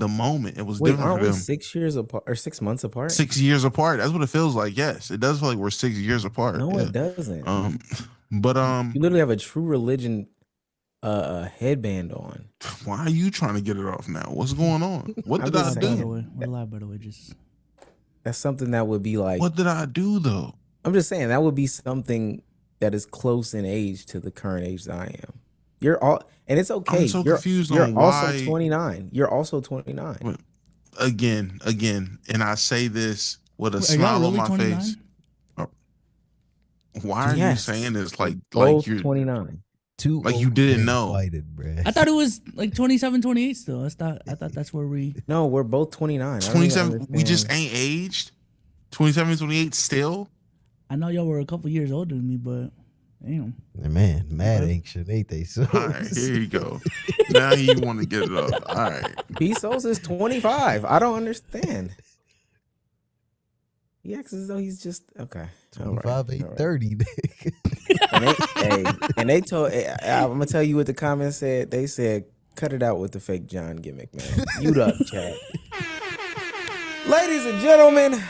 the moment. It was Wait, different aren't for we them. 6 years apart or 6 months apart? 6 years apart. That's what it feels like. Yes, it does feel like we're 6 years apart. No, Yeah. it doesn't. But You literally have a True Religion headband on. why are you trying to get it off now? What's going on? What I'm did I just do? saying. We're live, by the way. Just That's something that would be like. What did I do though? I'm just saying that would be something that is close in age to the current age that I am. You're all, and it's okay. I'm so confused You're on also why. 29. You're also 29. But again, and I say this with a are y'all smile really on my 29? face. Why are you Yes. saying this like Both you're 29. like you didn't know? I thought it was like 27, 28 still. I thought that's where we. No, we're both 29. 27. We just ain't aged. 27, 28 still. I know y'all were a couple years older than me, but damn. Man, mad ancient, ain't they? So All right, here you go. Now you want to get it up. All right. Bezos is 25. I don't understand. He acts as though he's just okay. 25 ain't 30. And they told. I'm gonna tell you what the comments said. They said, "Cut it out with the fake John gimmick, man." Mute up, chat. Ladies and gentlemen,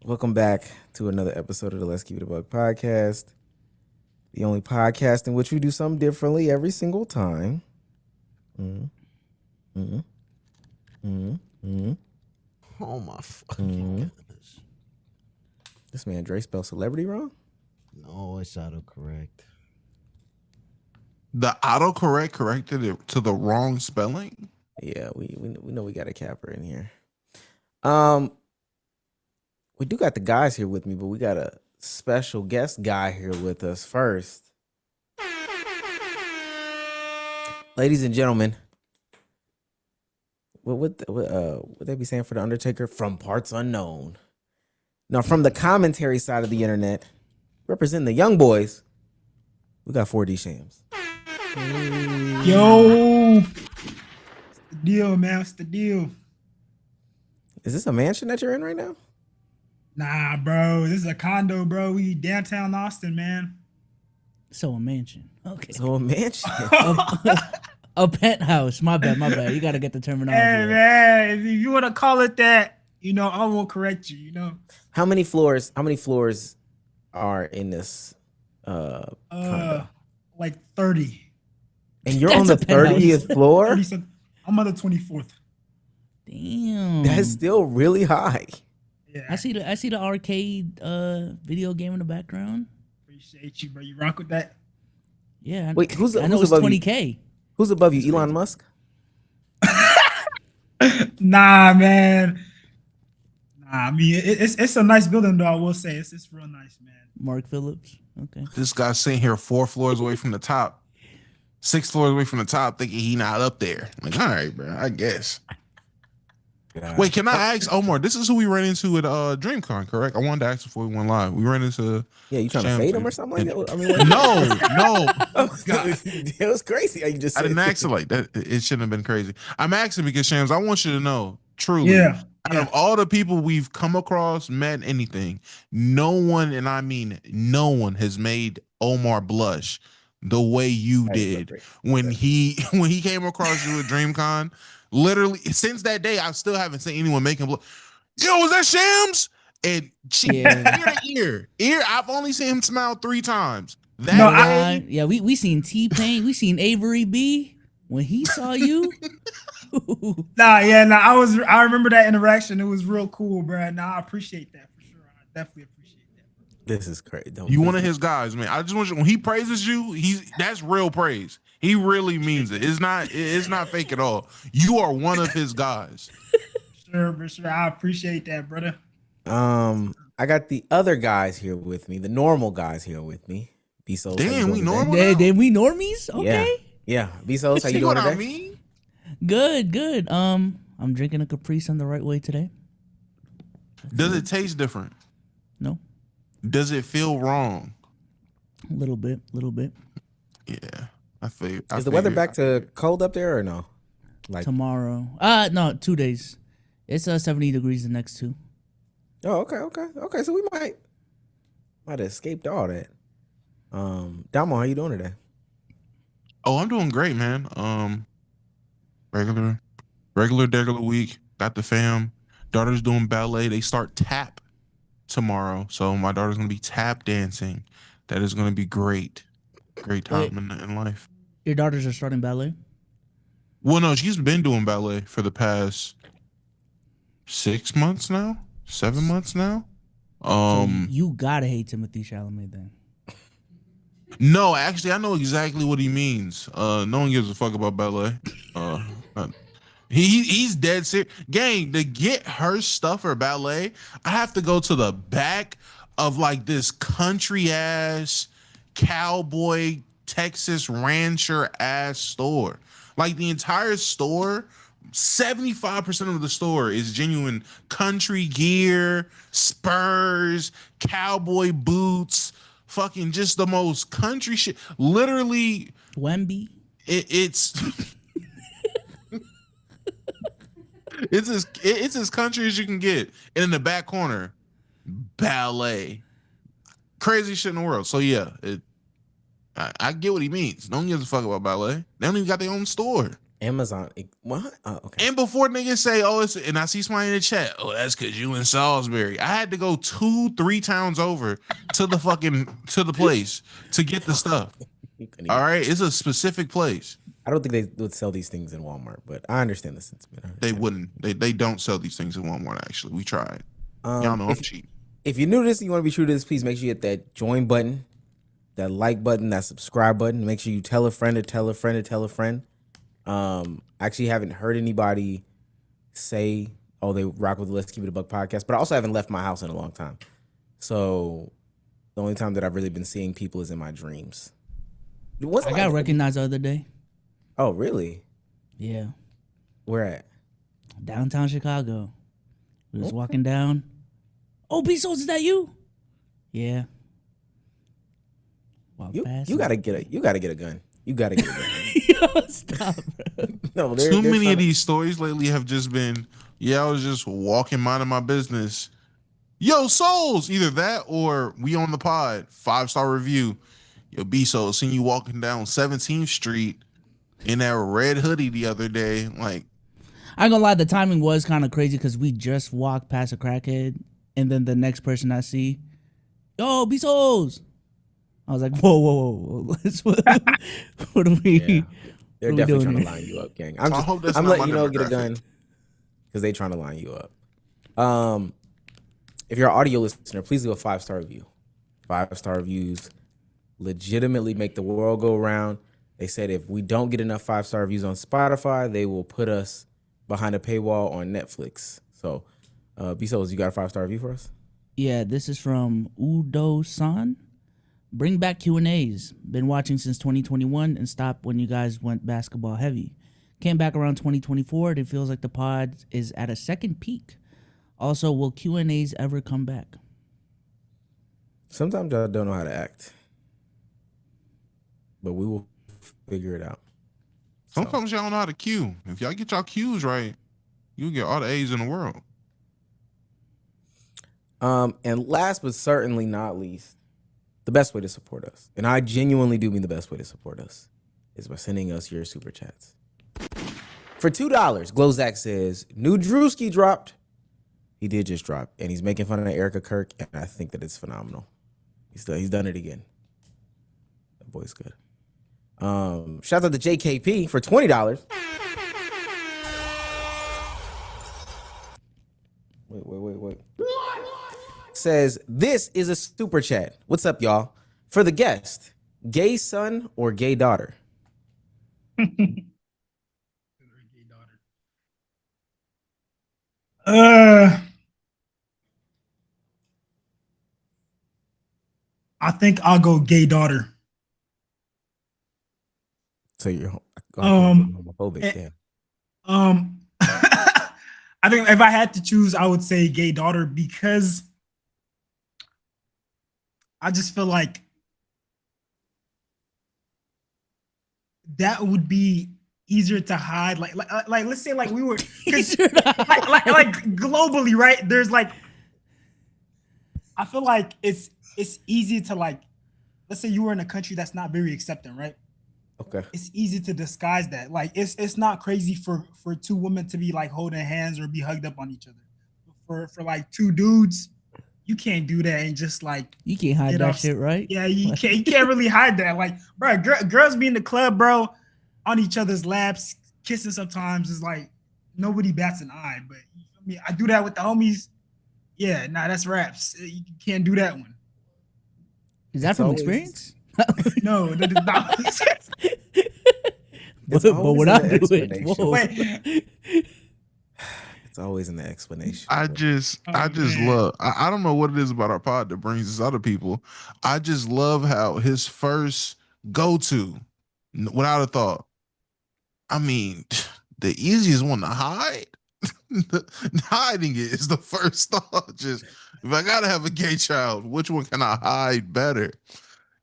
welcome back to another episode of the Let's Keep It a Buck podcast. The only podcast in which we do something differently every single time. Oh my fucking goodness. This man Dre spelled celebrity wrong? No, it's autocorrect. The autocorrect corrected it to the wrong spelling. Yeah, we know we got a capper in here. We do got the guys here with me, but we got a special guest guy here with us first. Ladies and gentlemen, what would they be saying for the Undertaker? From parts unknown. Now, from the commentary side of the internet, representing the young boys, we got 4D Shams. Yo, what's the deal, man? What's the deal? Is this a mansion that you're in right now? Nah, bro. This is a condo, bro. We downtown Austin, man. So a mansion. Okay. So a mansion. A penthouse. My bad. You got to get the terminology. Hey, right. man. If you want to call it that, I won't correct you, How many floors are in this condo? Like 30. And you're That's on the a penthouse. 30th floor? I'm on the 24th. Damn. That's still really high. Yeah. I see the arcade video game in the background. Appreciate you, bro. You rock with that? Yeah. Wait, who's I know above it's you? 20K. Who's above you? Elon Musk? Nah, man. Nah, I mean it's a nice building though. I will say it's real nice, man. Mark Phillips. Okay. This guy's sitting here 4 floors away from the top, 6 floors away from the top, thinking he not up there. Like, all right, bro, I guess. God. Wait, can I ask Omar? This is who we ran into at DreamCon, correct? I wanted to ask before we went live. We ran into. Yeah, you trying to fade him or something like that? I mean, No. It was crazy. You just I didn't said- ask it like that. It shouldn't have been crazy. I'm asking because Shams, I want you to know, truly, Yeah. out of all the people we've come across, met, anything, no one, and I mean no one, has made Omar blush the way you did when he came across you at DreamCon. Literally, since that day, I still haven't seen anyone make him blush. Yo, was that Shams? And she ear to ear. I've only seen him smile 3 times. That Yeah, we seen T-Pain. We seen Avery B. When he saw you. I remember that interaction. It was real cool, bro. Nah, I appreciate that for sure. I definitely appreciate that. This is crazy. You one of his guys, man. I just want you, when he praises you, that's real praise. He really means it. It's not fake at all. You are one of his guys. For sure. I appreciate that, brother. I got the other guys here with me, the normal guys here with me. Bezos, damn, we normal. Then we normies? Okay. Yeah. Bezos, how you See doing what today? I mean? Good. I'm drinking a Caprice on the right way today. Does it taste different? No. Does it feel wrong? A little bit. Yeah. Is the weather back to cold up there or no? Like tomorrow. No, 2 days. It's 70 degrees the next 2. Oh, okay. So we might have escaped all that. Damo, how you doing today? Oh, I'm doing great, man. Regular week. Got the fam. Daughter's doing ballet. They start tap tomorrow, so my daughter's gonna be tap dancing. That is gonna be great. Great Wait, time in life. your daughters are starting ballet? Well, no, she's been doing ballet for the past 6 months now, 7 months now. So you gotta hate Timothy Chalamet then. No, actually, I know exactly what he means. No one gives a fuck about ballet. Uh, uh, he's dead serious. Gang, to get her stuff for ballet, I have to go to the back of like this country ass cowboy Texas rancher ass store. Like the entire store, 75% of the store is genuine country gear, spurs, cowboy boots, fucking just the most country shit. Literally, Wemby. it's it's as country as you can get. And in the back corner, ballet, crazy shit in the world. So yeah, I get what he means. No one gives a fuck about ballet. They don't even got their own store. Amazon. What? Oh, okay. And before niggas say, oh, it's, and I see somebody in the chat, oh, that's because you in Salisbury. I had to go 2-3 towns over to the place to get the stuff. All right, it's a specific place. I don't think they would sell these things in Walmart, but I understand the sentiment. They wouldn't. They don't sell these things in Walmart. Actually, we tried. Y'all know I'm cheap. If you're new to this and you want to be true to this, please make sure you hit that join button, that like button, that subscribe button. Make sure you tell a friend to tell a friend to tell a friend. I actually haven't heard anybody say, oh, they rock with the Let's Keep It a Buck podcast, but I also haven't left my house in a long time. So the only time that I've really been seeing people is in my dreams. I got recognized the other day. Oh, really? Yeah. Where at? Downtown Chicago. We was walking down. Oh, Bezos, is that you? Yeah. You gotta get a gun. You gotta get a gun. Yo, stop, bro. No, too many of these stories lately have just been, I was just walking, minding my business. Yo, Souls, either that or we on the pod, 5-star review. Yo, Bezos, seen you walking down 17th Street in that red hoodie the other day. Like, I ain't gonna lie, the timing was kind of crazy because we just walked past a crackhead, and then the next person I see, yo, Bezos. I was like, whoa. What are we? Yeah. They're definitely trying to line you up, gang. I'm letting you know, get a gun because they trying to line you up. If you're an audio listener, please leave a 5-star review. 5-star reviews legitimately make the world go round. They said if we don't get enough 5-star reviews on Spotify, they will put us behind a paywall on Netflix. So, Bezos, you got a 5-star review for us? Yeah, this is from Udo-san. Bring back Q&As. Been watching since 2021 and stopped when you guys went basketball heavy. Came back around 2024 and it feels like the pod is at a second peak. Also, will Q&As ever come back? Sometimes I don't know how to act. But we will figure it out. Sometimes y'all don't know how to cue. If y'all get y'all cues right, you'll get all the A's in the world. And last but certainly not least, the best way to support us, and I genuinely do mean the best way to support us, is by sending us your super chats. For $2, Glowzack says, new Drewski dropped. He did just drop, and he's making fun of Erica Kirk, and I think that it's phenomenal. He's done it again. That boy's good. Shout out to JKP for $20. Wait. Says, this is a super chat. What's up, y'all? For the guest, gay son or gay daughter? I think I'll go gay daughter. So you're homophobic, yeah. I think if I had to choose, I would say gay daughter because I just feel like that would be easier to hide. Like let's say like we were like globally, right? There's like, I feel like it's easy to like, let's say you were in a country that's not very accepting, right? Okay. it's easy to disguise that. Like it's not crazy for two women to be like holding hands or be hugged up on each other. For like two dudes, you can't do that and just like You can't hide get that off. shit, right? Yeah, you can't really hide that. Like, bro, girls be in the club, bro, on each other's laps, kissing sometimes is like nobody bats an eye. But you feel me? I do that with the homies. Yeah, nah, that's raps. You can't do that one. Is that It's from always- experience? No, that is not. It's but always when in I the do it, explanation. whoa. Wait, It's always in the explanation. I just man. love. I don't know what it is about our pod that brings this other people. I just love how his first go to, without a thought. I mean, the easiest one to hide. Hiding it is the first thought. Just if I gotta have a gay child, which one can I hide better?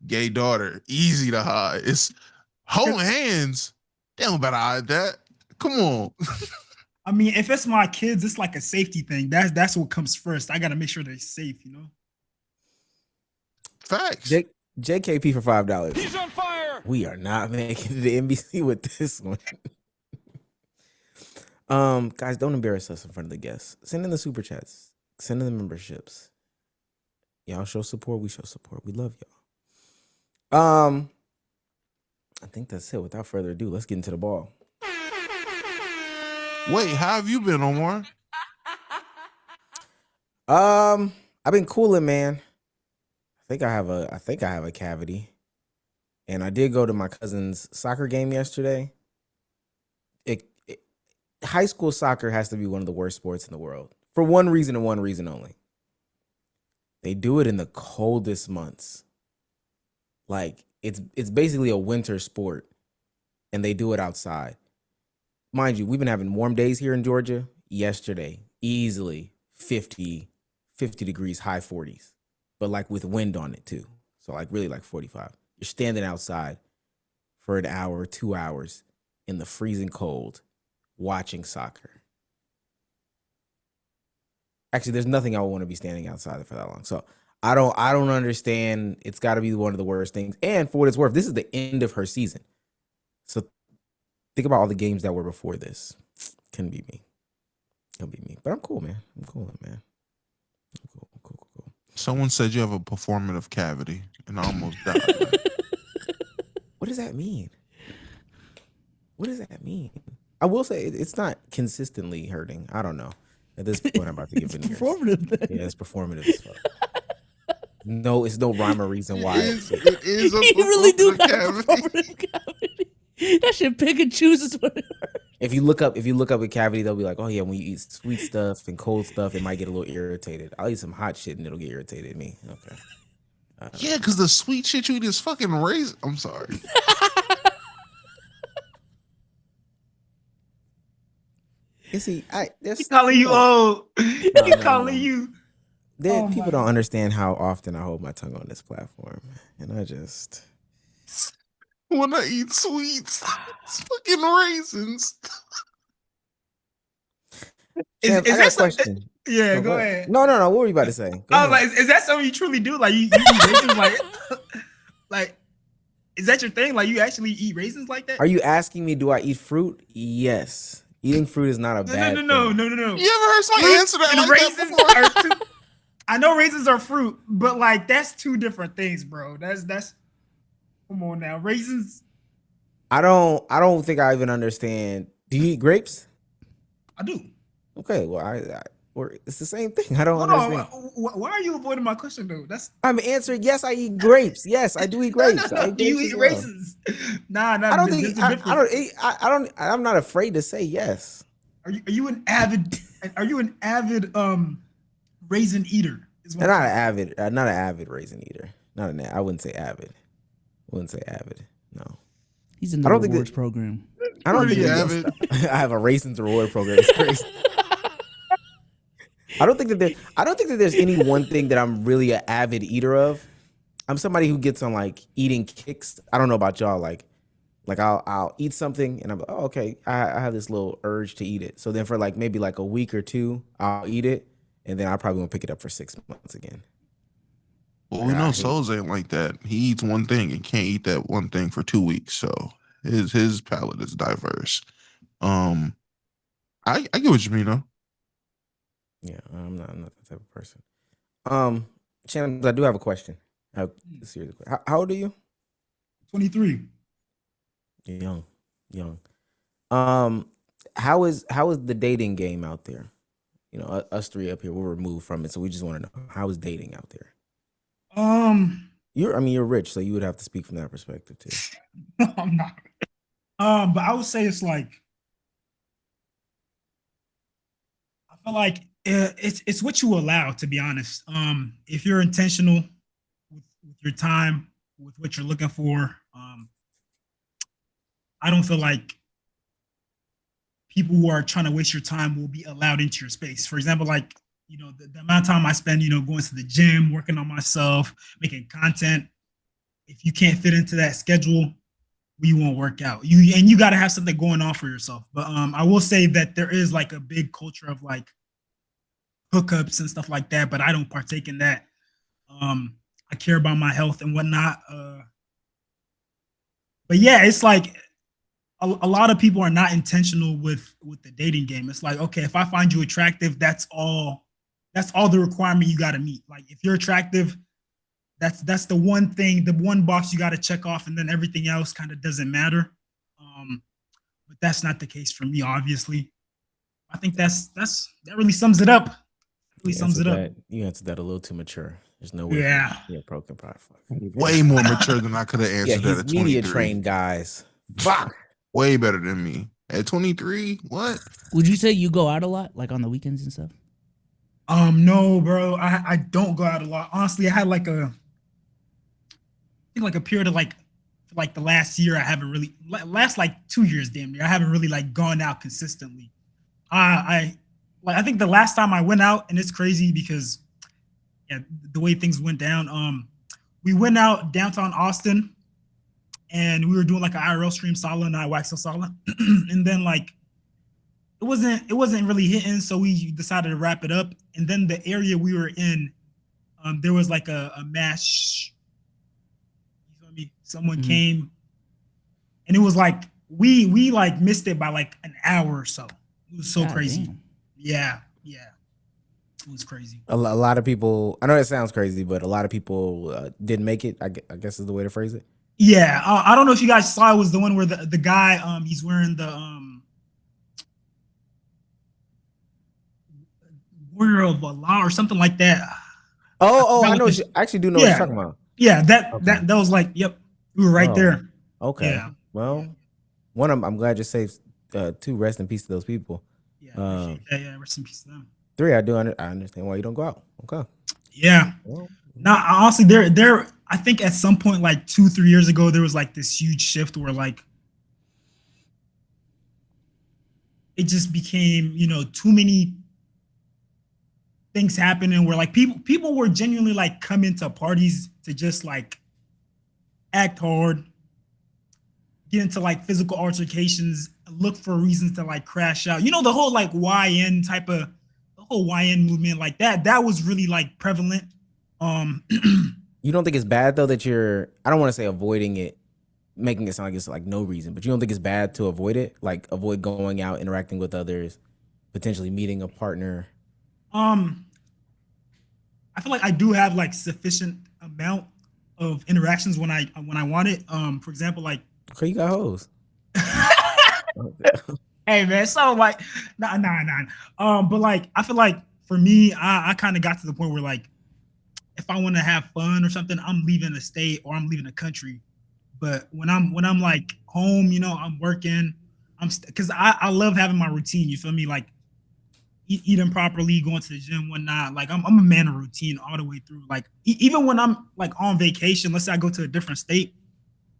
Gay daughter, easy to hide. It's holding hands. They don't better hide that. Come on. I mean, if it's my kids, it's like a safety thing. That's what comes first. I gotta make sure they're safe, you know. Facts. JKP for $5. He's on fire. We are not making it to NBC with this one. Guys, don't embarrass us in front of the guests. Send in the super chats. Send in the memberships. Y'all show support. We show support. We love y'all. I think that's it. Without further ado, let's get into the ball. Wait, how have you been, Omar? I've been cooling, man. I think I have a cavity. And I did go to my cousin's soccer game yesterday. High school soccer has to be one of the worst sports in the world for one reason and one reason only. They do it in the coldest months. Like it's basically a winter sport, and they do it outside. Mind you, we've been having warm days here in Georgia. Yesterday, easily 50 degrees, high 40s, but like with wind on it too. So like really like 45. You're standing outside for an hour, 2 hours in the freezing cold watching soccer. Actually, there's nothing I would want to be standing outside for that long. So I don't understand. It's got to be one of the worst things. And for what it's worth, this is the end of her season. So think about all the games that were before this. Couldn't be me. It'll be me. But I'm cool, man. I'm cool, man. I'm cool. Someone said you have a performative cavity, and I almost died. What does that mean? What does that mean? I will say it's not consistently hurting. I don't know. At this point, I'm about to give it Performative. Then. Yeah, it's performative as fuck. No, it's no rhyme or reason why. It is a You really do performative got a cavity. performative cavity. That shit pick and chooses what it hurts. If you look up a cavity, they'll be like, oh yeah, when you eat sweet stuff and cold stuff, it might get a little irritated. I'll eat some hot shit and it'll get irritated at me. Okay. Yeah, because the sweet shit you eat is fucking raisin. I'm sorry. You see, He's calling you old. He's calling you. People don't understand how often I hold my tongue on this platform, and I just When I eat sweets, it's fucking raisins. Sam, I got a that question. Yeah, go ahead. No. What were you about to say? Go I was ahead. like, is that something you truly do? Like you eat raisins like, is that your thing? Like you actually eat raisins like that? Are you asking me, do I eat fruit? Yes. Eating fruit is not a bad thing. No. You ever heard somebody answer that And like raisins that before? are I know raisins are fruit, but like that's two different things, bro. That's come on now. Raisins. I don't think I even understand. Do you eat grapes? I do. Okay, well, it's the same thing. I don't Hold understand. on. Why are you avoiding my question though? I'm answering. Yes, I eat grapes. Yes, I do eat grapes. I eat Do you grapes eat as well. raisins? Nah. I don't think. there's a difference. I'm not afraid to say yes. Are you an avid raisin eater? I'm not an avid raisin eater. I wouldn't say avid. No. He's in the I don't think rewards that- program. I don't think Pretty that- avid. I have a raisins reward program. It's crazy. I don't think that there's any one thing that I'm really an avid eater of. I'm somebody who gets on like eating kicks. I don't know about y'all. Like I'll eat something and I'm like, oh, okay, I have this little urge to eat it. So then for like maybe like a week or two, I'll eat it, and then I probably won't pick it up for 6 months again. Well, we know Souls ain't like that. He eats one thing and can't eat that one thing for 2 weeks. So His palette is diverse. I get what you mean though. Yeah, I'm not that type of person. Chance, I do have a question. How old are you? 23. Young. How is the dating game out there? You know, us three up here, we're removed from it, so we just want to know, how is dating out there? You're rich, so you would have to speak from that perspective too. I'm not. But I would say it's like, I feel like it's what you allow, to be honest. If you're intentional with your time, with what you're looking for, I don't feel like people who are trying to waste your time will be allowed into your space. For example, like, the amount of time I spend, going to the gym, working on myself, making content. If you can't fit into that schedule, we won't work out. You got to have something going on for yourself. But I will say that there is like a big culture of like hookups and stuff like that, but I don't partake in that. I care about my health and whatnot. But yeah, it's like a lot of people are not intentional with the dating game. It's like, okay, if I find you attractive, that's all the requirement you got to meet. Like, if you're attractive, that's the one thing, the one box you got to check off, and then everything else kind of doesn't matter. But that's not the case for me, obviously. I think that really sums it up. Really sums it up. You answered that a little too mature. There's no way. Yeah. Broken probably. Way more mature than I could have answered that at 23. Media trained guys. Fuck. Way better than me. At 23, what? Would you say you go out a lot, like on the weekends and stuff? No, bro. I don't go out a lot. Honestly, I had like a period of like the last year. I haven't really last like 2 years, damn near. I haven't really like gone out consistently. I think the last time I went out, and it's crazy because the way things went down. We went out downtown Austin, and we were doing like an IRL stream, Sala and I, Waxo Sala, and then like it wasn't really hitting, so we decided to wrap it up. And then the area we were in, there was like a mass. You feel me? Someone came, and it was like we like missed it by like an hour or so. It was so crazy. Damn. Yeah. It was crazy. A lot of people, I know that sounds crazy, but a lot of people didn't make it, I guess is the way to phrase it. Yeah. I don't know if you guys saw, it was the one where the guy, he's wearing the Warrior of Allah or something like that. I know. I actually do know what you're talking about. Yeah, that was like, yep, we were right there. Okay. Yeah. Well, one, I'm glad you're safe. Two, rest in peace to those people. Yeah, rest in peace to them. Three, I understand why you don't go out. Okay. Yeah. Well, now, honestly, there. I think at some point, like 2-3 years ago, there was like this huge shift where like it just became, too many things happening where like people were genuinely like coming to parties to just like act hard, get into like physical altercations, look for reasons to like crash out. The whole like YN type of, the whole YN movement, like that was really like prevalent. You don't think it's bad though that I don't want to say avoiding it, making it sound like it's like no reason, but you don't think it's bad to avoid it? Like avoid going out, interacting with others, potentially meeting a partner? I feel like I do have like sufficient amount of interactions when I want it. For example, like, okay, you got hoes. Hey man, so like nah. But like I feel like for me, I kind of got to the point where like if I want to have fun or something, I'm leaving the state or I'm leaving the country. But when I'm like home, I'm working. Because I love having my routine. You feel me? Like eating properly, going to the gym, whatnot. Like I'm a man of routine all the way through. Like even when I'm like on vacation, let's say I go to a different state,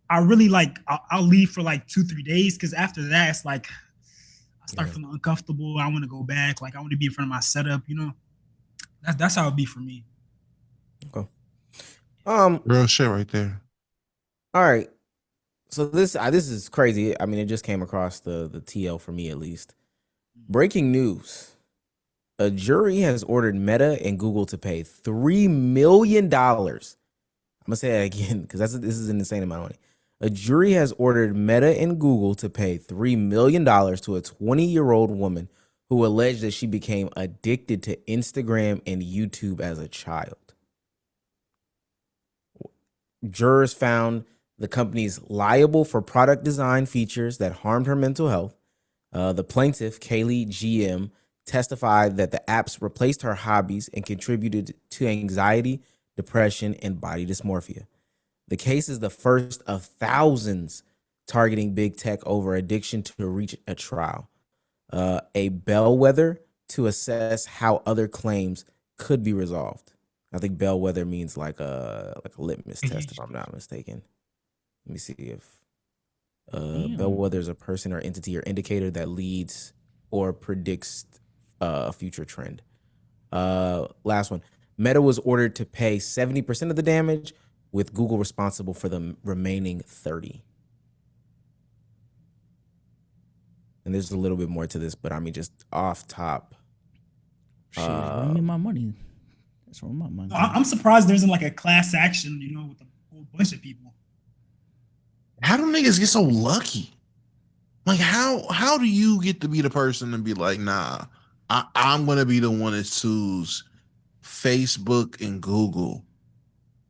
I really like I'll leave for like 2-3 days because after that it's like I start feeling uncomfortable. I want to go back. Like I want to be in front of my setup. That's how it be for me. Okay. Real shit right there. All right. So this is crazy. I mean, it just came across the TL for me at least. Breaking news. A jury has ordered Meta and Google to pay $3 million. I'm gonna say that again because this is an insane amount of money. A jury has ordered Meta and Google to pay $3 million to a 20-year-old woman who alleged that she became addicted to Instagram and YouTube as a child. Jurors found the companies liable for product design features that harmed her mental health. The plaintiff, Kaylee GM, testified that the apps replaced her hobbies and contributed to anxiety, depression, and body dysmorphia. The case is the first of thousands targeting big tech over addiction to reach a trial, a bellwether to assess how other claims could be resolved. I think bellwether means like a litmus test, if I'm not mistaken. Let me see if bellwether is a person or entity or indicator that leads or predicts a future trend. Last one. Meta was ordered to pay 70% of the damage, with Google responsible for the remaining 30%. And there's a little bit more to this, but I mean, just off top. Shit, bring me my money. That's where my money. I'm surprised there isn't like a class action, with a whole bunch of people. How do niggas get so lucky? Like, how do you get to be the person and be like, nah, I'm gonna be the one that sues Facebook and Google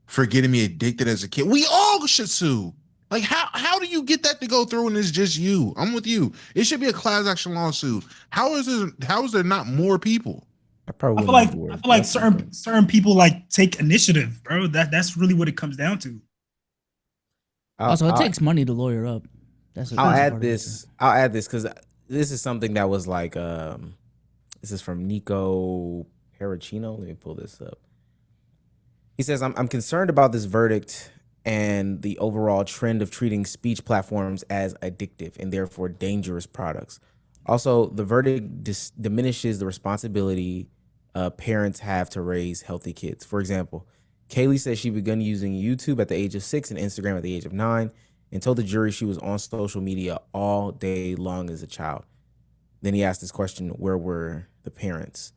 for getting me addicted as a kid? We all should sue. Like, how do you get that to go through and it's just you? I'm with you. It should be a class action lawsuit. How is there not more people? I feel like certain people like take initiative, bro. That's really what it comes down to. Also, it takes money to lawyer up. I'll add this because this is something that was like, this is from Nico Pericino. Let me pull this up. He says, I'm concerned about this verdict and the overall trend of treating speech platforms as addictive and therefore dangerous products. Also, the verdict diminishes the responsibility parents have to raise healthy kids. For example, Kaylee says she began using YouTube at the age of 6 and Instagram at the age of 9 and told the jury she was on social media all day long as a child. Then he asked this question, where were the parents?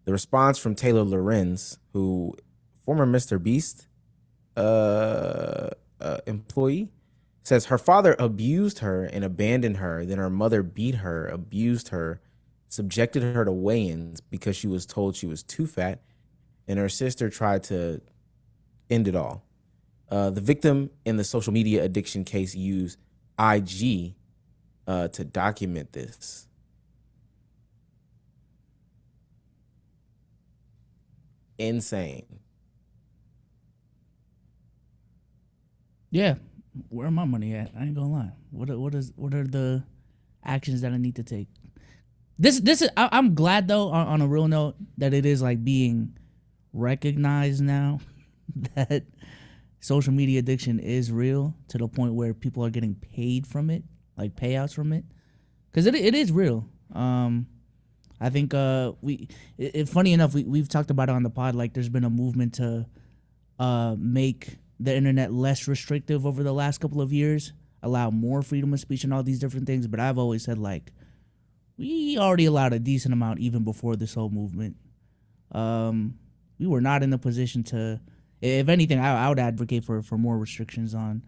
The response from Taylor Lorenz, who former Mr. Beast employee, says her father abused her and abandoned her. Then her mother beat her, abused her, subjected her to weigh-ins because she was told she was too fat, and her sister tried to end it all. The victim in the social media addiction case used IG to document this. Insane. Yeah, where my money at? I ain't gonna lie. What are the actions that I need to take? This is. I'm glad though, on a real note, that it is like being recognized now that social media addiction is real to the point where people are getting paid from it, like payouts from it, because it is real. I think funny enough, we've talked about it on the pod. Like, there's been a movement to make the internet less restrictive over the last couple of years, allow more freedom of speech and all these different things. But I've always said, like, we already allowed a decent amount even before this whole movement. We were not in the position to, if anything, I would advocate for more restrictions on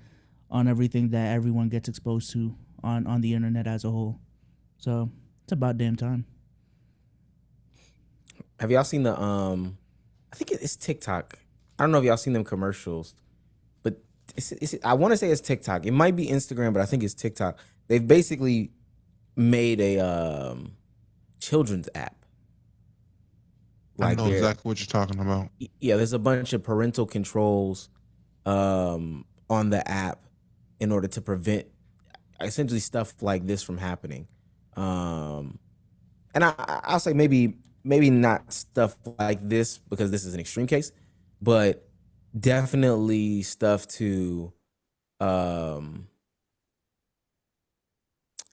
everything that everyone gets exposed to on the internet as a whole. So it's about damn time. Have y'all seen the I think it's TikTok. I don't know if y'all seen them commercials, but I want to say it's TikTok. It might be Instagram, but I think it's TikTok. They've basically made a children's app. Like, I know exactly what you're talking about. Yeah, there's a bunch of parental controls on the app in order to prevent essentially stuff like this from happening. And I'll say maybe not stuff like this because this is an extreme case, but definitely stuff to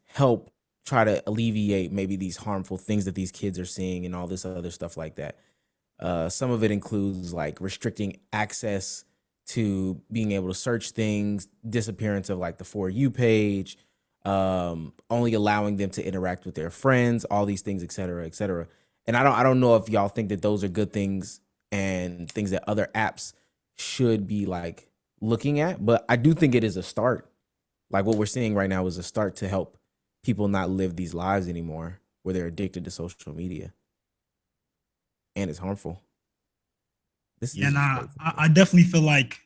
help try to alleviate maybe these harmful things that these kids are seeing and all this other stuff like that. Some of it includes like restricting access to being able to search things, disappearance of like the For You page, only allowing them to interact with their friends, all these things, et cetera, et cetera. And I don't know if y'all think that those are good things and things that other apps should be like looking at, but I do think it is a start. Like what we're seeing right now is a start to help people not live these lives anymore where they're addicted to social media. And it's harmful. Yeah, nah, I definitely feel like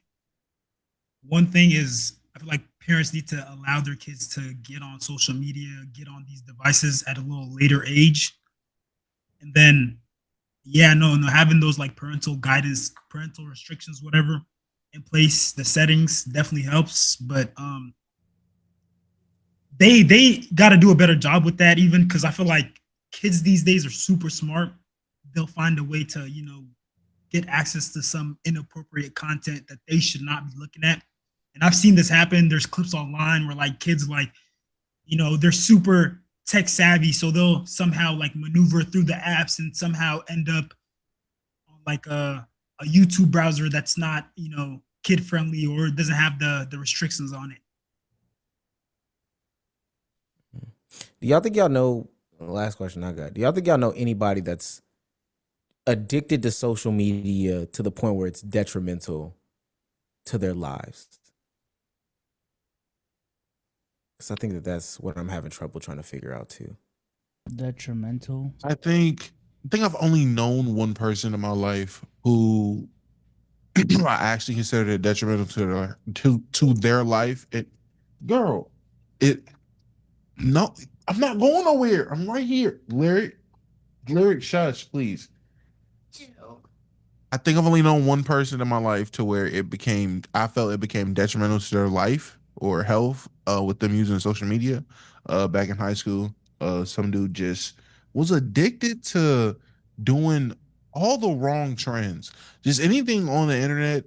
one thing is I feel like parents need to allow their kids to get on social media, get on these devices at a little later age. And then, yeah, no, having those like parental guidance, parental restrictions, whatever in place, the settings definitely helps. But they got to do a better job with that, even because I feel like kids these days are super smart. They'll find a way to, get access to some inappropriate content that they should not be looking at. And I've seen this happen. There's clips online where like kids like, they're super tech savvy, so they'll somehow like maneuver through the apps and somehow end up on like a YouTube browser that's not, kid friendly or doesn't have the restrictions on it. Do y'all think y'all know? Last question I got. Do y'all think y'all know anybody that's addicted to social media to the point where it's detrimental to their lives? Because I think that's what I'm having trouble trying to figure out too. Detrimental. I think I've only known one person in my life who I actually considered it detrimental to their life. No, I'm not going nowhere. I'm right here. Lyric, shush, please. I think I've only known one person in my life to where I felt it became detrimental to their life or health with them using social media. Back in high school, some dude just was addicted to doing all the wrong trends. Just anything on the internet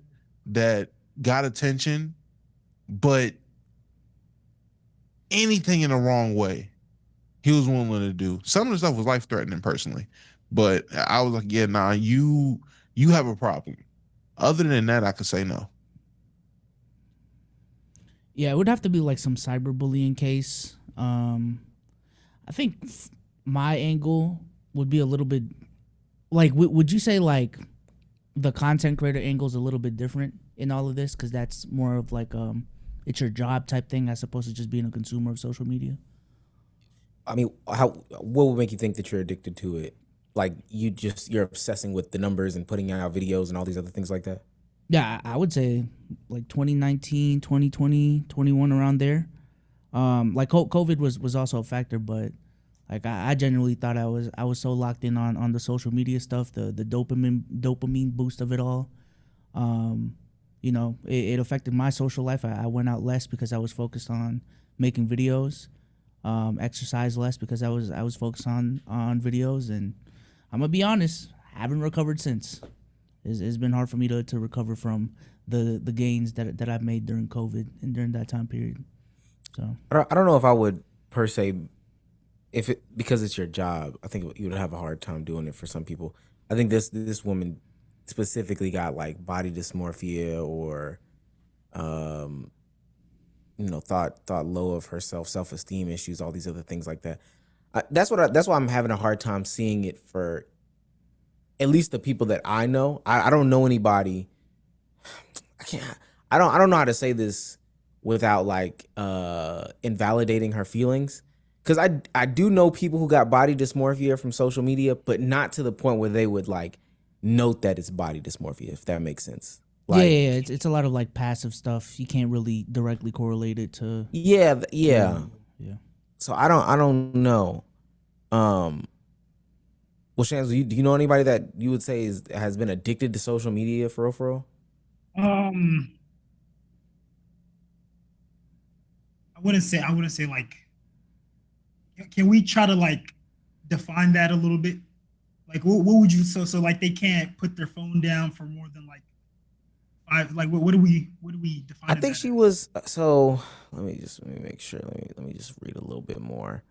that got attention, but anything in the wrong way, he was willing to do. Some of the stuff was life threatening personally, but I was like, yeah, nah, you have a problem. Other than that, I could say no. Yeah, it would have to be like some cyberbullying case. I think my angle would be a little bit like, would you say like the content creator angle is a little bit different in all of this? Because that's more of like it's your job type thing as opposed to just being a consumer of social media. I mean, what would make you think that you're addicted to it? Like you're obsessing with the numbers and putting out videos and all these other things like that? Yeah, I would say like 2019, 2020, 21, around there. Like COVID was also a factor, but like I genuinely thought I was so locked in on the social media stuff, the dopamine boost of it all. It affected my social life. I went out less because I was focused on making videos. Exercise less because I was focused on videos, and I'm gonna be honest, I haven't recovered since. It's been hard for me to recover from the gains that I've made during COVID and during that time period. So I don't know if I would per se, because it's your job. I think you would have a hard time doing it for some people. I think this woman specifically got like body dysmorphia or thought low of herself, self-esteem issues, all these other things like that. That's why I'm having a hard time seeing it for at least the people that I know. I don't know anybody. I don't know how to say this without like invalidating her feelings, because I do know people who got body dysmorphia from social media, but not to the point where they would like note that it's body dysmorphia, if that makes sense. Like, yeah. It's a lot of like passive stuff. You can't really directly correlate it to. Yeah. Yeah. So I don't know. Well, Shans, do you know anybody that you would say has been addicted to social media for real? I wouldn't say like. Can we try to like define that a little bit? Like, what would you so like they can't put their phone down for more than like 5? Like, what do we define? I think she was. So let me make sure. Let me just read a little bit more.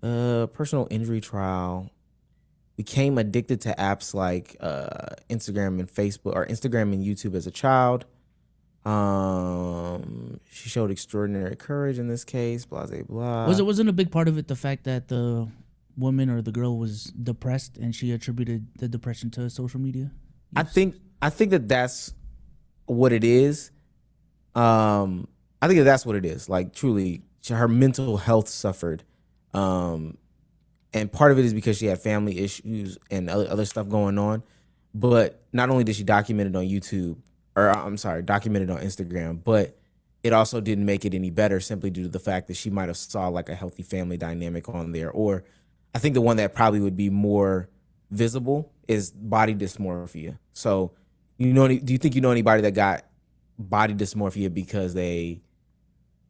Personal injury trial. Became addicted to apps like Instagram and Facebook, or Instagram and YouTube as a child. She showed extraordinary courage in this case. Blah blah blah. Wasn't a big part of it the fact that the woman or the girl was depressed and she attributed the depression to social media? Yes. I think that that's what it is. And I think that's what it is. Like truly, her mental health suffered, and part of it is because she had family issues and other stuff going on. But not only did she document it on YouTube, or I'm sorry, document it on Instagram, but it also didn't make it any better simply due to the fact that she might have saw like a healthy family dynamic on there. Or I think the one that probably would be more visible is body dysmorphia. So, do you think you know anybody that got body dysmorphia because they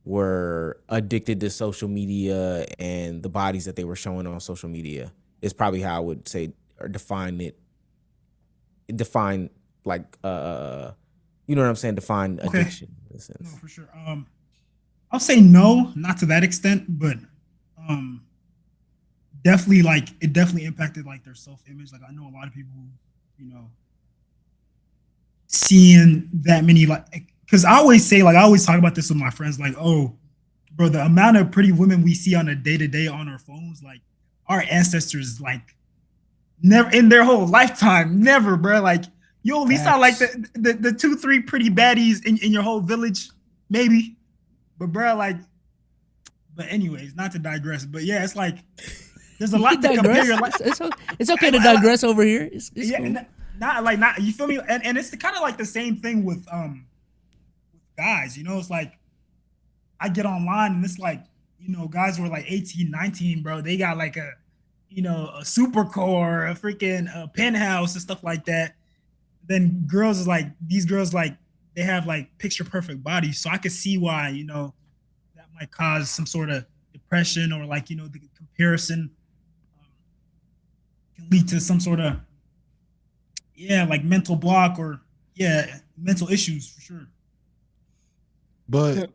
were addicted to social media and the bodies that they were showing on social media? Is probably how I would say or define it. Define like you know what I'm saying? Define addiction in a sense. No, for sure. I'll say no, not to that extent, but definitely like it definitely impacted like their self-image. Like I know a lot of people who, seeing that many like because I always say like I always talk about this with my friends, like, oh, bro, the amount of pretty women we see on a day-to-day on our phones, like our ancestors, like never in their whole lifetime, never, bro. Like you only saw like the 2-3 pretty baddies in your whole village, maybe. But bro, like, but anyways, not to digress, but yeah, it's like there's a lot to compare your life. It's okay to digress over here. It's yeah, cool. not you feel me? And it's kind of like the same thing with guys, it's like I get online and it's like, guys were like 18, 19, bro. They got like a super core, a freaking penthouse and stuff like that. Then girls is like, these girls like, they have like picture perfect bodies. So I could see why, that might cause some sort of depression or like, the comparison can lead to some sort of, like mental block or mental issues for sure. But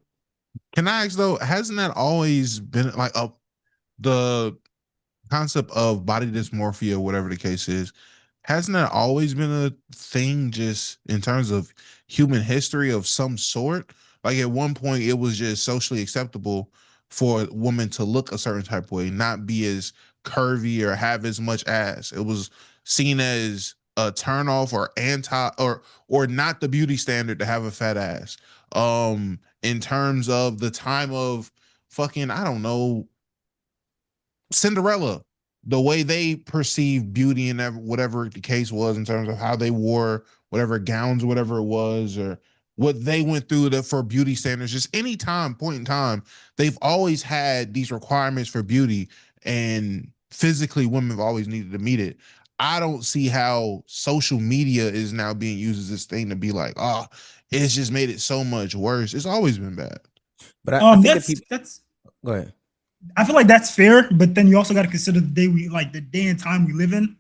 can I ask though, hasn't that always been like the concept of body dysmorphia, whatever the case is, hasn't that always been a thing just in terms of human history of some sort? Like at one point it was just socially acceptable for a woman to look a certain type of way, not be as curvy or have as much ass. It was seen as a turnoff or anti or not the beauty standard to have a fat ass. In terms of the time of fucking, I don't know, Cinderella, the way they perceived beauty and whatever the case was in terms of how they wore whatever gowns or whatever it was, or what they went through for beauty standards, just any point in time, they've always had these requirements for beauty, and physically women have always needed to meet it. I don't see how social media is now being used as this thing to be like, it's just made it so much worse. It's always been bad. But I think that's go ahead. I feel like that's fair, but then you also got to consider the day and time we live in.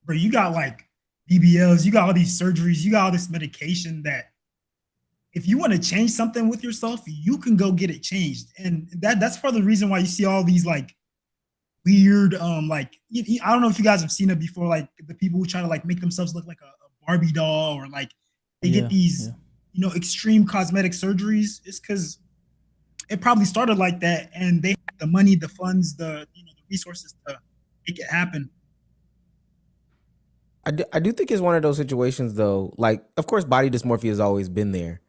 Bro, you got like BBLs, you got all these surgeries, you got all this medication that if you want to change something with yourself, you can go get it changed. And that's part of the reason why you see all these like weird, like I don't know if you guys have seen it before, like the people who try to like make themselves look like a Barbie doll, or like they get these, extreme cosmetic surgeries. It's because it probably started like that, and they have the money, the funds, the the resources to make it happen. I do think it's one of those situations though. Like, of course, body dysmorphia has always been there,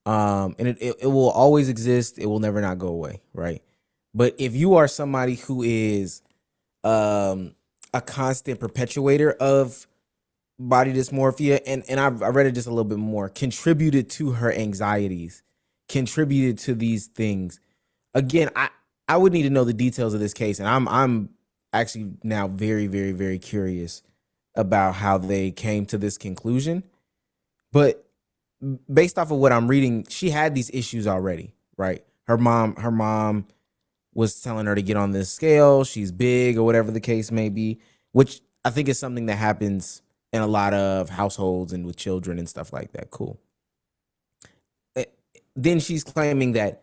and it will always exist. It will never not go away, right? But if you are somebody who is a constant perpetuator of body dysmorphia, and I read it just a little bit more, contributed to her anxieties, contributed to these things. Again, I would need to know the details of this case, and I'm actually now very, very, very curious about how they came to this conclusion. But based off of what I'm reading, she had these issues already, right? Her mom was telling her to get on this scale. She's big or whatever the case may be, which I think is something that happens in a lot of households and with children and stuff like that. Cool. Then she's claiming that,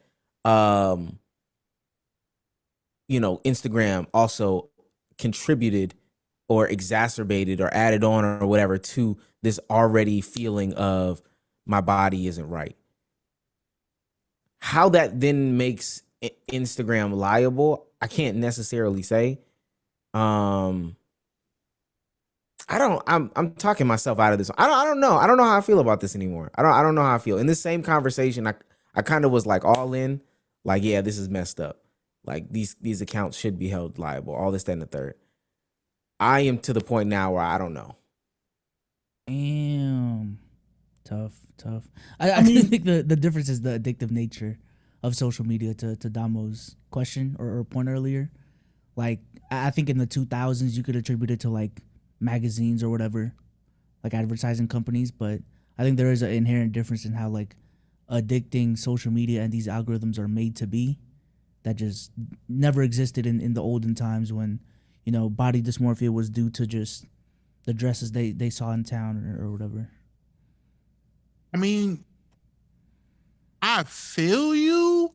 Instagram also contributed or exacerbated or added on or whatever to this already feeling of my body isn't right. How that then makes Instagram liable, I can't necessarily say. I'm talking myself out of this. I don't know. I don't know how I feel about this anymore. I don't know how I feel. In this same conversation, I I kind of was like all in, like, yeah, this is messed up. Like these accounts should be held liable. All this, that, and the third. I am to the point now where I don't know. Damn. Tough. I mean, think the difference is the addictive nature of social media to Damo's question or point earlier. Like, I think in the 2000s, you could attribute it to like magazines or whatever, like advertising companies. But I think there is an inherent difference in how like addicting social media and these algorithms are made to be that just never existed in the olden times when, you know, body dysmorphia was due to just the dresses they saw in town or whatever. I mean, I feel you,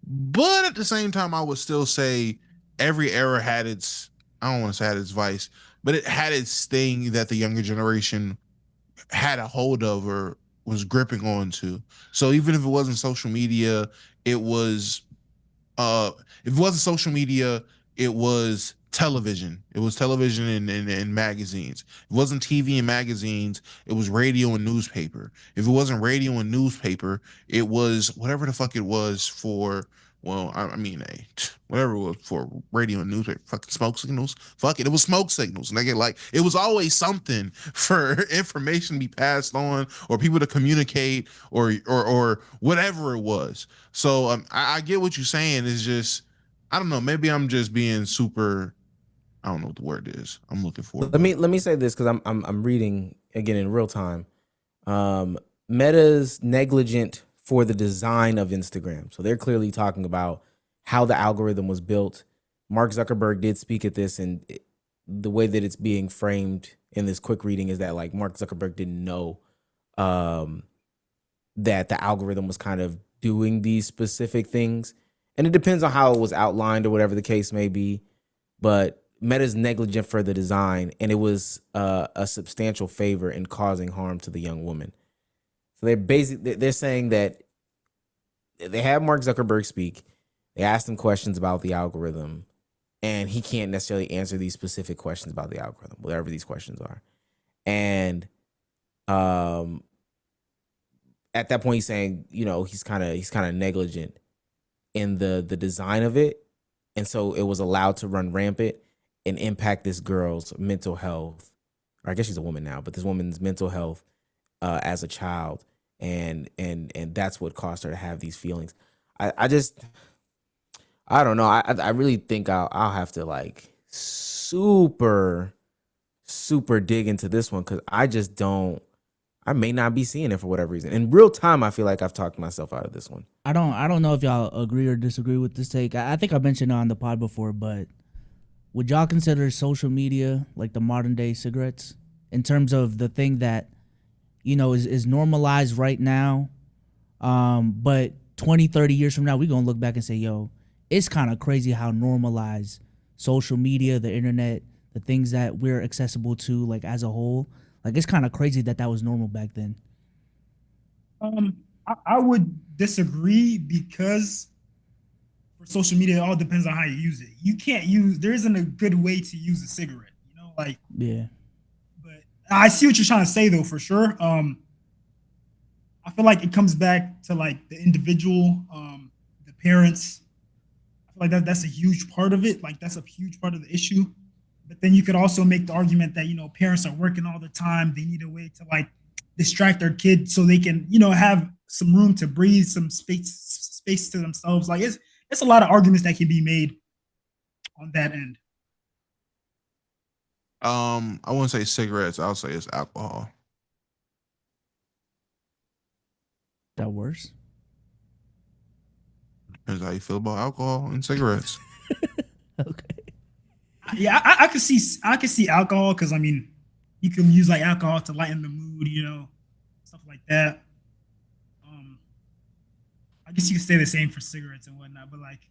but at the same time, I would still say every era had its, I don't want to say had its vice, but it had its thing that the younger generation had a hold of or was gripping onto. So even if it wasn't social media, it was if it wasn't social media, it was television. It was television and magazines. If it wasn't TV and magazines, it was radio and newspaper. If it wasn't radio and newspaper, it was whatever the fuck it was for, well, I mean, whatever it was for radio and newspaper, fucking smoke signals. Fuck it, it was smoke signals. Nigga, like it was always something for information to be passed on or people to communicate or whatever it was. So I get what you're saying. It's just, I don't know. Maybe I'm just being super. I don't know what the word is. I'm looking for. Let me say this because I'm reading again in real time. Meta's negligent for the design of Instagram, so they're clearly talking about how the algorithm was built. Mark Zuckerberg did speak at this, and the way that it's being framed in this quick reading is that like Mark Zuckerberg didn't know that the algorithm was kind of doing these specific things, and it depends on how it was outlined or whatever the case may be, but Meta's negligent for the design, and it was a substantial favor in causing harm to the young woman. So they're saying that they have Mark Zuckerberg speak. They asked him questions about the algorithm, and he can't necessarily answer these specific questions about the algorithm, whatever these questions are. And at that point, he's saying, you know, he's kind of negligent in the design of it, and so it was allowed to run rampant and impact this girl's mental health, or I guess she's a woman now, but this woman's mental health as a child, and that's what caused her to have these feelings. I don't know. I really think I'll have to like super dig into this one because I may not be seeing it for whatever reason. In real time, I feel like I've talked myself out of this one. I don't know if y'all agree or disagree with this take. I think I mentioned it on the pod before, but would y'all consider social media like the modern day cigarettes in terms of the thing that, you know, is normalized right now? But 20, 30 years from now, we're going to look back and say, yo, it's kind of crazy how normalized social media, the internet, the things that we're accessible to like as a whole, like it's kind of crazy that was normal back then. I would disagree because for social media, it all depends on how you use it. You can't there isn't a good way to use a cigarette, you know, like, yeah. But I see what you're trying to say though, for sure. I feel like it comes back to like the individual, the parents. I feel like that's a huge part of it. Like that's a huge part of the issue. But then you could also make the argument that, you know, parents are working all the time. They need a way to like distract their kids so they can, you know, have some room to breathe, some space to themselves. Like it's a lot of arguments that can be made on that end. I wouldn't say cigarettes. I'll say it's alcohol. That worse? Depends how you feel about alcohol and cigarettes. Okay. Yeah, I could see alcohol because I mean, you can use like alcohol to lighten the mood, you know, stuff like that. I guess you could say the same for cigarettes and whatnot, but like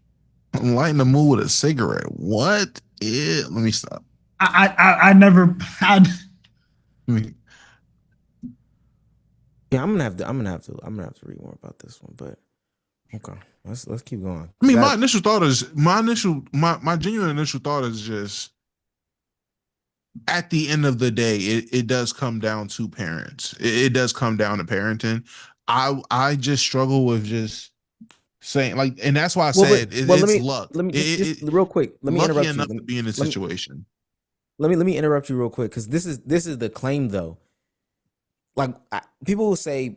Lighten the mood with a cigarette. What? Let me stop. I never had. Yeah, I'm gonna have to read more about this one, but okay, let's keep going. I mean, my genuine initial thought is just at the end of the day, it does come down to parents. It does come down to parenting. I just struggle with just saying like, and that's why I Well, said it's luck. let me just real quick. Let me Lucky interrupt you. enough to be in this Let me situation. let me interrupt you real quick because this is the claim though. Like people say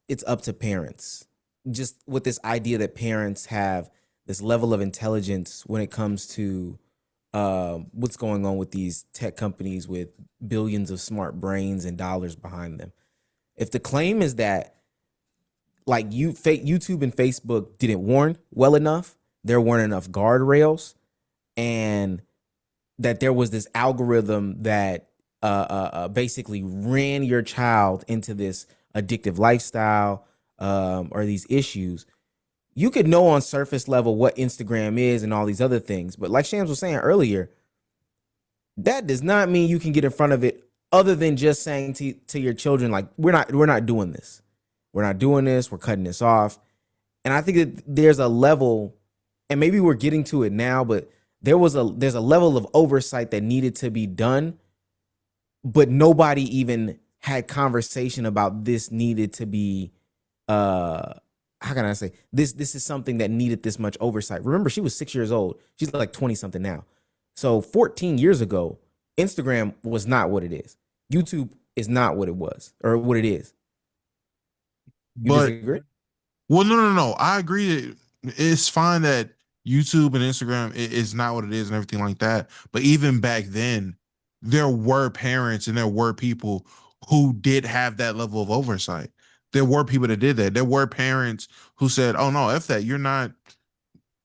it's up to parents, just with this idea that parents have this level of intelligence when it comes to what's going on with these tech companies with billions of smart brains and dollars behind them. If the claim is that like YouTube and Facebook didn't warn well enough, there weren't enough guardrails, and that there was this algorithm that basically ran your child into this addictive lifestyle or these issues. You could know on surface level what Instagram is and all these other things, but like Shams was saying earlier, that does not mean you can get in front of it. Other than just saying to your children, like we're not doing this, we're not doing this, we're cutting this off. And I think that there's a level, and maybe we're getting to it now, but there's a level of oversight that needed to be done, but nobody even had conversation about this needed to be how can I say this is something that needed this much oversight. Remember, she was 6 years old. She's like 20 something now. So 14 years ago, Instagram was not what it is. YouTube is not what it was or what it is. You But disagree? well, no. I agree that it's fine that YouTube and Instagram is not what it is and everything like that. But even back then, there were parents and there were people who did have that level of oversight. There were people that did that. There were parents who said, "Oh no, F that. You're not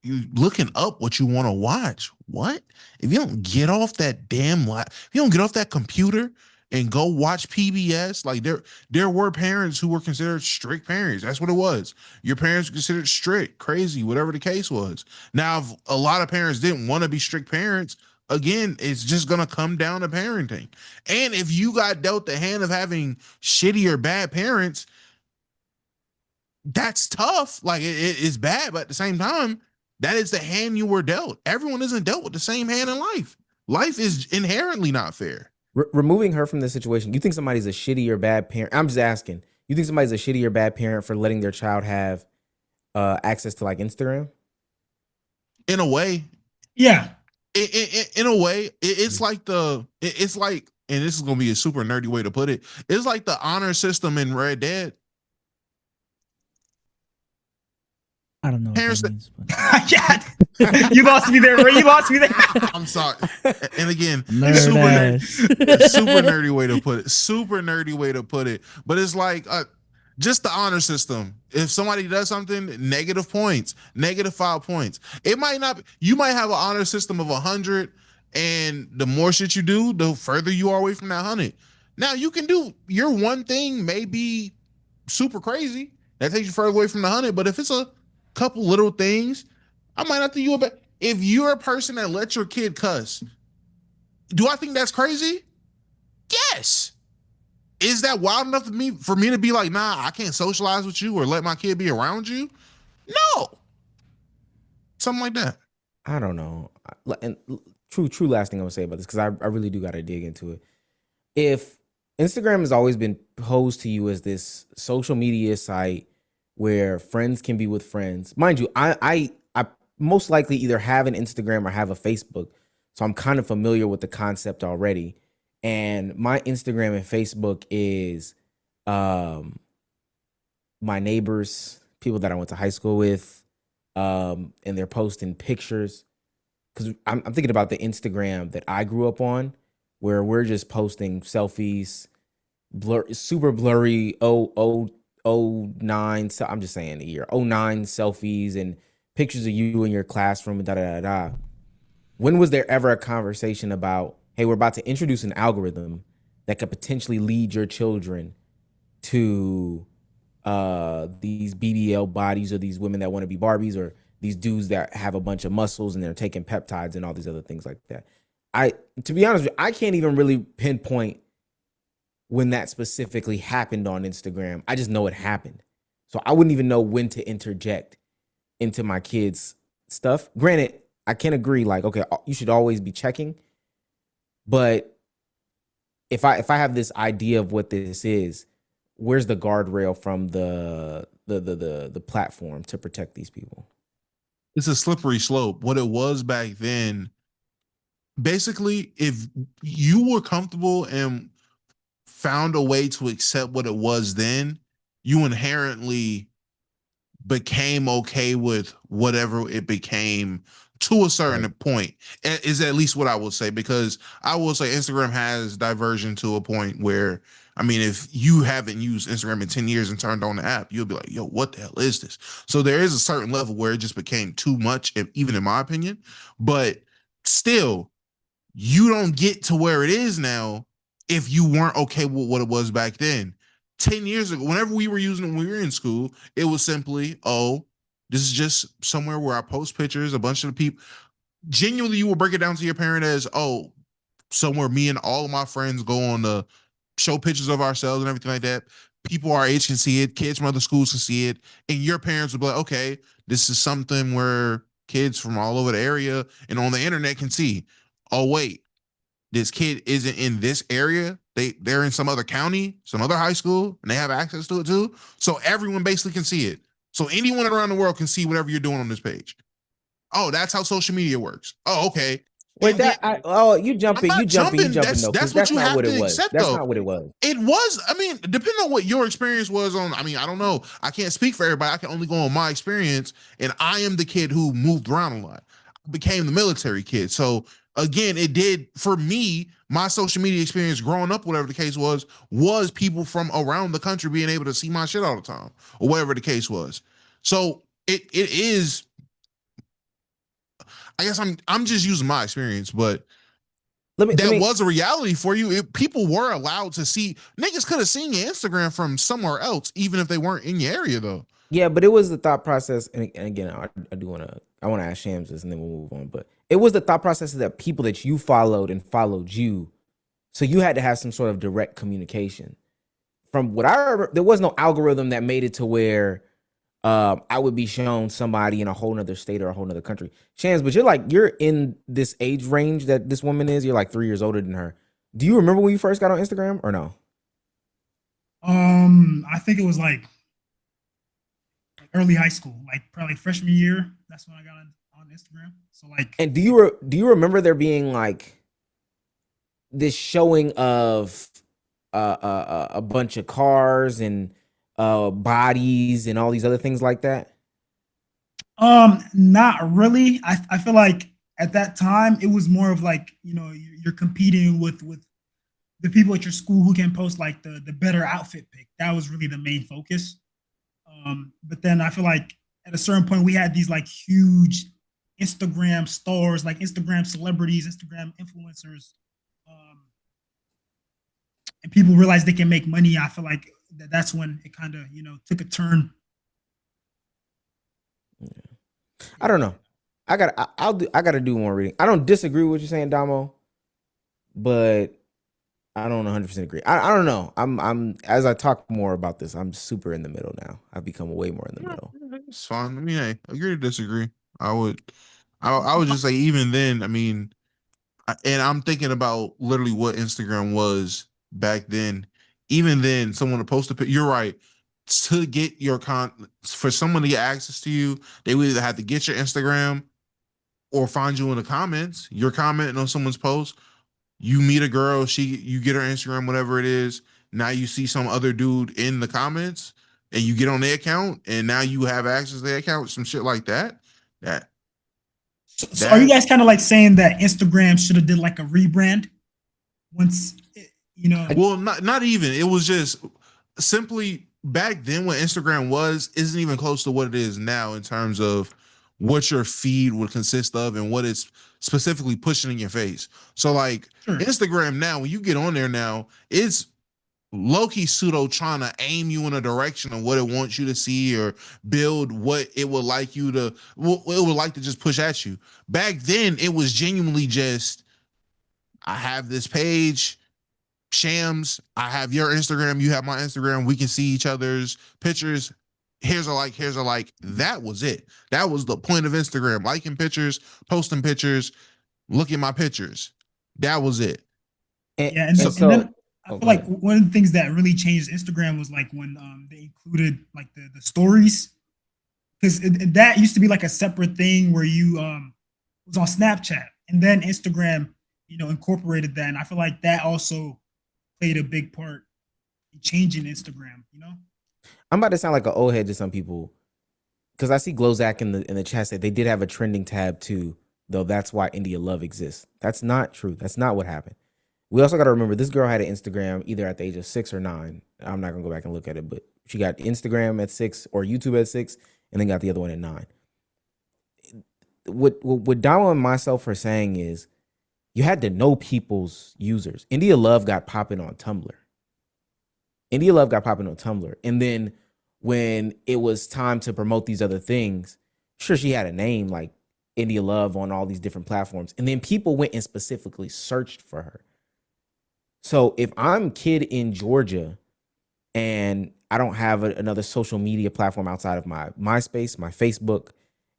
you looking up what you want to watch. What? If you don't get off that damn if you don't get off that computer and go watch PBS, like there were parents who were considered strict parents. That's what it was. Your parents were considered strict, crazy, whatever the case was. Now, if a lot of parents didn't want to be strict parents, again, it's just gonna come down to parenting. And if you got dealt the hand of having shitty or bad parents, that's tough. Like it's bad, but at the same time, that is the hand you were dealt. Everyone isn't dealt with the same hand in life. Life is inherently not fair. Removing her from the situation, you think somebody's a shitty or bad parent? I'm just asking. You think somebody's a shitty or bad parent for letting their child have access to like Instagram? In a way, Yeah. in a way, it's like it's like, and this is gonna be a super nerdy way to put it. It's like the honor system in Red Dead. I don't know what Parents that means. But Yeah. You lost me there, bro. You lost me there. I'm sorry. And again, Nerd super nerdy way to put it. Super nerdy way to put it. But it's like just the honor system. If somebody does something, negative points, negative 5 points. It might not. You might have an honor system of 100, and the more shit you do, the further you are away from that 100. Now you can do your one thing, may be super crazy. That takes you further away from the 100. But if it's a couple little things, I might not think you about. If you're a person that lets your kid cuss, do I think that's crazy? Yes. Is that wild enough for me to be like, nah, I can't socialize with you or let my kid be around you? No. Something like that. I don't know. And true last thing I'm gonna say about this, because I really do gotta dig into it. If Instagram has always been posed to you as this social media site where friends can be with friends. Mind you, I most likely either have an Instagram or have a Facebook. So I'm kind of familiar with the concept already. And my Instagram and Facebook is my neighbors, people that I went to high school with, and they're posting pictures. Because I'm thinking about the Instagram that I grew up on, where we're just posting selfies, super blurry, '09. So I'm just saying the year '09 selfies and pictures of you in your classroom and da da da da. When was there ever a conversation about, hey, we're about to introduce an algorithm that could potentially lead your children to these BBL bodies, or these women that want to be Barbies, or these dudes that have a bunch of muscles and they're taking peptides and all these other things like that? To be honest with you, I can't even really pinpoint when that specifically happened on Instagram. I just know it happened. So I wouldn't even know when to interject into my kids' stuff. Granted, I can agree, like, okay, you should always be checking. But if I have this idea of what this is, where's the guardrail from the platform to protect these people? It's a slippery slope. What it was back then, basically, if you were comfortable and found a way to accept what it was then, you inherently became okay with whatever it became to a certain Right. point, is at least what I will say, because I will say Instagram has diversion to a point where, I mean, if you haven't used Instagram in 10 years and turned on the app, you'll be like, yo, what the hell is this? So there is a certain level where it just became too much, even in my opinion. But still, you don't get to where it is now if you weren't okay with what it was back then. 10 years ago, whenever we were using it when we were in school, it was simply, oh, this is just somewhere where I post pictures, a bunch of the people. Genuinely, you will break it down to your parent as, oh, somewhere me and all of my friends go on to show pictures of ourselves and everything like that. People our age can see it, kids from other schools can see it, and your parents will be like, okay, this is something where kids from all over the area and on the internet can see. Oh, wait, this kid isn't in this area. They're in some other county, some other high school, and they have access to it too. So everyone basically can see it. So anyone around the world can see whatever you're doing on this page. Oh, that's how social media works. Oh, okay. Wait, And you I'm jumping, not jumping. though, because That's what that's you not have what it to was. accept, That's though. not what it was. It was, I mean, depending on what your experience was on, I mean, I don't know. I can't speak for everybody. I can only go on my experience. And I am the kid who moved around a lot. I became the military kid. So again, it did for me, my social media experience growing up, whatever the case was people from around the country being able to see my shit all the time, or whatever the case was. So it is, I guess I'm just using my experience, but that was a reality for you. People were allowed to see, niggas could have seen your Instagram from somewhere else, even if they weren't in your area, though. Yeah, but it was the thought process, and again, I do want to ask Shams this, and then we'll move on. But it was the thought process that people that you followed and followed you, so you had to have some sort of direct communication. From what I remember, there was no algorithm that made it to where I would be shown somebody in a whole nother state or a whole nother country. Shams, but you're in this age range that this woman is. You're like 3 years older than her. Do you remember when you first got on Instagram or no? I think it was like early high school, like probably freshman year. That's when I got on Instagram. So like, and do you remember there being like this showing of a bunch of cars and bodies and all these other things like that? Not really. I feel like at that time it was more of like, you're competing with the people at your school who can post like the better outfit pic. That was really the main focus. But then I feel like at a certain point we had these like huge Instagram stars, like Instagram celebrities, Instagram influencers, and people realized they can make money. I feel like that's when it kind of took a turn. I don't know. I gotta do more reading. I don't disagree with what you're saying, Damo, but I don't 100% agree. I don't know. I'm as I talk more about this, I'm super in the middle now. I've become way more in the middle. It's fine. I mean, hey, agree to disagree. I would just say, even then, I mean, and I'm thinking about literally what Instagram was back then. Even then, someone to post a picture, you're right. To get your for someone to get access to you, they would either have to get your Instagram or find you in the comments. You're commenting on someone's post. You meet a girl, you get her Instagram, whatever it is. Now you see some other dude in the comments, and you get on their account, and now you have access to their account, some shit like that. So are you guys kind of like saying that Instagram should have did like a rebrand once, Well, not even. It was just simply back then what Instagram was isn't even close to what it is now in terms of what your feed would consist of and what it's specifically pushing in your face. So like Instagram now, when you get on there now, it's low-key pseudo trying to aim you in a direction of what it wants you to see or build what it would like you to, what it would like to just push at you. Back then, it was genuinely just, I have this page, Shams, I have your Instagram, you have my Instagram, we can see each other's pictures. Here's a like, here's a like. That was it. That was the point of Instagram. Liking pictures, posting pictures, look at my pictures. That was it. And so I feel like one of the things that really changed Instagram was like when they included like the stories, because that used to be like a separate thing where you was on Snapchat, and then Instagram, incorporated that, and I feel like that also played a big part in changing Instagram. I'm about to sound like an old head to some people, because I see Glowzak in the chat said they did have a trending tab too, though that's why India Love exists. That's not true. That's not what happened. We also got to remember this girl had an Instagram either at the age of 6 or 9. I'm not gonna go back and look at it, but she got Instagram at 6 or YouTube at 6, and then got the other one at 9. What Damo and myself are saying is, you had to know people's users. India Love got popping on Tumblr. And then when it was time to promote these other things, sure, she had a name like India Love on all these different platforms. And then people went and specifically searched for her. So if I'm kid in Georgia and I don't have another social media platform outside of my MySpace, my Facebook,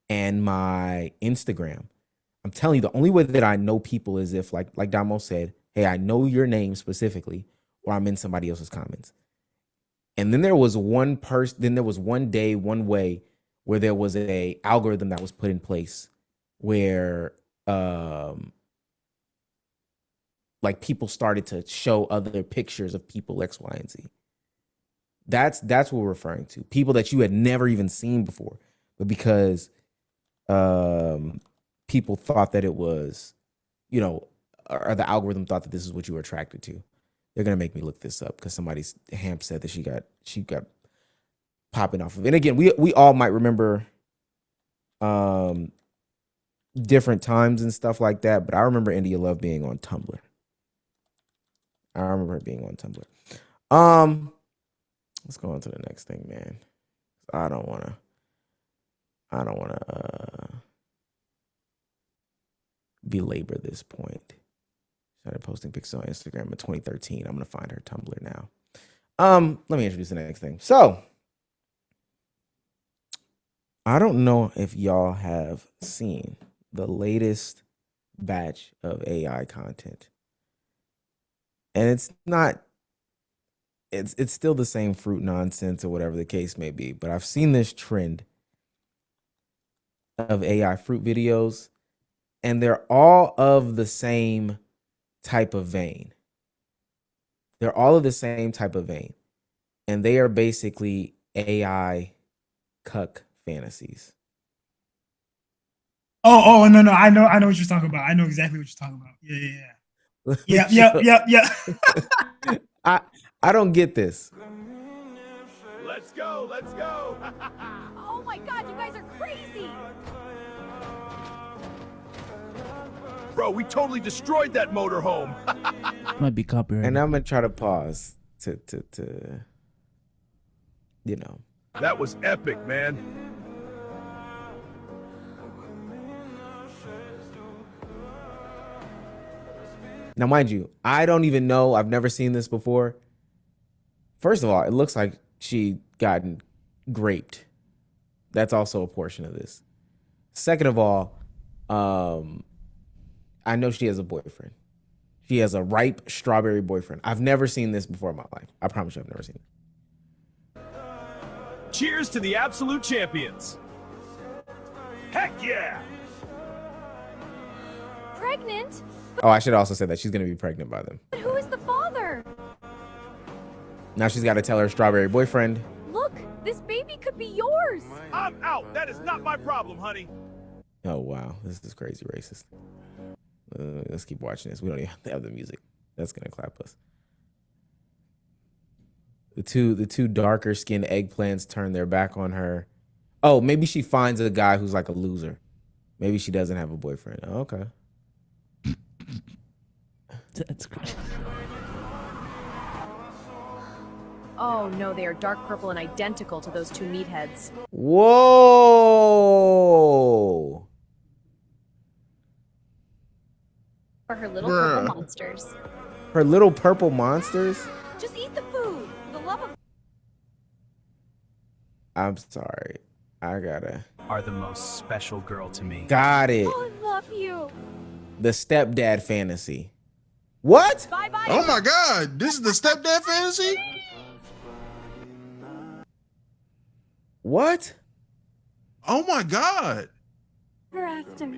and my Instagram, I'm telling you, the only way that I know people is if, like Damo said, hey, I know your name specifically, or I'm in somebody else's comments. And then there was one day, one way where there was a algorithm that was put in place where like people started to show other pictures of people X, Y, and Z. That's what we're referring to. People that you had never even seen before, but because people thought that it was, or the algorithm thought that this is what you were attracted to. They're gonna make me look this up because somebody's Hamp said that she got popping off of it. And again, we all might remember different times and stuff like that, but I remember India Love being on Tumblr. I remember her being on Tumblr. Let's go on to the next thing, man. I don't wanna belabor this point. Started posting pictures on Instagram in 2013. I'm gonna find her Tumblr now. Let me introduce the next thing. So I don't know if y'all have seen the latest batch of AI content. And it's still the same fruit nonsense or whatever the case may be, but I've seen this trend of AI fruit videos, and they're all of the same type of vein. And they are basically AI cuck fantasies. Oh, no. I know what you're talking about. I know exactly what you're talking about. Yeah. I don't get this. Let's go. Oh my God, you guys are crazy. Bro, we totally destroyed that motorhome. Might be copyrighted. And I'm gonna try to pause to That was epic, man. Now, mind you, I don't even know. I've never seen this before. First of all, it looks like she gotten raped. That's also a portion of this. Second of all, I know she has a boyfriend. She has a ripe strawberry boyfriend. I've never seen this before in my life. I promise you I've never seen it. Cheers to the absolute champions. Heck yeah. Pregnant? Oh, I should also say that she's going to be pregnant by them. But who is the father? Now she's got to tell her strawberry boyfriend. Look, this baby could be yours. I'm out. That is not my problem, honey. Oh, wow. This is crazy racist. Let's keep watching this. We don't even have to have the music. That's going to clap us. The two darker skinned eggplants turn their back on her. Oh, maybe she finds a guy who's like a loser. Maybe she doesn't have a boyfriend. Oh, okay. That's crazy. Oh no, they are dark purple and identical to those two meatheads. Whoa! For her little purple monsters. Her little purple monsters? Just eat the food. For the love of... I'm sorry. I gotta... Are the most special girl to me. Got it. Oh, I love you. The stepdad fantasy. What? Bye bye. Oh my God, this is the stepdad fantasy? What? Oh my God. Ever after.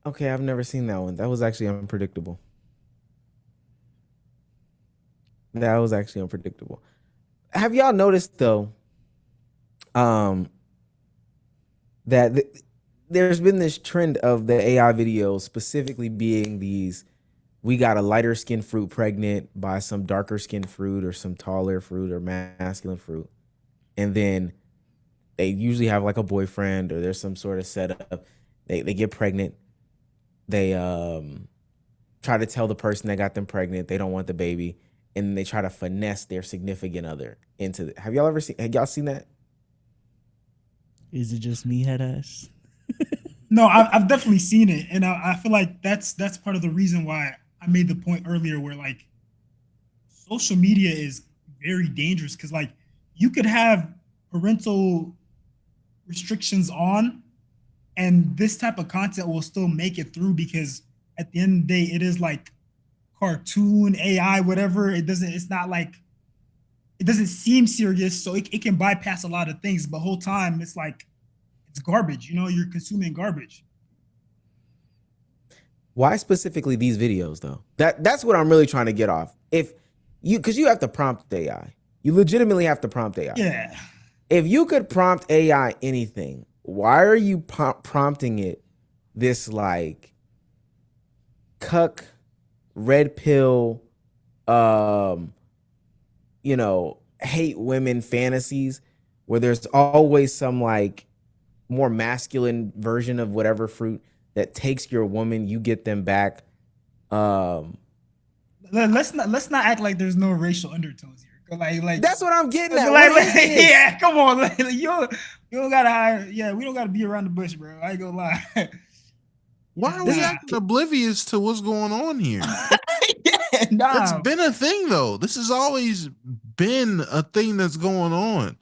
Okay, I've never seen that one. That was actually unpredictable. That was actually unpredictable. Have y'all noticed though, that there's been this trend of the AI videos specifically being these, we got a lighter skinned fruit pregnant by some darker skinned fruit or some taller fruit or masculine fruit. And then they usually have like a boyfriend or there's some sort of setup. They get pregnant. They try to tell the person that got them pregnant they don't want the baby. And then they try to finesse their significant other into it. Have y'all seen that? Is it just me, head ass? No, I've definitely seen it, and I feel like that's part of the reason why I made the point earlier, where like social media is very dangerous because like you could have parental restrictions on, and this type of content will still make it through because at the end of the day, it is like cartoon AI, whatever. It's not like it doesn't seem serious, so it can bypass a lot of things. But whole time it's like it's garbage. You know, you're consuming garbage. Why specifically these videos though? That's what I'm really trying to get off. If you, because you have to prompt AI. You legitimately have to prompt AI. Yeah. If you could prompt AI anything, why are you prompting it this like cuck, red pill, hate women fantasies where there's always some like more masculine version of whatever fruit that takes your woman, you get them back. Let's not act like there's no racial undertones here. Like that's what I'm getting at. What is this? Yeah, come on, you don't gotta hire. Yeah, we don't gotta be around the bush, bro. I ain't gonna lie. Why are we acting oblivious to what's going on here? Yeah, nah. That's been a thing though. This has always been a thing that's going on.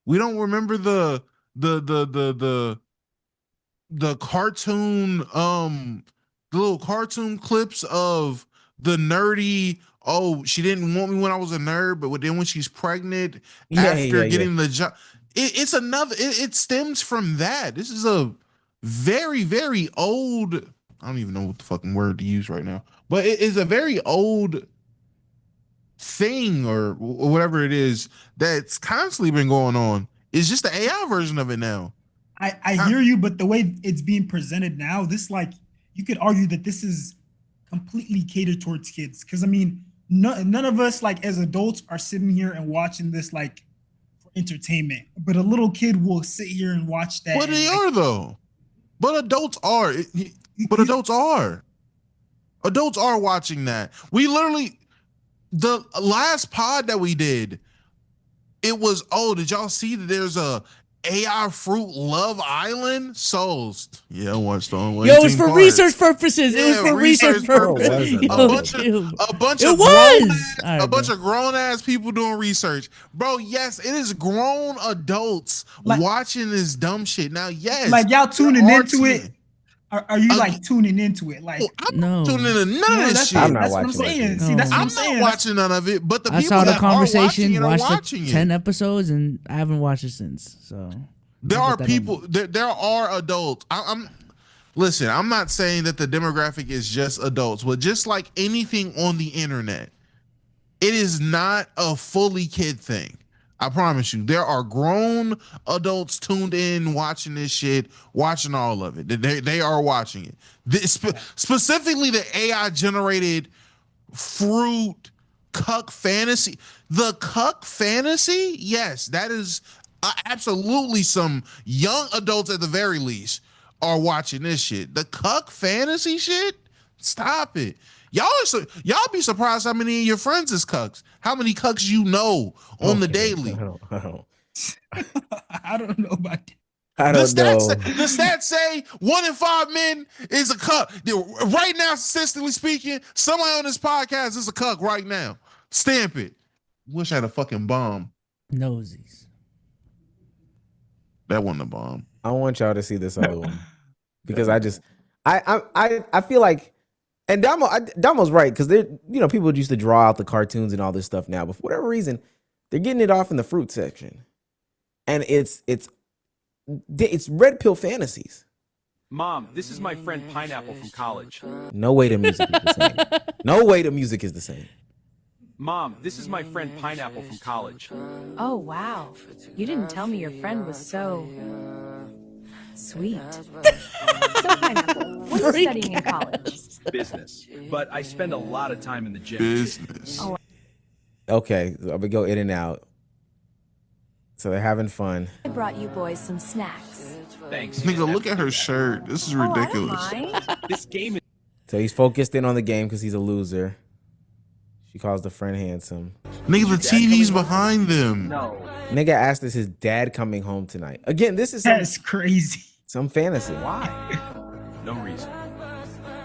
We don't remember the cartoon, the little cartoon clips of the nerdy, oh, she didn't want me when I was a nerd, but then when she's pregnant after getting the job, it's another, it stems from that. This is a very, very old, I don't even know what the fucking word to use right now, but it is a very old thing or whatever it is that's constantly been going on. It's just the AI version of it now. I hear you, but the way it's being presented now, this like you could argue that this is completely catered towards kids. Because I mean, none of us like as adults are sitting here and watching this like for entertainment, but a little kid will sit here and watch that. But they are though. But adults are. But adults are. Adults are watching that. We literally, the last pod that we did, it was, oh, did y'all see that there's a AI fruit Love Island? Souls. Yeah, I watched on. Yo, it was for research purposes. It was for research purposes. A bunch of grown ass people doing research. Bro, yes, it is grown adults watching this dumb shit. Now, yes. Like y'all tuning into it. Are you like tuning into it? Like, I'm not tuning into none of this shit. I'm not that's watching what I'm saying. it. See, that's what I'm I'm saying. not watching none of it, but the I people saw the that conversation, are watched watching 10 episodes, and I haven't watched it since. So there are people, there are adults. Listen, I'm not saying that the demographic is just adults, but just like anything on the internet, it is not a fully kid thing. I promise you, there are grown adults tuned in, watching this shit, watching all of it. They are watching it. Specifically, the AI generated fruit cuck fantasy. The cuck fantasy, yes, that is absolutely some young adults at the very least are watching this shit. The cuck fantasy shit, stop it. Y'all be surprised how many of your friends is cucks. How many cucks you know on the daily. I don't know about that. The stats say 1 in 5 men is a cuck. Right now, statistically speaking, somebody on this podcast is a cuck right now. Stamp it. Wish I had a fucking bomb. Nosies. That wasn't a bomb. I want y'all to see this other one because I feel like, and Damo's right because they're people used to draw out the cartoons and all this stuff now, but for whatever reason, they're getting it off in the fruit section, and it's red pill fantasies. Mom, this is my friend Pineapple from college. No way the music is the same. No way the music is the same. Mom, this is my friend Pineapple from college. Oh, wow. You didn't tell me your friend was so sweet. So, Pineapple, what are you studying in college? Business. But I spend a lot of time in the gym. Business. Oh. Okay, I'm gonna go in and out. So they're having fun. I brought you boys some snacks. Thanks. Nigga, look at her shirt. This is ridiculous. Oh, I don't mind. This game is... So he's focused in on the game because he's a loser. She calls the friend handsome. Nigga, the TV's behind them. No. Nigga asked, is his dad coming home tonight? Again, this is That's crazy. some fantasy. Why? No reason.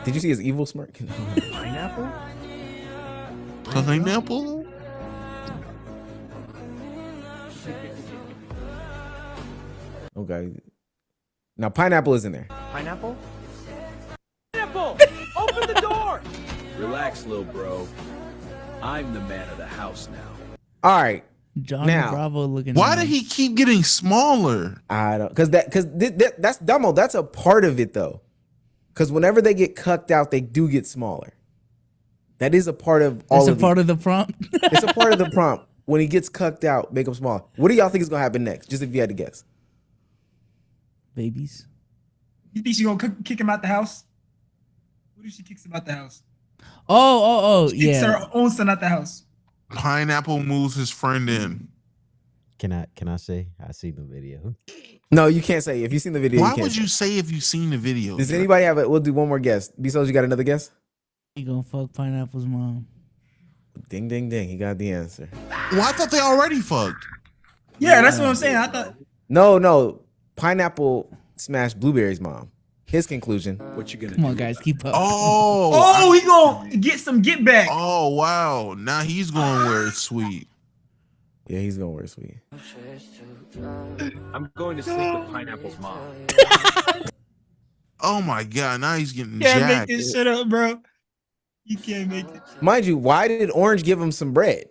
Did you see his evil smirk? Pineapple? Pineapple? Okay. Now Pineapple is in there. Pineapple? Pineapple! Open the door! Relax, little bro. I'm the man of the house now. All right. Johnny Now, Bravo looking. Why nice. did he keep getting smaller? I don't because that's Dumbo. That's a part of it though. Because whenever they get cucked out, they do get smaller. That is a part of all. It's a of part of the prompt. It's a part of the prompt. When he gets cucked out, make him small. What do y'all think is gonna happen next? Just if you had to guess. Babies. You think she gonna kick him out the house? What if she kicks him out the house? Oh, She kicks yeah. her own son out the house. Pineapple moves his friend in. Can I say I seen the video? No, you can't say. If you've seen the video, Why you can't would you say. say if you've seen the video? Does anybody have it? We'll do one more guess. Bezos, you got another guess? He gonna fuck Pineapple's mom. Ding, ding, ding. He got the answer. Well, I thought they already fucked. Yeah, that's what I'm saying. I thought No. Pineapple smashed Blueberry's mom. His conclusion. What you gonna Come do? on, guys, keep up. oh, he gonna get some get back. Oh, wow. Now he's going where it's sweet. Yeah, he's gonna wear sweet. I'm going to sleep with Pineapple's mom. Oh, my God. Now he's getting Can't make jacked. this shit up, bro. You can't make it. Mind you, why did Orange give him some bread?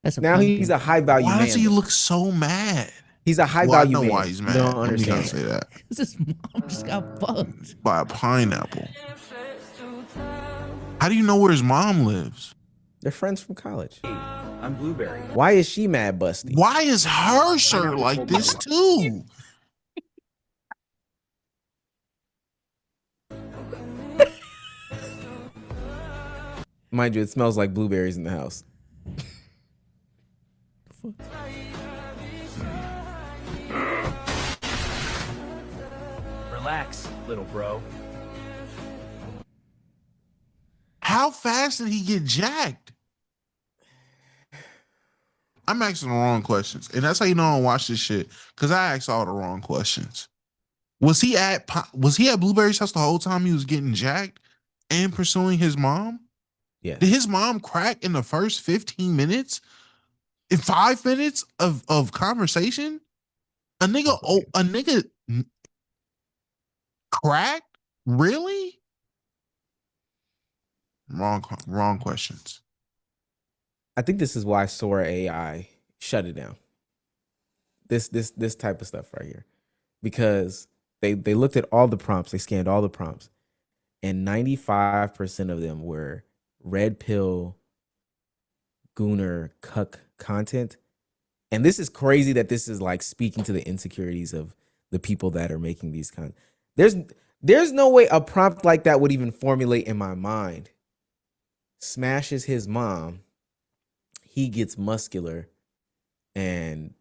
That's a Now pumpkin. he's a high value Why man. does he look so mad? He's a high Well, I value know man. why he's mad. You don't Let me not understand. say that. His mom just got fucked. By a pineapple. How do you know where his mom lives? They're friends from college. I'm Blueberry. Why is she mad busty? Why is her shirt like this too? Mind you, it smells like blueberries in the house. Relax, little bro. How fast did he get jacked? I'm asking the wrong questions. And that's how you know I don't watch this shit. Because I asked all the wrong questions. Was he at Blueberry's house the whole time he was getting jacked and pursuing his mom? Yeah. Did his mom crack in the first 15 minutes? In 5 minutes of conversation? A nigga cracked? Really? Wrong questions. I think this is why Sora AI shut it down. This type of stuff right here. Because they looked at all the prompts, they scanned all the prompts, and 95% of them were red pill, gooner, cuck content. And this is crazy that this is like speaking to the insecurities of the people that are making these content. There's no way a prompt like that would even formulate in my mind. Smashes his mom, he gets muscular, and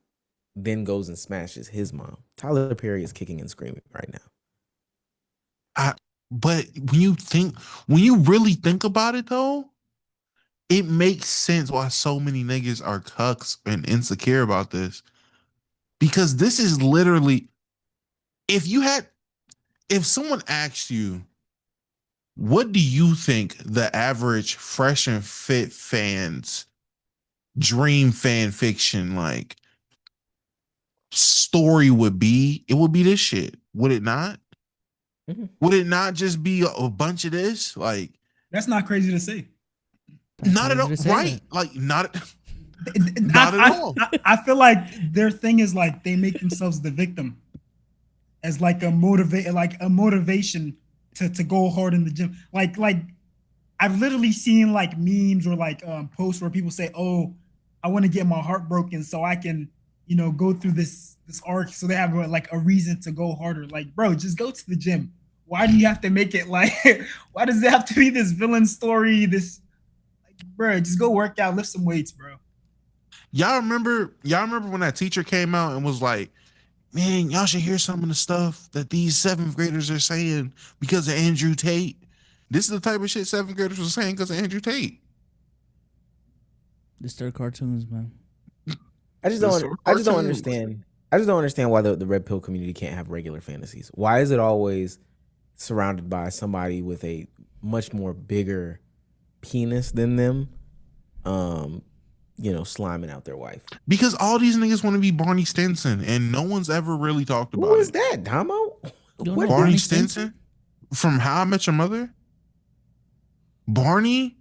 then goes and smashes his mom. Tyler Perry is kicking and screaming right now. But when you really think about it though, it makes sense why so many niggas are cucks and insecure about this. Because this is literally, if someone asked you, what do you think the average Fresh and Fit fans dream fan fiction like? story would be, it would be this shit. Would it not? Mm-hmm. Would it not just be a bunch of this? Like, that's not crazy to say. Not at all. Right? That. Like, not at all. I feel like their thing is like they make themselves the victim as like a motivation to go hard in the gym. Like I've literally seen like memes or like posts where people say, "Oh, I want to get my heart broken so I can, go through this arc." So they have a reason to go harder. Like, bro, just go to the gym. Why do you have to make it like? Why does it have to be this villain story? Bro, just go work out, lift some weights, bro. Y'all remember when that teacher came out and was like, man, y'all should hear some of the stuff that these 7th graders are saying because of Andrew Tate. This is the type of shit 7th graders were saying because of Andrew Tate. It's their cartoons, man. I just don't understand. I just don't understand why the red pill community can't have regular fantasies. Why is it always surrounded by somebody with a much more bigger penis than them? Sliming out their wife. Because all these niggas want to be Barney Stinson, and no one's ever really talked about it. Who is that, Damo? What, Barney Stinson? From How I Met Your Mother? Barney?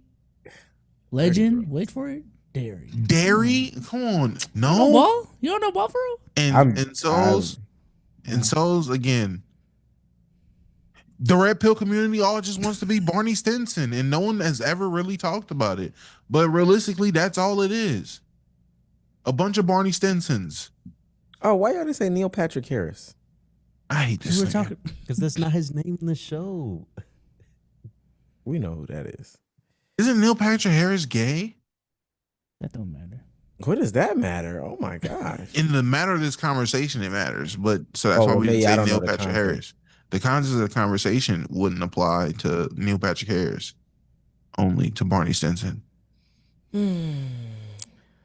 Legend? Wait for it. Derry? Come on. No. No ball? You don't know ball for real? And so's again. The red pill community all just wants to be Barney Stinson, and no one has ever really talked about it. But realistically, that's all it is. A bunch of Barney Stinsons. Oh, why y'all didn't say Neil Patrick Harris? I hate this. Because that's not his name in the show. We know who that is. Isn't Neil Patrick Harris gay? That don't matter. What does that matter? Oh my gosh. In the matter of this conversation, it matters. But so that's why we didn't say Neil Patrick Harris. The context of the conversation wouldn't apply to Neil Patrick Harris, only to Barney Stinson. I'm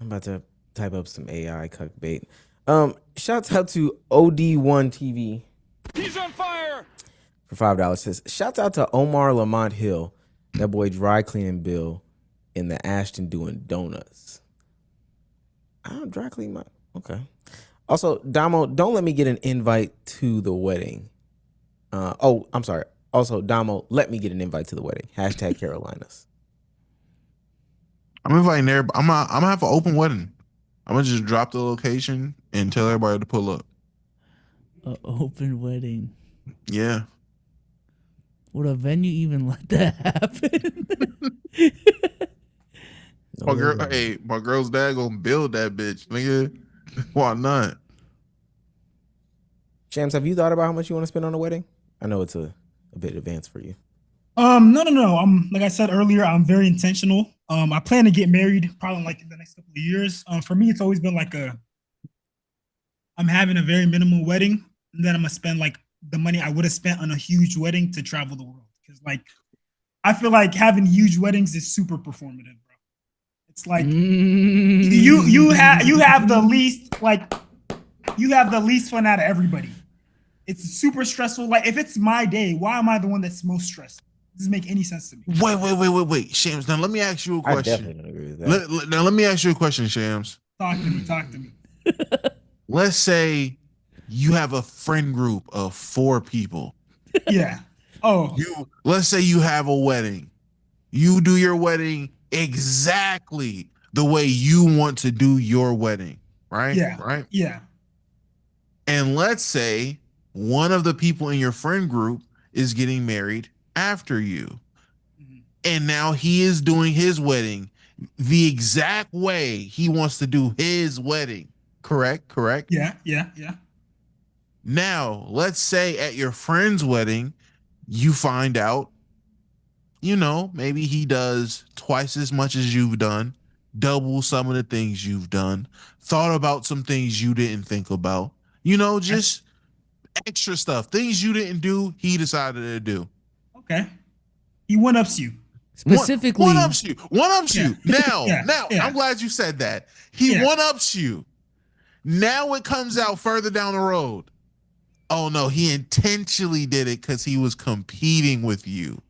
about to type up some AI cuckbait. Shouts out to OD1 TV. He's on fire! For $5. Says, shouts out to Omar Lamont Hill, that boy dry cleaning Bill in the Ashton doing donuts. Dry clean my... Okay. Also, Damo, don't let me get an invite to the wedding. I'm sorry. Also, Damo, let me get an invite to the wedding. Hashtag Carolinas. I'm inviting everybody. I'm gonna have an open wedding. I'm gonna just drop the location and tell everybody to pull up. An open wedding. Yeah. Would a venue even let that happen? My girl's dad gonna build that bitch, nigga. Why not? Shams, have you thought about how much you want to spend on a wedding? I know it's a bit advanced for you. No. Like I said earlier, I'm very intentional. I plan to get married probably like in the next couple of years. For me, it's always been like I'm having a very minimal wedding, and then I'm gonna spend like the money I would have spent on a huge wedding to travel the world. Because like I feel like having huge weddings is super performative, bro. It's like you have the least fun out of everybody. It's super stressful. Like if it's my day, why am I the one that's most stressed? It doesn't make any sense to me. Wait, Shams. Now let me ask you a question. I definitely don't agree with that. Now let me ask you a question, Shams. Talk to me. Let's say you have a friend group of 4 people. Yeah. Oh. Let's say you have a wedding. You do your wedding exactly the way you want to do your wedding, right? Yeah. Right? Yeah. And let's say one of the people in your friend group is getting married after you. Mm-hmm. And now he is doing his wedding the exact way he wants to do his wedding. Correct? Yeah. Now, let's say at your friend's wedding, you find out, maybe he does twice as much as you've done, double some of the things you've done, thought about some things you didn't think about, just extra stuff, things you didn't do, he decided to do. Okay. He one-ups you. Specifically. One-ups you. Now, Yeah. I'm glad you said that. He one-ups you. Now it comes out further down the road Oh no, he intentionally did it because he was competing with you.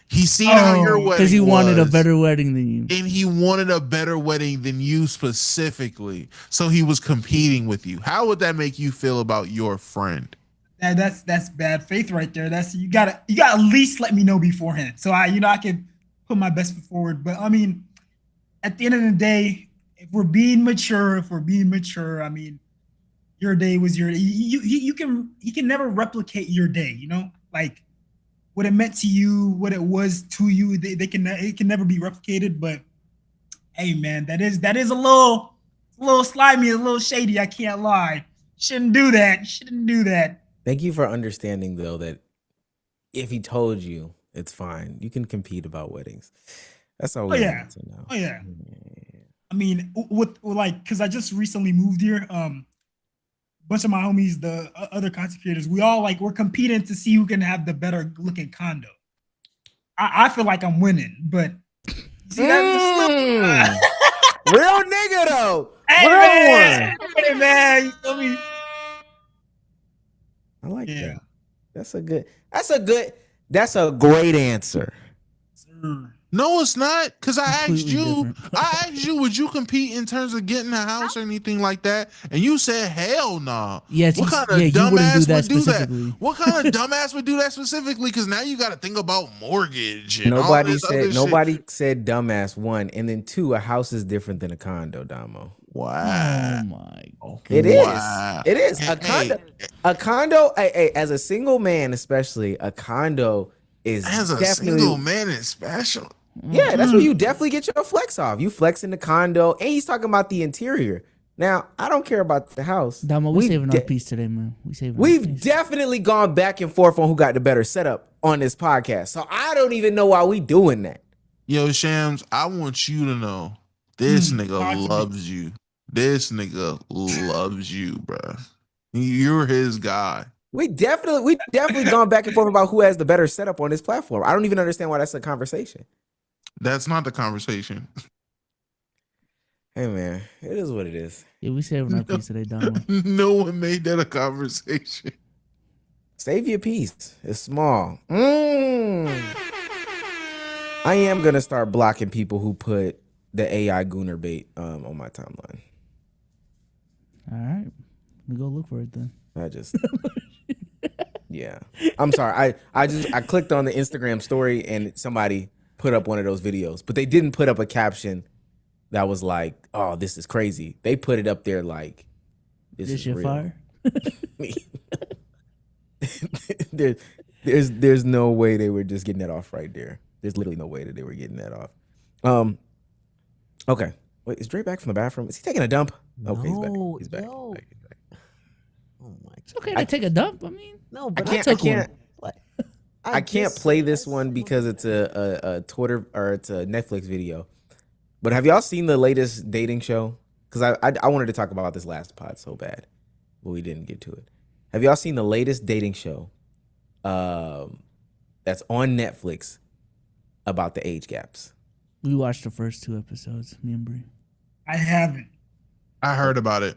He seen how your Oh, Because he wedding wanted a was, better wedding than you. and he wanted a better wedding than you specifically. So he was competing with you. How would that make you feel about your friend? that's bad faith right there. That's you gotta at least let me know beforehand. So I can put my best foot forward. But I mean, at the end of the day, if we're being mature, I mean, your day was your day. He can never replicate your day, like what it meant to you, what it was to you. It can never be replicated. But hey, man, that is a little slimy, a little shady. I can't lie. Shouldn't do that. Shouldn't do that. Thank you for understanding though that if he told you, it's fine. You can compete about weddings. That's all Oh we yeah. wanted to know. Oh yeah. I mean, with like, because I just recently moved here. Bunch of my homies, the other content creators, we're competing to see who can have the better looking condo. I feel like I'm winning, but you see that? Real nigga though. Hey Real man, one. hey man, you feel me? I like Yeah. that. That's a great answer. Sir. No, it's not. Because Completely different. I asked you, would you compete in terms of getting a house or anything like that? And you said, hell nah. Yes, What kind of you wouldn't do dumbass that would do that? specifically. What kind of dumbass would do that specifically? Because now you got to think about mortgage and all this other shit. Nobody said dumbass, one, and then two, a house is different than a condo, Damo. Wow. Oh my It god. is. Wow. It is. Hey, A condo, as a single man, especially, a condo is as a definitely single man, it's special. yeah, that's where you definitely get your flex off. You flex in the condo, and he's talking about the interior. Now, I don't care about the house. Damo, we saving our piece today, man. Our We've piece. definitely gone back and forth on who got the better setup on this podcast. So I don't even know why we doing that. Yo, Shams, I want you to know this Talk nigga to me. loves you. This nigga loves you, bruh. You're his guy. We definitely gone back and forth about who has the better setup on this platform. I don't even understand why that's a conversation. That's not the conversation. Hey man, it is what it is. Yeah, we saving our piece today, Damo. No one made that a conversation. Save your piece. It's small. I am gonna start blocking people who put the AI gooner bait on my timeline. All right, we go look for it then. I just yeah. I'm sorry. I clicked on the Instagram story and somebody put up one of those videos, but they didn't put up a caption that was like, "Oh, this is crazy." They put it up there like, "This is shit real." fire. There's no way they were just getting that off right there. There's literally no way that they were getting that off. Okay. Wait, is Dre back from the bathroom? Is he taking a dump? Okay, he's back. No, He's back. yo. He's back. Oh my It's okay to take a dump. I mean, No, but I can't play this one because it's a Twitter or it's a Netflix video. But have y'all seen the latest dating show? Because I wanted to talk about this last pod so bad, but we didn't get to it. Have y'all seen the latest dating show that's on Netflix about the age gaps? we watched the first 2 episodes, me and Bree. I haven't. I heard about it.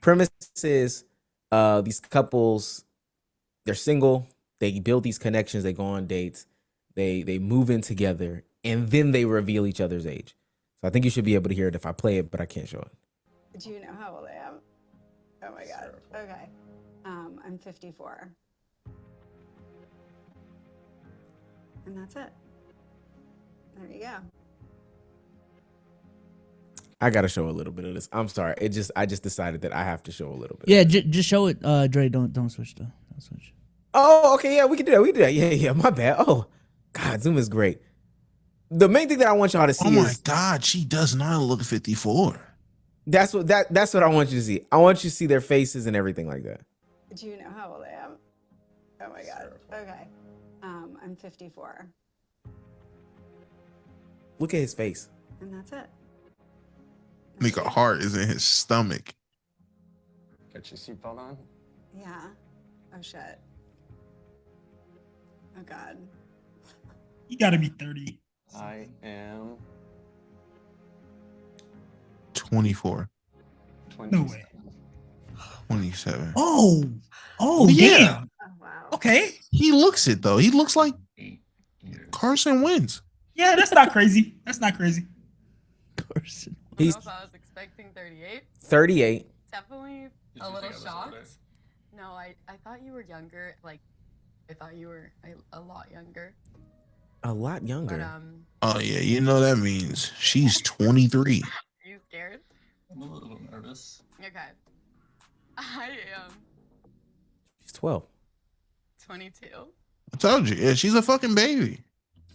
Premise is these couples, they're single, they build these connections, they go on dates, they move in together, and then they reveal each other's age. So I think you should be able to hear it if I play it, but I can't show it. Do you know how old I am? Oh my God. Okay. I'm 54. And that's it. There you go. I gotta show a little bit of this. I'm sorry. I just decided that I have to show a little bit. Yeah, just show it. Dre, don't switch though. Don't switch. Oh, okay, yeah, we can do that. We can do that. Yeah, my bad. Oh, God, Zoom is great. The main thing that I want y'all to see Oh my is God, she does not look 54. that's what I want you to see. I want you to see their faces and everything like that. Do you know how old I am? Oh my God. Okay. I'm 54. Look at his face. And that's it. Nigga heart is in his stomach. Got your seatbelt on? Yeah. Oh shit. Oh God. You gotta be 30. I am 24. 20. No way. 27. Oh, Oh, yeah. damn. Oh, wow. Okay. He looks it though. He looks like Carson Wentz. Yeah, that's not crazy. That's not crazy. Carson. I don't He's know if I was expecting 38. 38. Definitely a little shocked. No, I thought you were younger. Like, I thought you were a lot younger. A lot younger. But, Oh yeah, you know that means she's 23. are you scared? I'm a little nervous. Okay. I am She's 12. 22. I told you. Yeah, she's a fucking baby.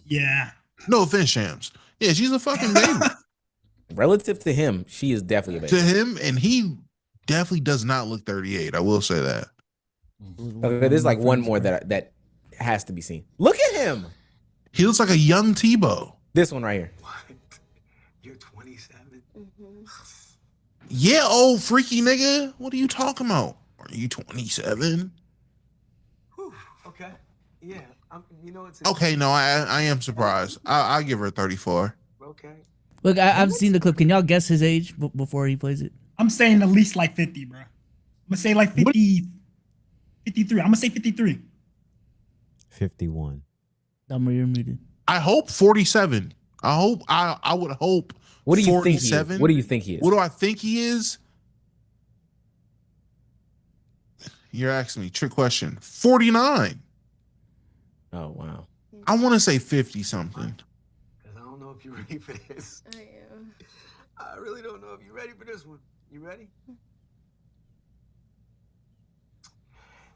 Yeah. No offense, Shams. Yeah, she's a fucking baby. Relative to him, she is definitely a To baby. him, and he definitely does not look 38. I will say that. Okay, there's like one more that has to be seen. Look at him. He looks like a young Tebow. This one right here. What? You're 27? Yeah, old freaky nigga. What are you talking about? Are you 27? Okay. Yeah. You know it's Okay, no, I am surprised. I'll give her 34. okay. Look, I've seen the clip. Can y'all guess his age before he plays it? I'm saying at least like 50, bro. I'm gonna say like 50, 53. I'm gonna say 53. 51. Dumber, you're muted. I hope 47. I would hope. What do you think he is? 47. What do you think he is? What do I think he is? You're asking me trick question. 49. Oh wow. I want to say 50 something. Because I don't know if you're ready for this. I am. I really don't know if you're ready for this one. You ready?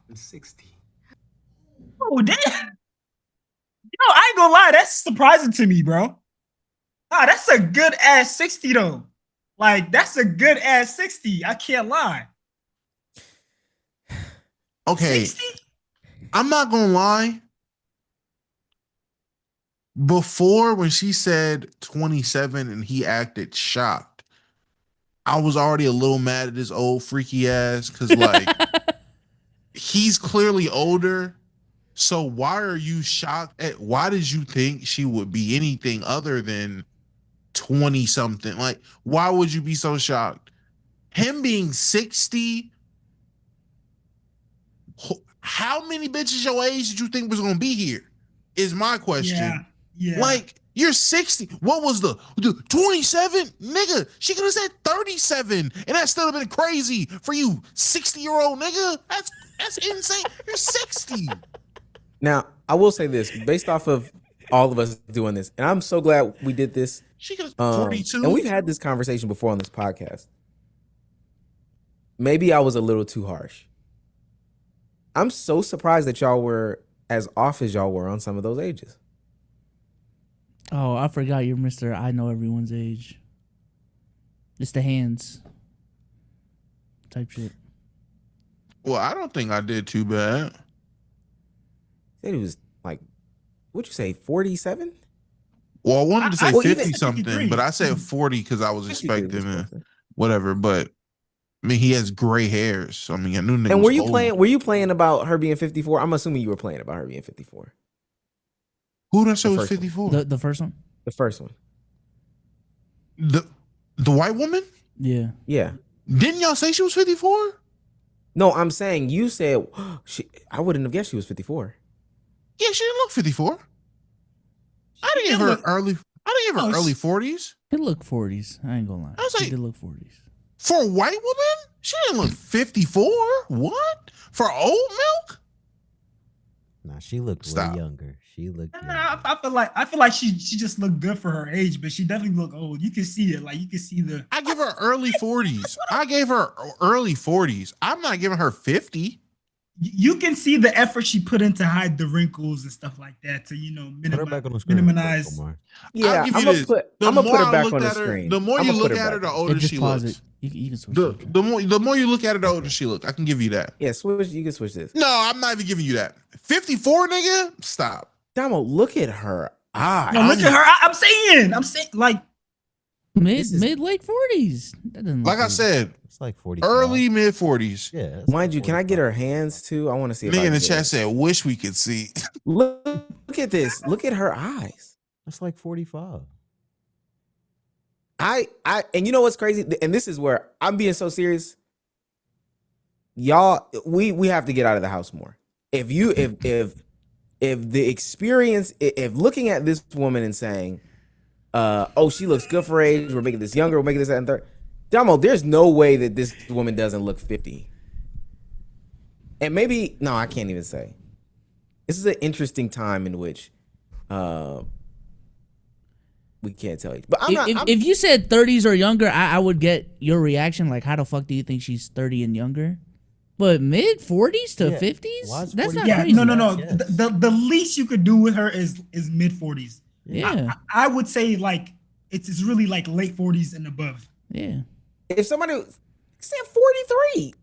I'm 60. Oh, damn. Yo, I ain't gonna lie. That's surprising to me, bro. Nah, that's a good ass 60, though. Like, that's a good ass 60. I can't lie. Okay. 60? I'm not going to lie. Before, when she said 27 and he acted shocked, I was already a little mad at this old freaky ass because, like, he's clearly older. So why are you shocked at? Why did you think she would be anything other than 20 something? Like, why would you be so shocked? Him being 60. How many bitches your age did you think was gonna be here? Is my question. Yeah. Like, you're 60. What was the 27? Nigga, she could have said 37, and that still have been crazy for you, 60-year-old nigga. That's insane. You're 60. Now, I will say this, based off of all of us doing this, and I'm so glad we did this. She could have 42. And we've had this conversation before on this podcast. Maybe I was a little too harsh. I'm so surprised that y'all were as off as y'all were on some of those ages. Oh, I forgot you're Mr. I know everyone's age. It's the hands type shit. Well, I don't think I did too bad. It was like, what'd you say, 47? Well, I wanted to say well, 50 even something, 53. but I said 40 because I was 53 expecting was closer. whatever. But I mean, he has gray hairs. So I mean, I knew nigga And was were you old. playing? Were you playing about her being 54? I'm assuming you were playing about her being 54. Who did I say The was first one. 54? The first one? The first one. The white woman? Yeah. Yeah. Didn't y'all say she was 54? No, I'm saying you said I wouldn't have guessed she was 54. Yeah, she didn't look 54. I didn't give her early 40s. It looked 40s. I ain't gonna lie. I was It like- did look 40s. For a white woman? She didn't look 54. What? For old milk? Nah, she looked Stop. way younger. She looked younger. I feel like she just looked good for her age, but she definitely looked old. You can see it. Like, you can see the. I give her early 40s. I gave her early 40s. I'm not giving her 50. You can see the effort she put in to hide the wrinkles and stuff like that to, Put her back on the screen. minimize. Omar. Yeah, I'll I'm give you gonna this. put The her more I back looked on the at her, screen. the more you I'ma look put her at her, back the on. older Just she pause looks. it. You can switch it. The more you look at her, the older she looks. I can give you that. Yeah, switch. You can switch this. No, I'm not even giving you that. 54, nigga? Stop. Damo, look at her eyes. No, look at her. I'm saying, like, Mid late 40s. That doesn't look Like I good. said, It's like 40. early mid 40s. Yeah. it's Mind like you, can I get 45. her hands too? I want to see. If I Nigga in can the get chat her. said, wish we could see. Look at this. Look at her eyes. That's like 45. And you know what's crazy? And this is where I'm being so serious. y'all, we have to get out of the house more. If the experience, if looking at this woman and saying, oh, she looks good for her age, we're making this younger, we're making this that and third. Damo, there's no way that this woman doesn't look 50. And maybe, no, I can't even say. This is an interesting time in which we can't tell you. But if you said 30s or younger, I would get your reaction. Like, how the fuck do you think she's 30 and younger? But mid 40s to 50s? That's not crazy. No. The least you could do with her is mid 40s. Yeah. I would say like it's really like late 40s and above. Yeah. If somebody said 43,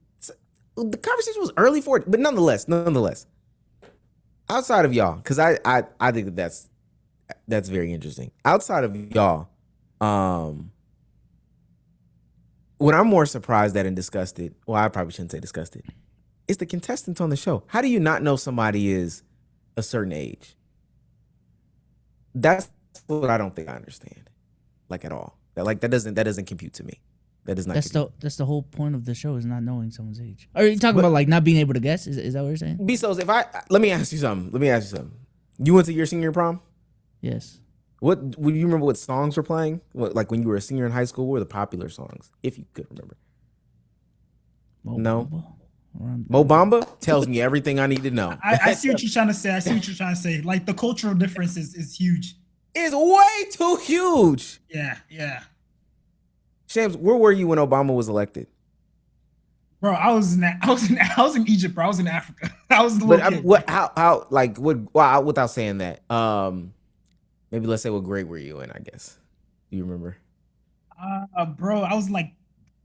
the conversation was early 40, but nonetheless, outside of y'all, because I think that's very interesting. Outside of y'all, what I'm more surprised at and disgusted, well, I probably shouldn't say disgusted, is the contestants on the show. How do you not know somebody is a certain age? That's what I don't think I understand, like at all. That doesn't compute to me. That does not. That's the whole point of the show, is not knowing someone's age. Are you talking about like not being able to guess? Is that what you're saying? Bezos, let me ask you something. You went to your senior prom? Yes. Would you remember what songs were playing? Like when you were a senior in high school, what were the popular songs, if you could remember? No. Mo Bamba tells me everything I need to know. I see what you're trying to say. Like the cultural difference is huge. It's way too huge. Yeah. Shams, where were you when Obama was elected? Bro, I was in Egypt, bro. I was in Africa. I was the little kid. Without saying that, maybe let's say what grade were you in, I guess. Do you remember? Bro, I was like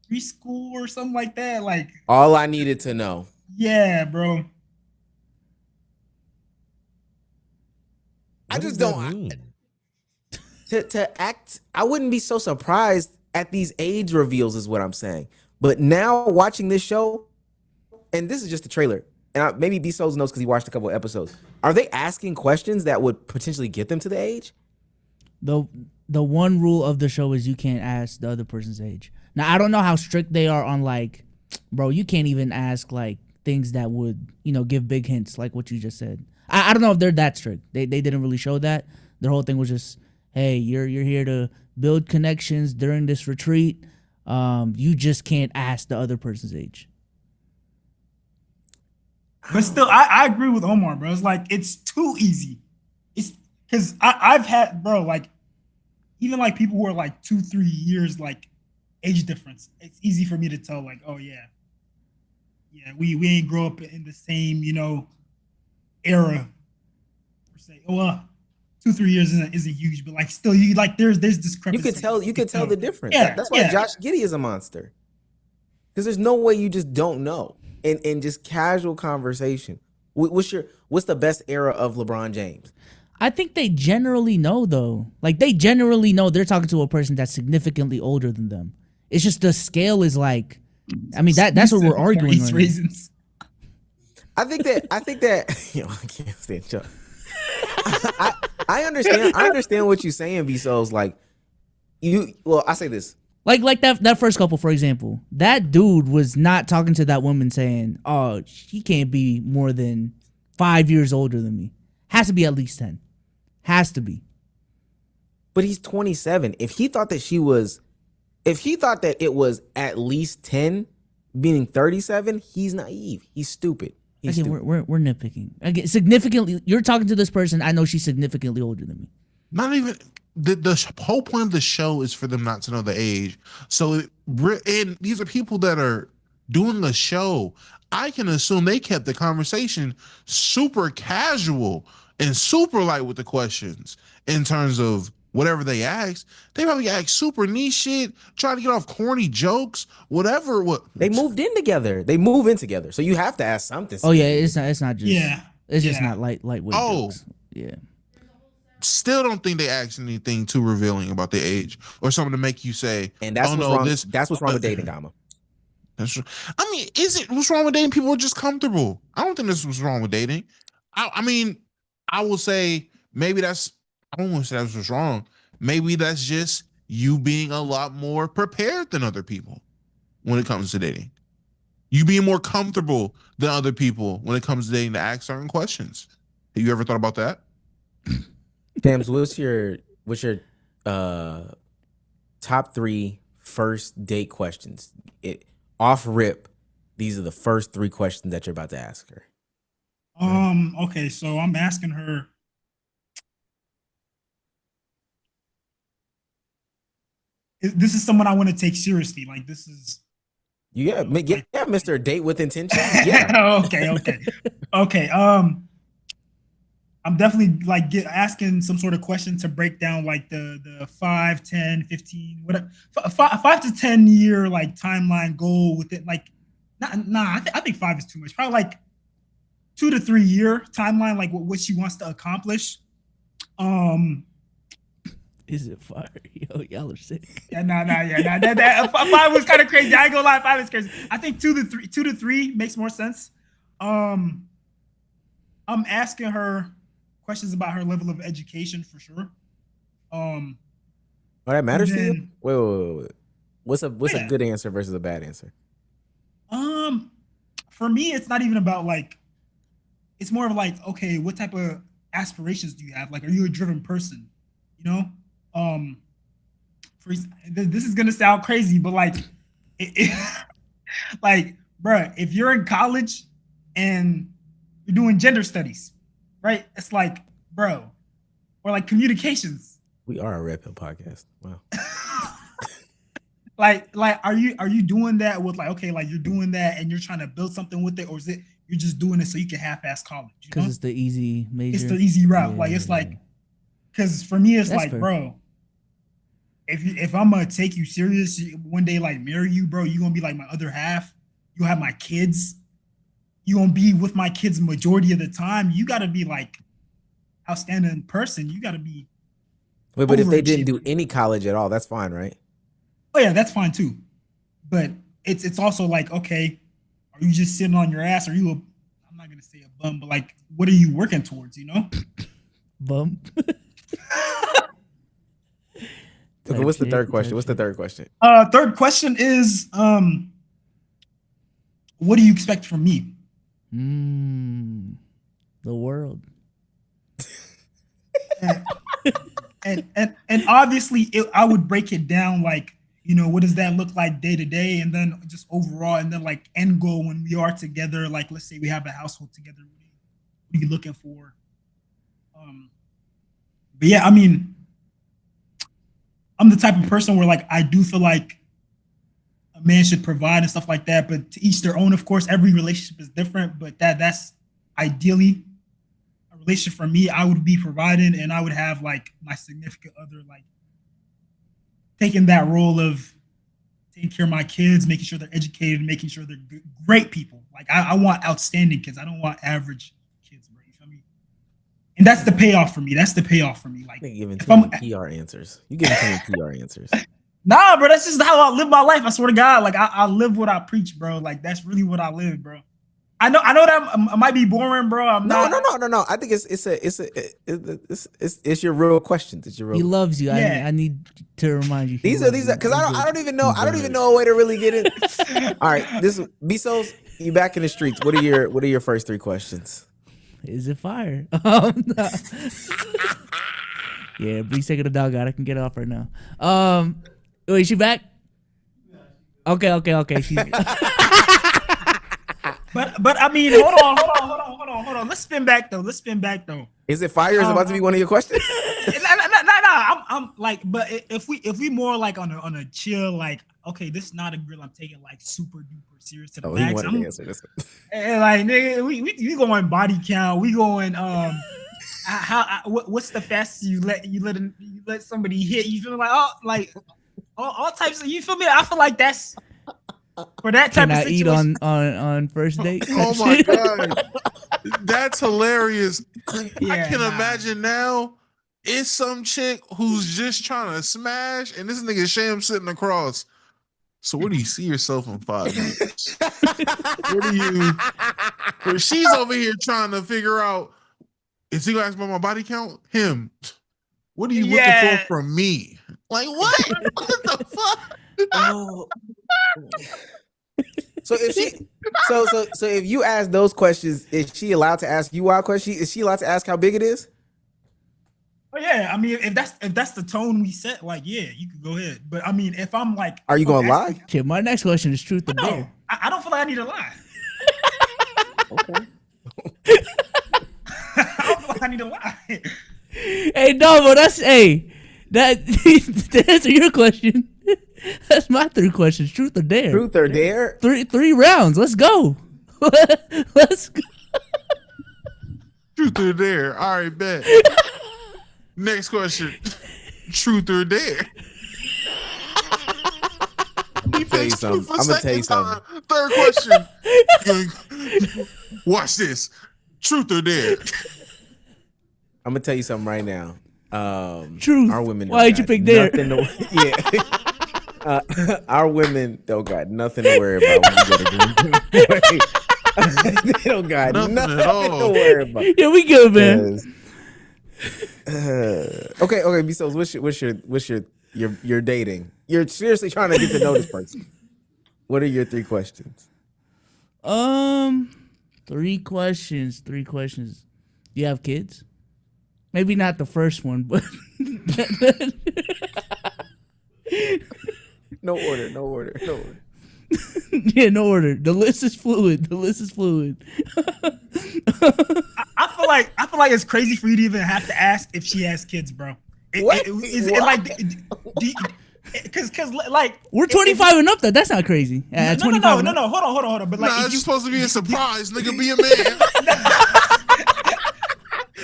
preschool or something like that. Like all I needed to know. Yeah, bro. I just don't to act. I wouldn't be so surprised at these age reveals, is what I'm saying. But now watching this show, and this is just a trailer, and maybe Bezos knows because he watched a couple of episodes. Are they asking questions that would potentially get them to the age? The one rule of the show is you can't ask the other person's age. Now, I don't know how strict they are on, like, bro, you can't even ask like things that would, give big hints like what you just said. I don't know if they're that strict. They didn't really show that. Their whole thing was just, hey, you're here to build connections during this retreat. You just can't ask the other person's age. But still, I agree with Omar, bro. It's like it's too easy. It's because I've had, bro, like even like people who are like 2-3 years like age difference. It's easy for me to tell, like, oh yeah, we ain't grow up in the same era. Per se. 2-3 years isn't huge, but like still, you like there's discrepancy. You could tell the difference. Yeah, that's why Josh Giddey is a monster. Because there's no way you just don't know. In just casual conversation, what's the best era of LeBron James? I think they generally know, though. Like they generally know they're talking to a person that's significantly older than them. It's just the scale is like, I mean that's what we're arguing on. Reasons. I think that I can't stand Chuck. I understand what you're saying, Bezos. Like I say this. Like that first couple, for example, that dude was not talking to that woman saying, oh, she can't be more than 5 years older than me. Has to be at least 10. Has to be. But he's 27. If he thought that it was at least 10, meaning 37, he's naive. He's stupid. We're nitpicking. Again, significantly, you're talking to this person. I know she's significantly older than me. Not even the whole point of the show is for them not to know the age. So, and these are people that are doing the show. I can assume they kept the conversation super casual and super light with the questions in terms of whatever they asked. They probably asked super niche shit, trying to get off corny jokes, whatever. They moved in together. They move in together. So you have to ask something. Oh yeah, it's not just it's just not lightweight jokes. Yeah. Still don't think they asked anything too revealing about their age or something to make you say, and that's what's wrong. That's what's wrong with dating, Gama. That's true. I mean, what's wrong with dating? People are just comfortable. I don't think this was wrong with dating. I mean, I will say maybe I don't want to say that's what's wrong. Maybe that's just you being a lot more prepared than other people when it comes to dating. You being more comfortable than other people when it comes to dating to ask certain questions. Have you ever thought about that? Tams, what's your top 3 first date questions? Off rip, these are the first 3 questions that you're about to ask her. Okay, so I'm asking her. This is someone I want to take seriously. Like this is. Yeah, Mr. Date with Intention. Yeah. Okay. I'm definitely like asking some sort of question to break down like the 5, 10, 15, whatever 5 to 10 year like timeline goal with it. Like, I think 5 is too much. Probably like 2 to 3 year timeline, like what she wants to accomplish. Is it fire? Yo, y'all are sick. Yeah, that 5 was kind of crazy. I ain't gonna lie, 5 is crazy. I think 2 to 3 makes more sense. I'm asking her questions about her level of education for sure. That matters to you? Wait. What's a good answer versus a bad answer? For me, it's not even about like. It's more of like, okay, what type of aspirations do you have? Like, are you a driven person? You know, this is gonna sound crazy, but like, like, bruh, if you're in college and you're doing gender studies, right? It's like, bro, or like communications. We are a rap podcast. Wow. like, are you doing that with like, okay, like you're doing that and you're trying to build something with it, or is it you're just doing it so you can half-ass college? Because it's the easy major. It's the easy route. Like, because for me, it's That's like, fair. bro, if I'm gonna take you serious one day, like marry you, bro, you gonna be like my other half. You have my kids. You gonna be with my kids majority of the time. You gotta be like outstanding person. You gotta be. Wait, but if they didn't do any college at all, that's fine, right? Oh yeah, that's fine too. But it's also like, okay, are you just sitting on your ass? Are you I'm not gonna say a bum, but like, what are you working towards? You know, bum. Okay, what's the third question? Third question is, what do you expect from me? The world. and obviously, I would break it down like, you know, what does that look like day to day, and then just overall, and then like end goal when we are together. Like, let's say we have a household together. What are you looking for? But yeah, I mean, I'm the type of person where like I do feel like a man should provide and stuff like that. But to each their own, of course. Every relationship is different, but that's ideally a relationship for me. I would be providing, and I would have like my significant other like taking that role of taking care of my kids, making sure they're educated, making sure they're good, great people. Like I want outstanding kids. I don't want average kids, bro. You feel me? And that's the payoff for me. Like, giving too many PR answers. You giving too many PR answers. Nah, bro. That's just how I live my life. I swear to God. Like I live what I preach, bro. Like that's really what I live, bro. I know that might be boring, bro. No. I think it's your real questions. It's your real. He loves you. Yeah. I need to remind you. These are because I don't even know a way to really get it. All right, this Bezos, you back in the streets. What are your first 3 questions? Is it fire? Yeah, please take the dog out. I can get off right now. Wait, is she back? Okay. She's But I mean, hold on. Let's spin back though. Is it fire? Is about to be one of your questions? Nah. I'm like, but if we more like on a chill, like, okay, this is not a girl I'm taking like super duper serious to the max. He wanted to answer this one. And like, nigga, we going body count. We going what's the fastest you let somebody hit? You feel like all types of, you feel me? I feel like that's for that type of situation. Eat on first date? Oh my God. That's hilarious. Yeah, I can imagine now it's some chick who's just trying to smash, and this nigga Sham sitting across. So where do you see yourself in 5 minutes? Where she's over here trying to figure out, is he gonna ask about my body count? Him. What are you looking for from me? Like what? What the fuck? Oh. So if she, so if you ask those questions, is she allowed to ask you wild questions? Is she allowed to ask how big it is? Oh yeah, I mean, if that's the tone we set, like, yeah, you could go ahead. But I mean, if I'm like, are you gonna lie? Okay, my next question is truth or dare. No, I don't feel like I need to lie. Okay. I don't feel like I need to lie. Hey, no, but that's that to answer your question. That's my 3 questions. Truth or dare? Truth or dare? 3 rounds. Let's go. Let's go. Truth or dare? All right, bet. Next question. Truth or dare? I'm gonna tell you something. I'm gonna tell you something. Third question. Watch this. Truth or dare? I'm gonna tell you something right now. Truth. Our women. Why'd you pick dare? Yeah. Our women don't got nothing to worry about when we go to Green Bay. They don't got nothing at all to worry about. Yeah, we good, man. Okay, Bezos, what's your dating? You're seriously trying to get to know this person. What are your 3 questions? 3 questions. 3 questions. Do you have kids? Maybe not the first one, but No order. Yeah, no order. The list is fluid. I feel like it's crazy for you to even have to ask if she has kids, bro. Because like we're 25 and up. That's not crazy. No, 25 no. Hold on. But like, it's supposed to be a surprise, nigga. Be a man.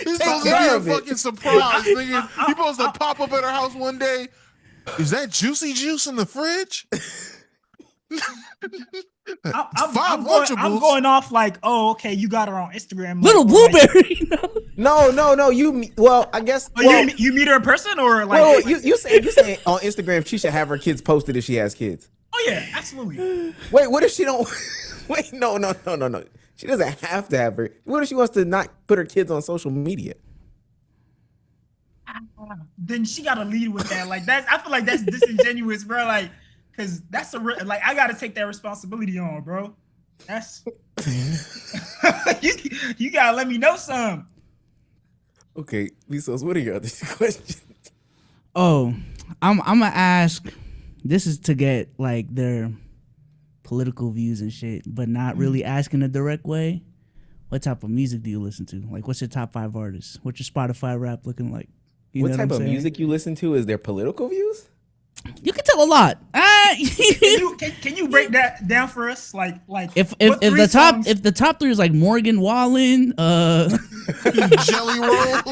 It's supposed to be a fucking surprise, nigga. You supposed to pop up at her house one day. Is that juicy juice in the fridge? I'm going off like, oh, okay, you got her on Instagram. Little blueberry. No. Well, I guess. Well, you meet her in person or like? Well, you say on Instagram she should have her kids posted if she has kids. Oh yeah, absolutely. Wait, what if she don't? Wait, no. She doesn't have to have her. What if she wants to not put her kids on social media? Then she got to lead with that. Like I feel like that's disingenuous, bro. Like, cause that's like I got to take that responsibility on, bro. That's you gotta let me know some. Okay, Bezos, what are your other 2 questions? Oh, I'm gonna ask. This is to get like their political views and shit, but not really asking a direct way. What type of music do you listen to? Like, what's your top 5 artists? What's your Spotify rap looking like? What type of music you listen to? Is there political views? You can tell a lot. Can you break that down for us? Like if the top 3 is like Morgan Wallen, Jelly Roll,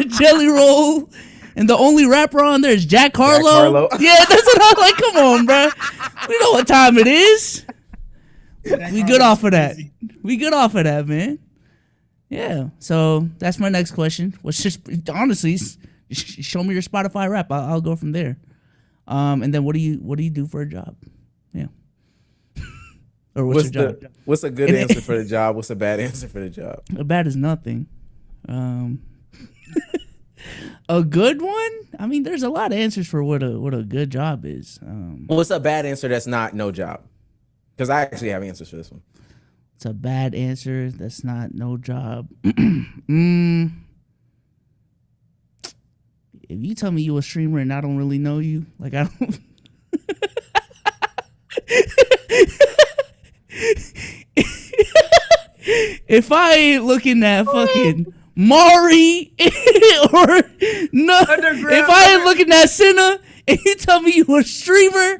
Jelly Roll, and the only rapper on there is Jack Harlow. Yeah, that's what I'm like. Come on, bro. We know what time it is. We good off of that. We good off of that, man. Yeah. So that's my next question. What's just honestly, show me your Spotify rap. I'll go from there. And then what do you do for a job? Yeah. Or what's your job? What's a good answer for the job? What's a bad answer for the job? A bad is nothing. A good one? I mean, there's a lot of answers for what a good job is. What's a bad answer that's not no job? Because I actually have answers for this one. It's a bad answer that's not no job. If you tell me you a streamer and I don't really know you, like I don't. If I ain't looking at fucking Mari or no, if I ain't looking at Senna and you tell me you a streamer,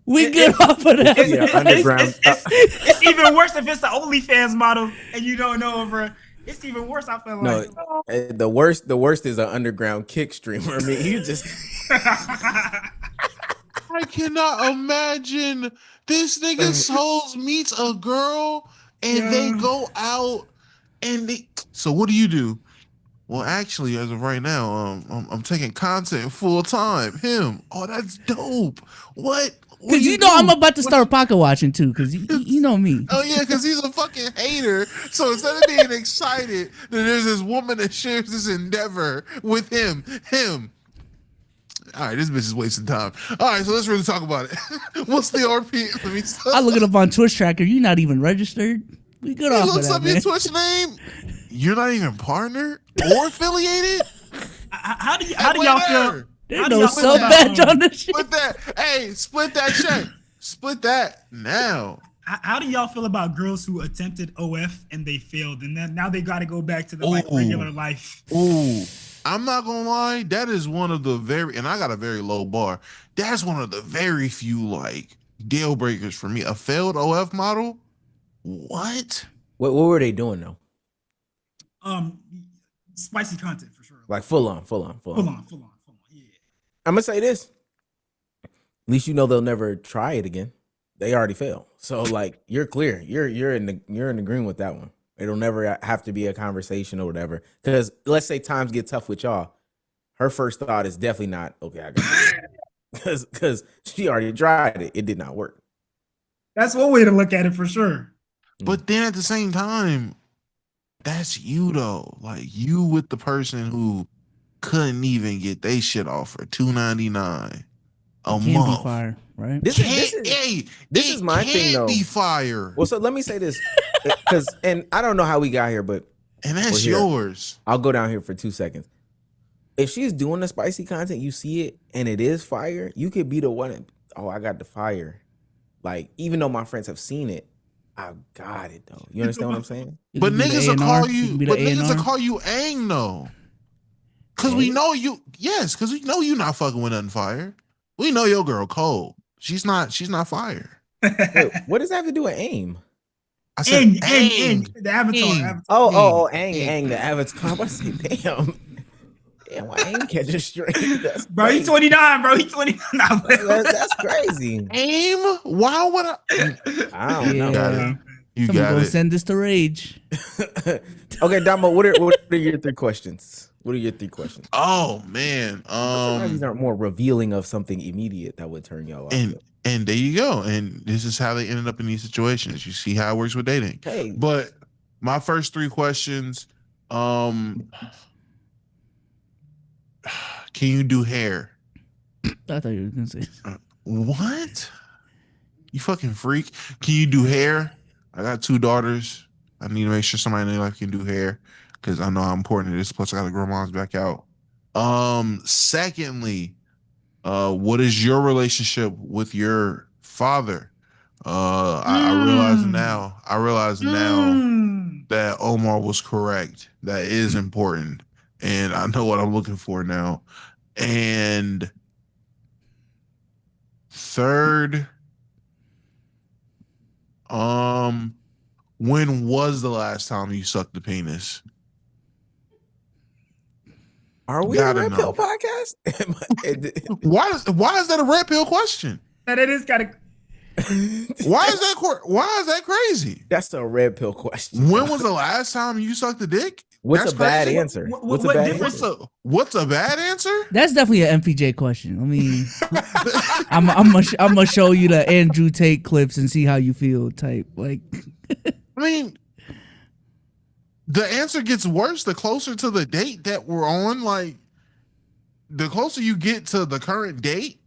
we get off of that. It's even worse if it's the OnlyFans model and you don't know her. It's even worse. I feel like the worst is an underground kick streamer. I mean, you just. I cannot imagine this nigga Souls meets a girl and they go out and so what do you do? Well, actually, as of right now, I'm taking content full time. Him. Oh, that's dope. What? Because you know I'm about to start pocket watching too, because you know me. Oh yeah, because he's a fucking hater. So instead of being excited that there's this woman that shares this endeavor with him, All right, this bitch is wasting time. All right, so let's really talk about it. What's the RP? Let me stop. I look it up on Twitch Tracker. You're not even registered. We good off of looks that, up man. your Twitch name. You're not even partnered or affiliated. How do y'all feel? There's no sub badge on this shit. Split that. Hey, split that check. Split that now. How do y'all feel about girls who attempted OF and they failed, and then now they got to go back to the like regular life? Ooh, I'm not gonna lie. That is one of the and I got a very low bar. That's one of the very few like deal breakers for me. A failed OF model. What? What were they doing though? Spicy content for sure. Like full on. Yeah. I'm gonna say this. At least you know they'll never try it again. They already failed. So like you're clear. You're in the green with that one. It'll never have to be a conversation or whatever. Because let's say times get tough with y'all. Her first thought is definitely not okay. I got because she already tried it. It did not work. That's one way to look at it for sure. But then at the same time, that's you though. Like you with the person who couldn't even get they shit off for $2.99 a month. Can't be fire, right? This is my thing though. Be fire. Well, so let me say this, because and I don't know how we got here, but that's yours. I'll go down here for 2 seconds. If she's doing the spicy content, you see it and it is fire, you could be the one. Oh, I got the fire. Like even though my friends have seen it, I got it though. You understand what I'm saying? But niggas will call you. But niggas will call you Aang though. Cause we know you. Yes, cause we know you not fucking with nothing fire. We know your girl cold. She's not fire. Wait, what does that have to do with AIM? I said Aang, the avatar. Oh, Aang, the avatar. I say, damn. Damn, why AIM catch a straight? Bro, he's 29, bro. He's 29. That's crazy. AIM? Why would I don't know. Got it. You Somebody got go it. send this to Rage. Okay, Damo, what are your 3 questions? What are your 3 questions? Oh man. These aren't more revealing of something immediate that would turn y'all off. And there you go. And this is how they ended up in these situations. You see how it works with dating. Hey. But my first 3 questions, can you do hair? I thought you were gonna say what? You fucking freak. Can you do hair? I got 2 daughters. I need to make sure somebody in their life can do hair because I know how important it is. Plus, I got to grow moms back out. Secondly, what is your relationship with your father? I realize now. I realize now that Omar was correct. That is important, and I know what I'm looking for now. And third, when was the last time you sucked the penis? Are we a Red Pill podcast? Why is that a Red Pill question? That it is kind of. Why is that crazy? That's a Red Pill question. When was the last time you sucked a dick? What's That's a bad crazy. answer? What's a bad answer? That's definitely an MPJ question. I mean, I'm gonna show you the Andrew Tate clips and see how you feel. Type like. I mean, the answer gets worse the closer to the date that we're on. Like, the closer you get to the current date,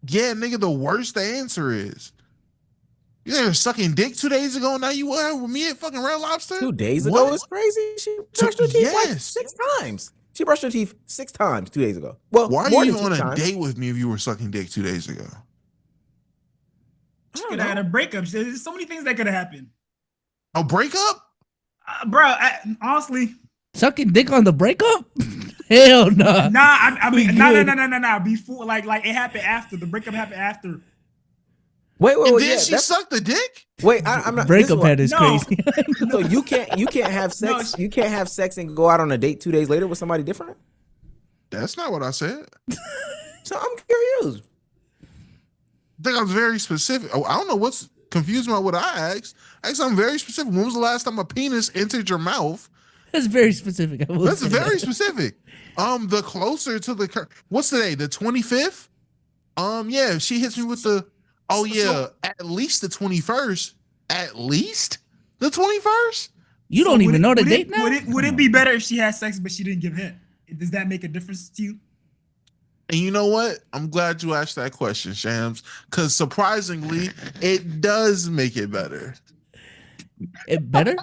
yeah, nigga, the worse the answer is. You were sucking dick 2 days ago. Now you were with me at fucking Red Lobster. 2 days ago is crazy. She brushed her teeth like 6 times. She brushed her teeth 6 times 2 days ago. Well, why are you even on a date with me if you were sucking dick 2 days ago? She could have had a breakup. There's so many things that could have happened. A breakup? Bro, honestly. Sucking dick on the breakup? Hell no. Nah, I mean, no. Before, like it happened after. The breakup happened after. Wait. Did she suck the dick? Wait, I'm not. Breakup head is crazy. So you can't have sex. You can't have sex and go out on a date 2 days later with somebody different. That's not what I said. So I'm curious. I think I was very specific. I don't know what's confusing about what I asked. I asked something very specific. When was the last time a penis entered your mouth? That's very specific. That's very specific. The closer to the what's today? The 25th? Yeah, she hits me with the at least the 21st. At least the 21st? You don't even know the date now? Would it be better if she had sex but she didn't give head? Does that make a difference to you? And you know what? I'm glad you asked that question, Shams, because surprisingly, it does make it better. It better.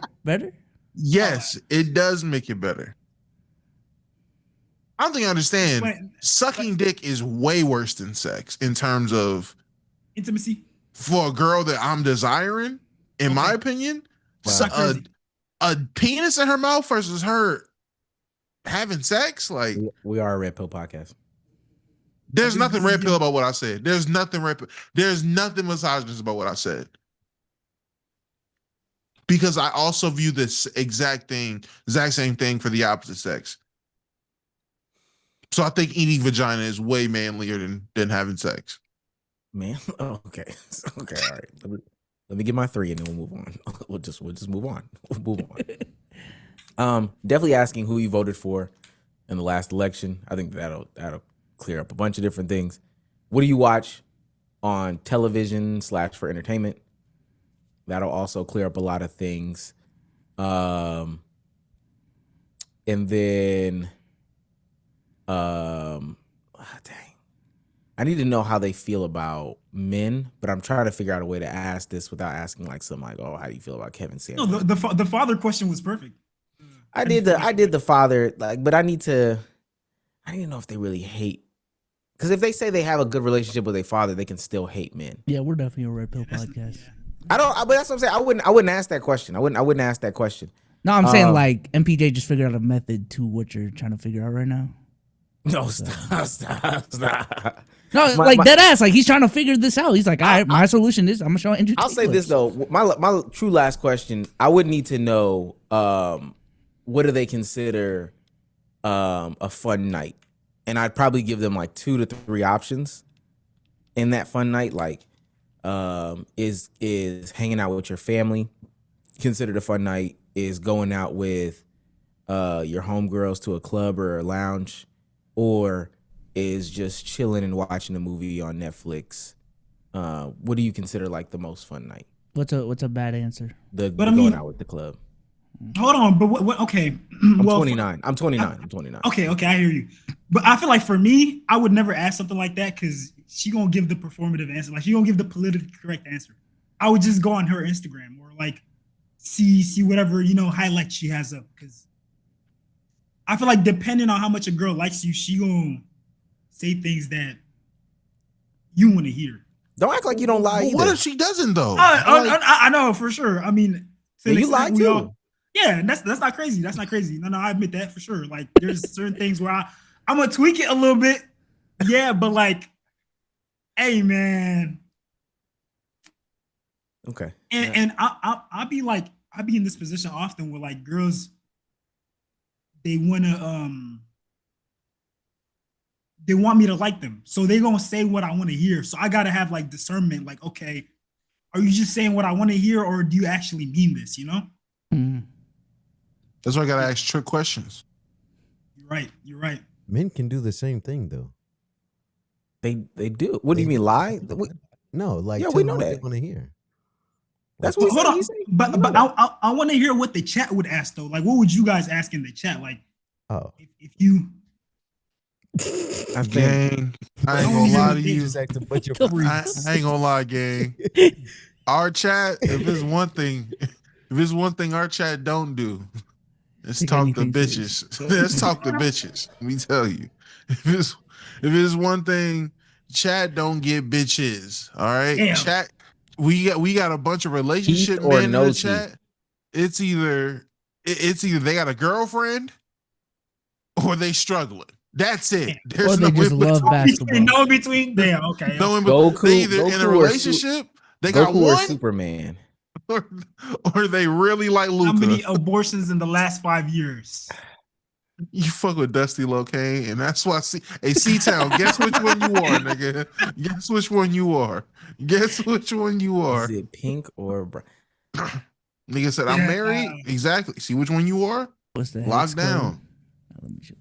Yes, it does make it better. I don't think I understand. Sucking dick is way worse than sex in terms of intimacy. For a girl that I'm desiring, in my opinion, a penis in her mouth versus her having sex, like we are a Red Pill podcast. There's nothing red pill about what I said. There's nothing misogynist about what I said. Because I also view this exact same thing for the opposite sex. So I think eating vagina is way manlier than having sex. Man, okay, all right. Let me get my 3 and then we'll move on. We'll just move on. We'll move on. Definitely asking who you voted for in the last election. I think that'll clear up a bunch of different things. What do you watch on television / for entertainment? That'll also clear up a lot of things. And then, dang, I need to know how they feel about men, but I'm trying to figure out a way to ask this without asking like something like, "Oh, how do you feel about Kevin Samuels?" No, the father question was perfect. I did the father, like, but I need to know if they really hate. Because if they say they have a good relationship with their father, they can still hate men. Yeah, we're definitely a Red Pill podcast. But that's what I'm saying. I wouldn't ask that question. I wouldn't ask that question. No, I'm saying like MPJ just figured out a method to what you're trying to figure out right now. No, stop. No, dead ass. Like he's trying to figure this out. He's like, all right, my solution is I'm gonna show Andrew. I'll say this though. My true last question. I would need to know what do they consider a fun night, and I'd probably give them like 2 to 3 options in that fun night. Like, is hanging out with your family considered a fun night? Is going out with your homegirls to a club or a lounge, or is just chilling and watching a movie on Netflix? What do you consider like the most fun night? What's a bad answer? Going out with the club. Hold on, but what okay. I'm 29. I'm 29. Okay, I hear you. But I feel like for me, I would never ask something like that because she gonna give the performative answer. Like she gonna give the politically correct answer. I would just go on her Instagram or like see whatever, highlights she has up. Because I feel like depending on how much a girl likes you, she gonna say things that you want to hear. Don't act like you don't lie either. What if she doesn't though? I know for sure. I mean, you lie too. Yeah, that's not crazy. That's not crazy. No, I admit that for sure. Like there's certain things where I'm gonna tweak it a little bit. Yeah, but like, hey man. Okay. And I'll be in this position often where like girls, they want me to like them. So they're gonna say what I want to hear. So I gotta have like discernment, like, okay, are you just saying what I want to hear or do you actually mean this, Mm-hmm. That's why I gotta ask trick questions. You're right. Men can do the same thing though. They do. What do you mean, lie? No, like we know what that. they want to hear. That's what Hold on. But I want to hear what the chat would ask though. Like, what would you guys ask in the chat? Like, if you. Gang, I ain't gonna lie to you. I ain't gonna lie, gang. Our chat, if it's one thing our chat don't do, let's talk to bitches. Let's talk to bitches. Let me tell you. If it's one thing, chat don't get bitches. All right. Damn. Chat, we got a bunch of relationship men in the chat. It's either they got a girlfriend or they struggling. That's it. There's or they just love basketball. No in between. Damn. Okay. Goku, they either in a relationship, they got Goku one, or Superman, or they really like Luka. How many abortions in the last 5 years? You fuck with Dusty Locane, and that's why C-Town. Guess which one you are, nigga. Guess which one you are. Guess which one you are. Is it pink or brown? Nigga said, I'm married. Exactly. See which one you are? What's the Lock down. Let me show.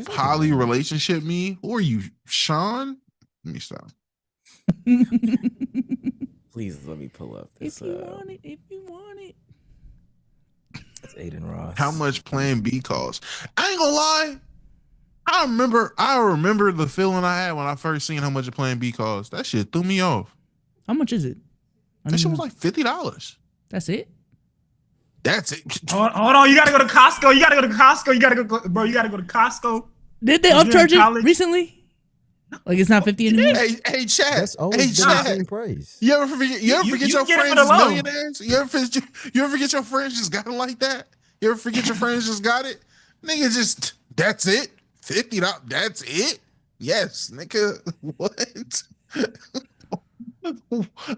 Poly relationship me? Who are you, Sean? Let me stop. Please let me pull up this. If you want it. That's Aiden Ross. How much Plan B costs? I ain't gonna lie. I remember the feeling I had when I first seen how much a Plan B cost. That shit threw me off. How much is it? That shit was like $50. That's it. That's it. Hold on, you gotta go to Costco. You gotta go to Costco. You gotta go, bro. You gotta go to Costco. Did they upcharge it recently? Like it's not 50 anymore. Hey, chat. That's always been the same price. You ever forget your friends is millionaires? You ever forget your friends just got it like that? You ever forget your friends just got it? Nigga, just that's it. $50. That's it. Yes, nigga. What?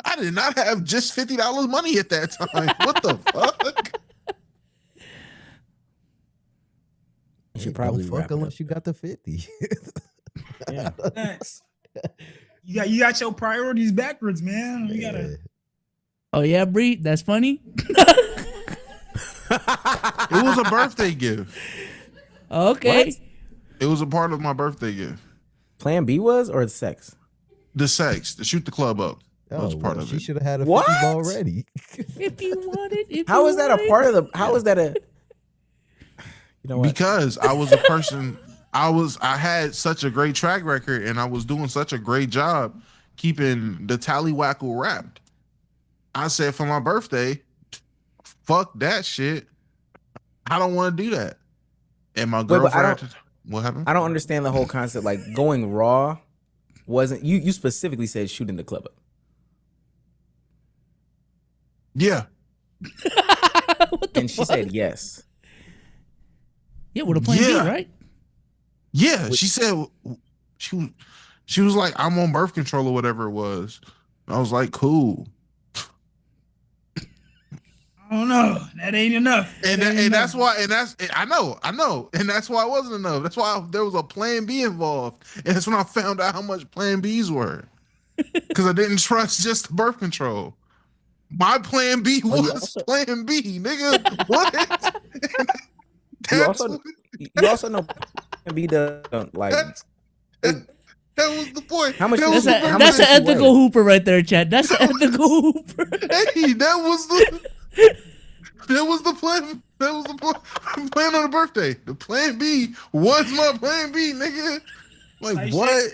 I did not have just $50 money at that time. What the fuck? You should probably fuck unless you got the 50. Yeah. Thanks. You got your priorities backwards, man. You gotta. Oh yeah, Bree, that's funny. It was a birthday gift. Okay. What? It was a part of my birthday gift. Plan B was or the sex? The sex, to shoot the club up. That was part of She it. should have had a 50 What? already. If you want it, How is that a part of the? How is that a? You know what? Because I was a person. I had such a great track record, and I was doing such a great job keeping the tallywhackle wrapped. I said for my birthday, fuck that shit. I don't want to do that. And my girlfriend, what happened? I don't understand the whole concept. Like going raw wasn't you specifically said shooting the club up. Yeah. And she said yes. Yeah, with a Plan B, right? Yeah, she said she was like, I'm on birth control or whatever it was. I was like, cool. I don't know. That ain't enough. And that's why I know, and that's why it wasn't enough. That's why there was a Plan B involved, and that's when I found out how much Plan Bs were, because I didn't trust just birth control. My Plan B was Plan B, nigga. What? You also know Plan B doesn't like. That was the point. How much? That's an ethical hooper right there, Chad. That's an ethical hooper. Hey, that was the plan. That was the plan on the birthday. The Plan B was my Plan B, nigga. Like Tight what?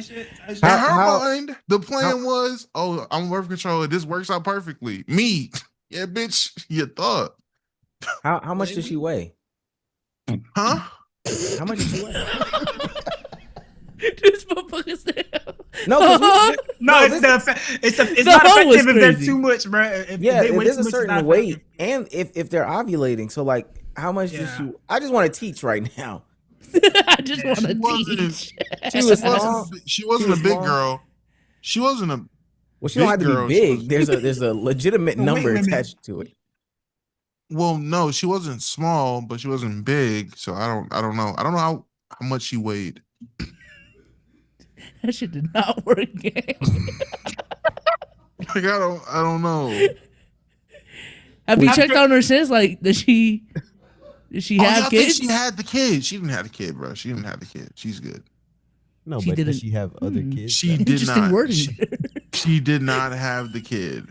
Shit. In her mind, the plan was, oh, I'm birth control. This works out perfectly. Me, yeah, bitch. You thought. How much did she weigh? Huh? How much did she weigh? This motherfucker's there. No, it's not effective if they're too much, bro. If there's a certain weight, and if they're ovulating. So like, how much does she? I just want to teach right now. I just want to teach. She wasn't a big girl. She wasn't a. Well, she don't have to be big. There's a legitimate number attached to it. Well, no, she wasn't small, but she wasn't big. So I don't know. I don't know how much she weighed. That shit did not work. Like I don't know. Have you checked on her since? Like, did she have kids? She had the kid. She didn't have the kid, bro. She didn't have the kid. She's good. No, but did she have other kids? She did not. She did not have the kid.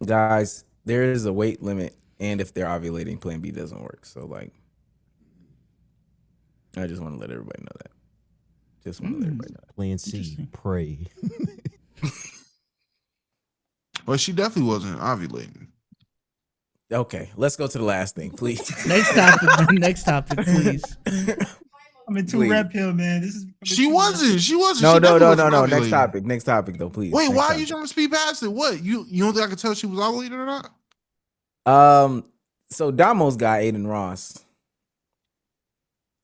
Guys, there is a weight limit, and if they're ovulating, Plan B doesn't work. So, like, I just want to let everybody know that. Just want to let everybody know that. Plan C, pray. Well, she definitely wasn't ovulating. Okay, let's go to the last thing, please. Next topic. Next topic, please. I'm in too red pill, man. This is. She wasn't. No. Next topic, though, please. Wait, why are you trying to speed past it? What you don't think I could tell she was ovulating or not? So Damo's guy, Aiden Ross,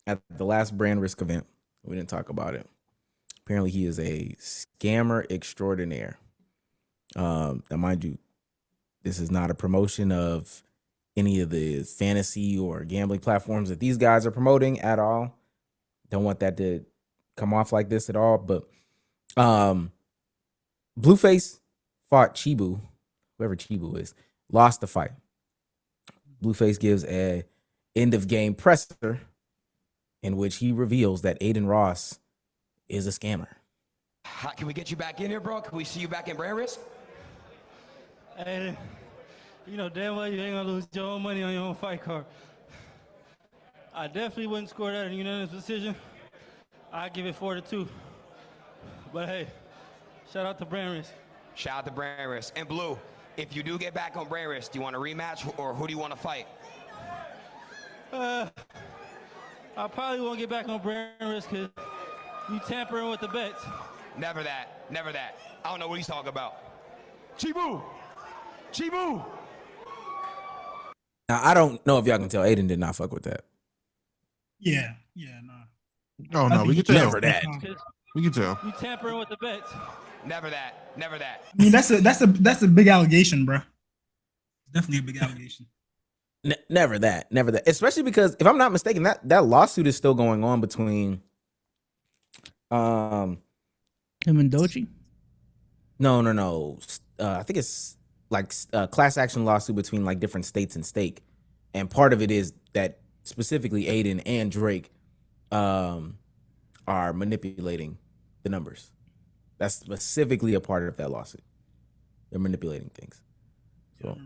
at the last brand risk event, we didn't talk about it. Apparently, he is a scammer extraordinaire. Now, mind you, this is not a promotion of any of the fantasy or gambling platforms that these guys are promoting at all. Don't want that to come off like this at all. But Blueface fought Chibu, whoever Chibu is, lost the fight. Blueface gives a end of game presser in which he reveals that Adin Ross is a scammer. Can we get you back in here, bro? Can we see you back in brand risk? Hey, you know damn well you ain't gonna lose your own money on your own fight card. I definitely wouldn't score that in a unanimous decision. I give it 4-2. But hey, shout out to Brand Risk. Shout out to Brand Risk. And Blue, if you do get back on Brand Risk, do you want a rematch or who do you want to fight? I probably won't get back on Brand Risk because you tampering with the bets. Never that. Never that. I don't know what he's talking about. Chibu! Chibu! Now, I don't know if y'all can tell Aiden did not fuck with that. Yeah, no. Oh no, we can tell. Never that. We can tell. You tampering with the bets. Never that. Never that. I mean, that's a big allegation, bro. Definitely a big allegation. Never that. Never that. Especially because, if I'm not mistaken, that lawsuit is still going on between him and Dochi. No. I think it's like a class action lawsuit between like different states and stake, and part of it is that specifically Aiden and Drake are manipulating the numbers. That's specifically a part of that lawsuit. They're manipulating things. So,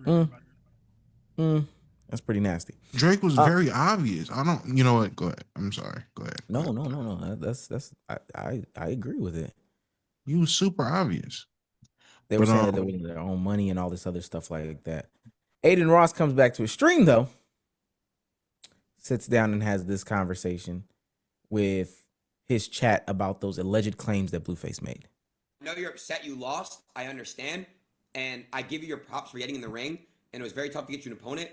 that's pretty nasty. Drake was very obvious. I don't. You know what? Go ahead. I'm sorry. Go ahead. No. That's I agree with it. He was super obvious. They were saying that they were their own money and all this other stuff like that. Aiden Ross comes back to his stream though, sits down and has this conversation with his chat about those alleged claims that Blueface made. I know you're upset you lost. I understand. And I give you your props for getting in the ring. And it was very tough to get you an opponent.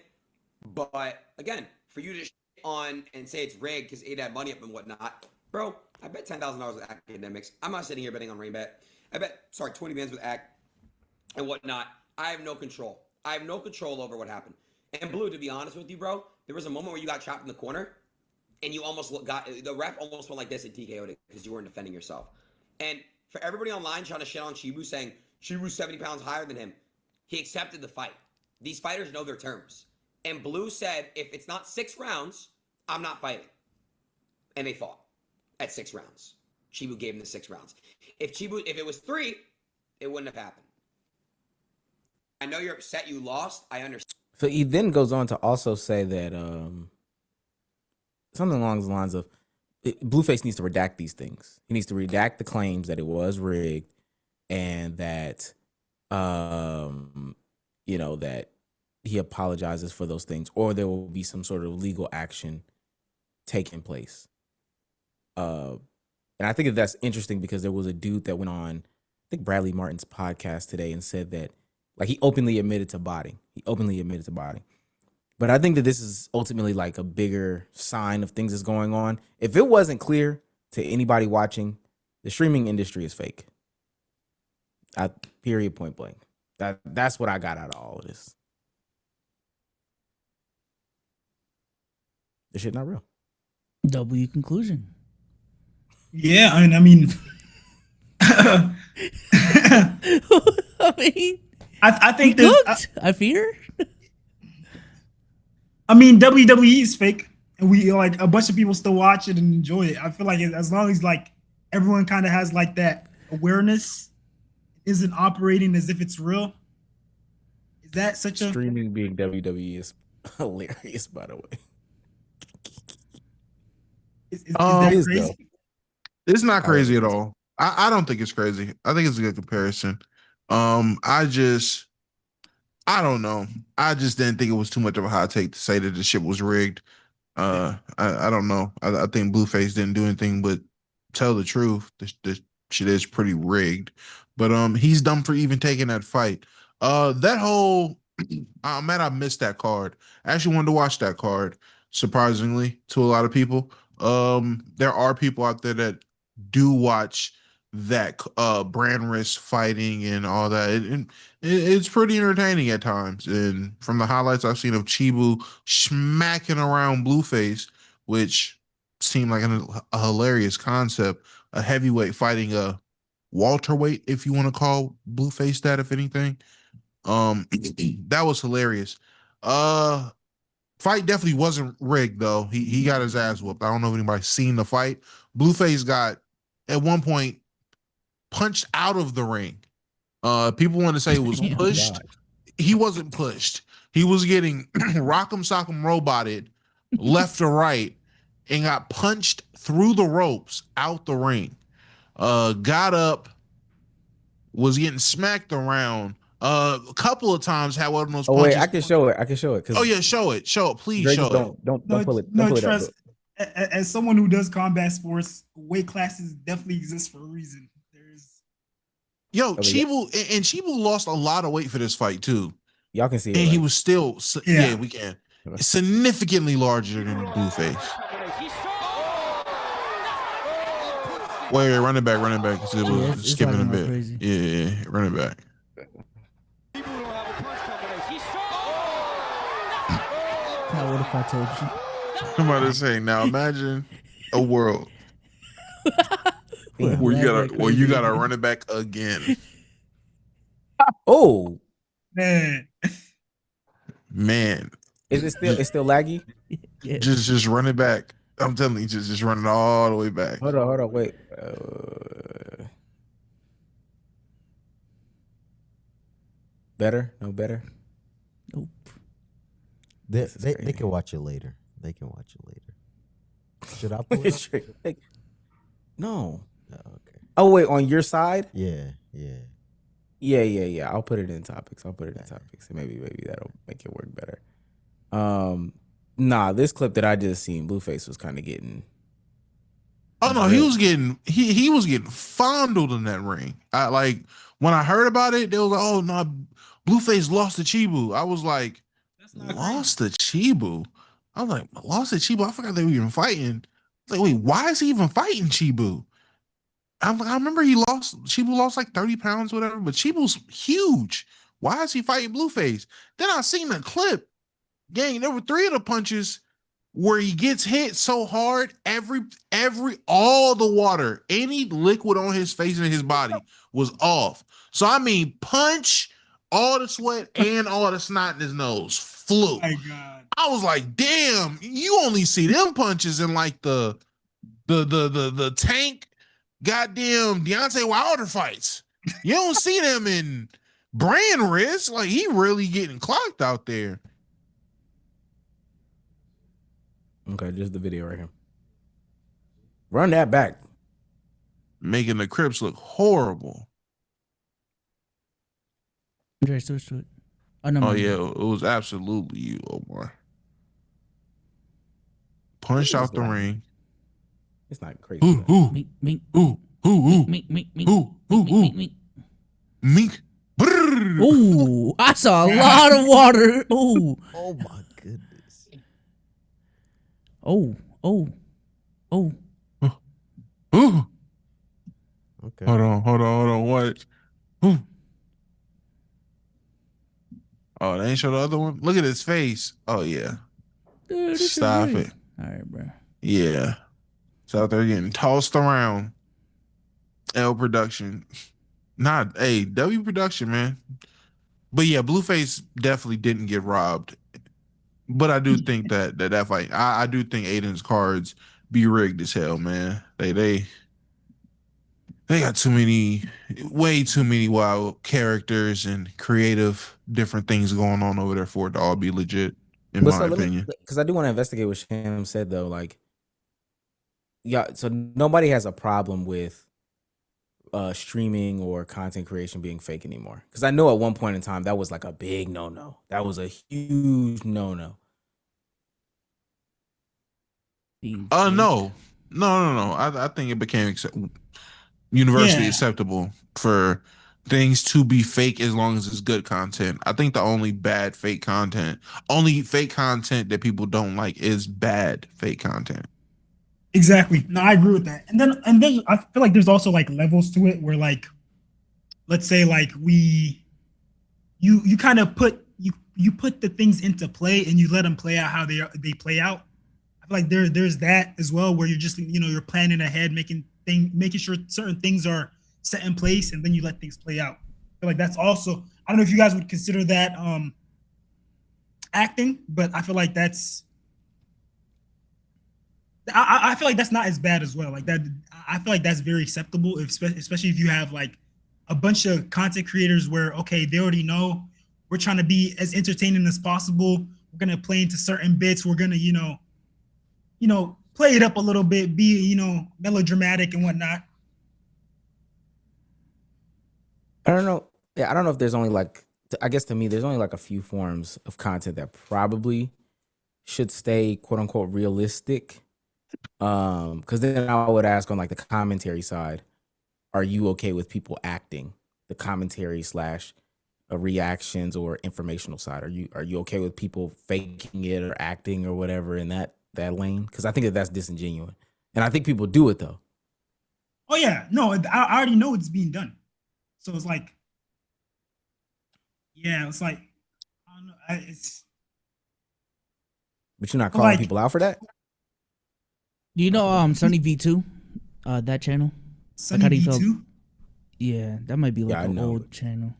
But again, for you to shit on and say it's rigged because it had money up and whatnot, bro, I bet $10,000 with academics. I'm not sitting here betting on Rainbet. I bet, 20 bands with Act and whatnot. I have no control. I have no control over what happened. And Blue, to be honest with you, bro, there was a moment where you got trapped in the corner and you almost the ref almost went like this and TKO'd it because you weren't defending yourself. And for everybody online trying to shit on Chibu, saying Chibu's 70 pounds higher than him, he accepted the fight. These fighters know their terms. And Blue said, if it's not 6 rounds, I'm not fighting. And they fought at 6 rounds. Chibu gave him the 6 rounds. If it was 3, it wouldn't have happened. I know you're upset you lost. I understand. So he then goes on to also say that something along the lines of Blueface needs to redact these things. He needs to redact the claims that it was rigged and that that he apologizes for those things, or there will be some sort of legal action taking place. And I think that's interesting because there was a dude that went on, I think Bradley Martin's podcast today, and said that like he openly admitted to botting. But I think that this is ultimately like a bigger sign of things that's going on. If it wasn't clear to anybody watching, the streaming industry is fake. Period, point blank. That's what I got out of all of this. This shit not real. W conclusion. Yeah, I mean, I think that I fear. I mean, WWE is fake, and we like a bunch of people still watch it and enjoy it. I feel like as long as like everyone kind of has like that awareness, isn't operating as if it's real. Is that such a streaming being WWE is hilarious, by the way. Is that crazy? It's not crazy at all. I don't think it's crazy. I think it's a good comparison. I don't know. I just didn't think it was too much of a hot take to say that the shit was rigged. I don't know. I think Blueface didn't do anything but tell the truth. The shit is pretty rigged. But he's dumb for even taking that fight. That whole man, I missed that card. I actually wanted to watch that card, surprisingly, to a lot of people. There are people out there that do watch that brand risk fighting and all that. It's pretty entertaining at times. And from the highlights I've seen of Chibu smacking around Blueface, which seemed like a hilarious concept, a heavyweight fighting a welterweight, if you want to call Blueface that, if anything. That was hilarious. Fight definitely wasn't rigged though. He got his ass whooped. I don't know if anybody's seen the fight. Blueface got at one point punched out of the ring. People want to say it was pushed. God. He wasn't pushed. He was getting rock'em sock'em roboted left to right, and got punched through the ropes out the ring. Got up, was getting smacked around. A couple of times had one of those Oh punches. wait, I can show it. I can show it. Oh yeah, show it. Please Dre, show don't pull it. Don't pull it up. As someone who does combat sports, weight classes definitely exist for a reason. Chibu and Chibu lost a lot of weight for this fight too. Y'all can see it. And right? he was still, yeah, we can. Significantly larger than Blueface. Wait, run it back. It was skipping a bit. Crazy. Yeah, run it back. What if I told you? I'm about to say, now imagine a world where you gotta run it back again. Oh man. Is it still? It's still laggy. Yeah. Just run it back. I'm telling you, just run it all the way back. Hold on, wait. Better? No better? Nope. They can watch it later. Should I pull it? No. Oh, okay. Oh wait, on your side? Yeah. I'll put it in topics. Maybe that'll make it work better. Nah, this clip that I just seen, Blueface was kind of getting. Oh no, he was getting fondled in that ring. When I heard about it, they was like, "Oh no, Blueface lost to Chibu." I was like, "Lost to Chibu?" I was like, "Lost to Chibu?" I forgot they were even fighting. Like, wait, why is he even fighting Chibu? I remember Chibu lost like 30 pounds, whatever, but Chibu's huge. Why is he fighting Blueface? Then I seen the clip. Gang, there were 3 of the punches where he gets hit so hard, all the water, any liquid on his face and his body was off. So I mean, punch, all the sweat and all the snot in his nose flew. Oh my God. I was like, damn, you only see them punches in like the Tank, goddamn Deontay Wilder fights. You don't see them in Brand Risk. Like, he really getting clocked out there. Okay, just the video right here. Run that back. Making the Crips look horrible. Andre, switch to it. Oh, yeah, it was absolutely you, Omar. Punched out the ring. It's not crazy. Mink. Ooh, I saw a lot of water. Ooh. Oh my goodness. Oh. Okay. Hold on. What? Oh, they ain't show the other one? Look at his face. Oh, yeah. Dude, stop it. All right, bro. Yeah. So out there getting tossed around. L production. W production, man. But yeah, Blueface definitely didn't get robbed. But I do think that fight, I do think Aiden's cards be rigged as hell, man. They got way too many wild characters and creative different things going on over there for it to all be legit, in my opinion. Because I do want to investigate what Sham said though. Like, yeah, so nobody has a problem with streaming or content creation being fake anymore. Because I know at one point in time that was like a big no-no. That was a huge no-no. No. I think it became universally acceptable for things to be fake as long as it's good content. I think the only fake content that people don't like is bad fake content. Exactly. No, I agree with that. And then I feel like there's also like levels to it where, like, let's say like you kind of put the things into play and you let them play out how they play out. I feel like there's that as well where you're just, you're planning ahead, making sure certain things are set in place, and then you let things play out. I feel like that's also, I don't know if you guys would consider that acting, but I feel like I feel like that's not as bad as well. Like that, I feel like that's very acceptable, especially if you have like a bunch of content creators where, okay, they already know we're trying to be as entertaining as possible. We're gonna play into certain bits. We're gonna, play it up a little bit, be melodramatic and whatnot. I don't know. Yeah, I don't know if there's only like, I guess to me, there's only like a few forms of content that probably should stay quote unquote realistic. Because then I would ask on like the commentary side, are you okay with people acting? The commentary slash reactions or informational side. Are you okay with people faking it or acting or whatever in that lane? Because I think that's disingenuous, and I think people do it though. Oh yeah, no, I already know it's being done, so it's like, yeah, it's like, I don't know, it's. But you're not calling like, people out for that. Do you know Sunny V2, that channel? Sunny like V2? Yeah, that might be like an old channel.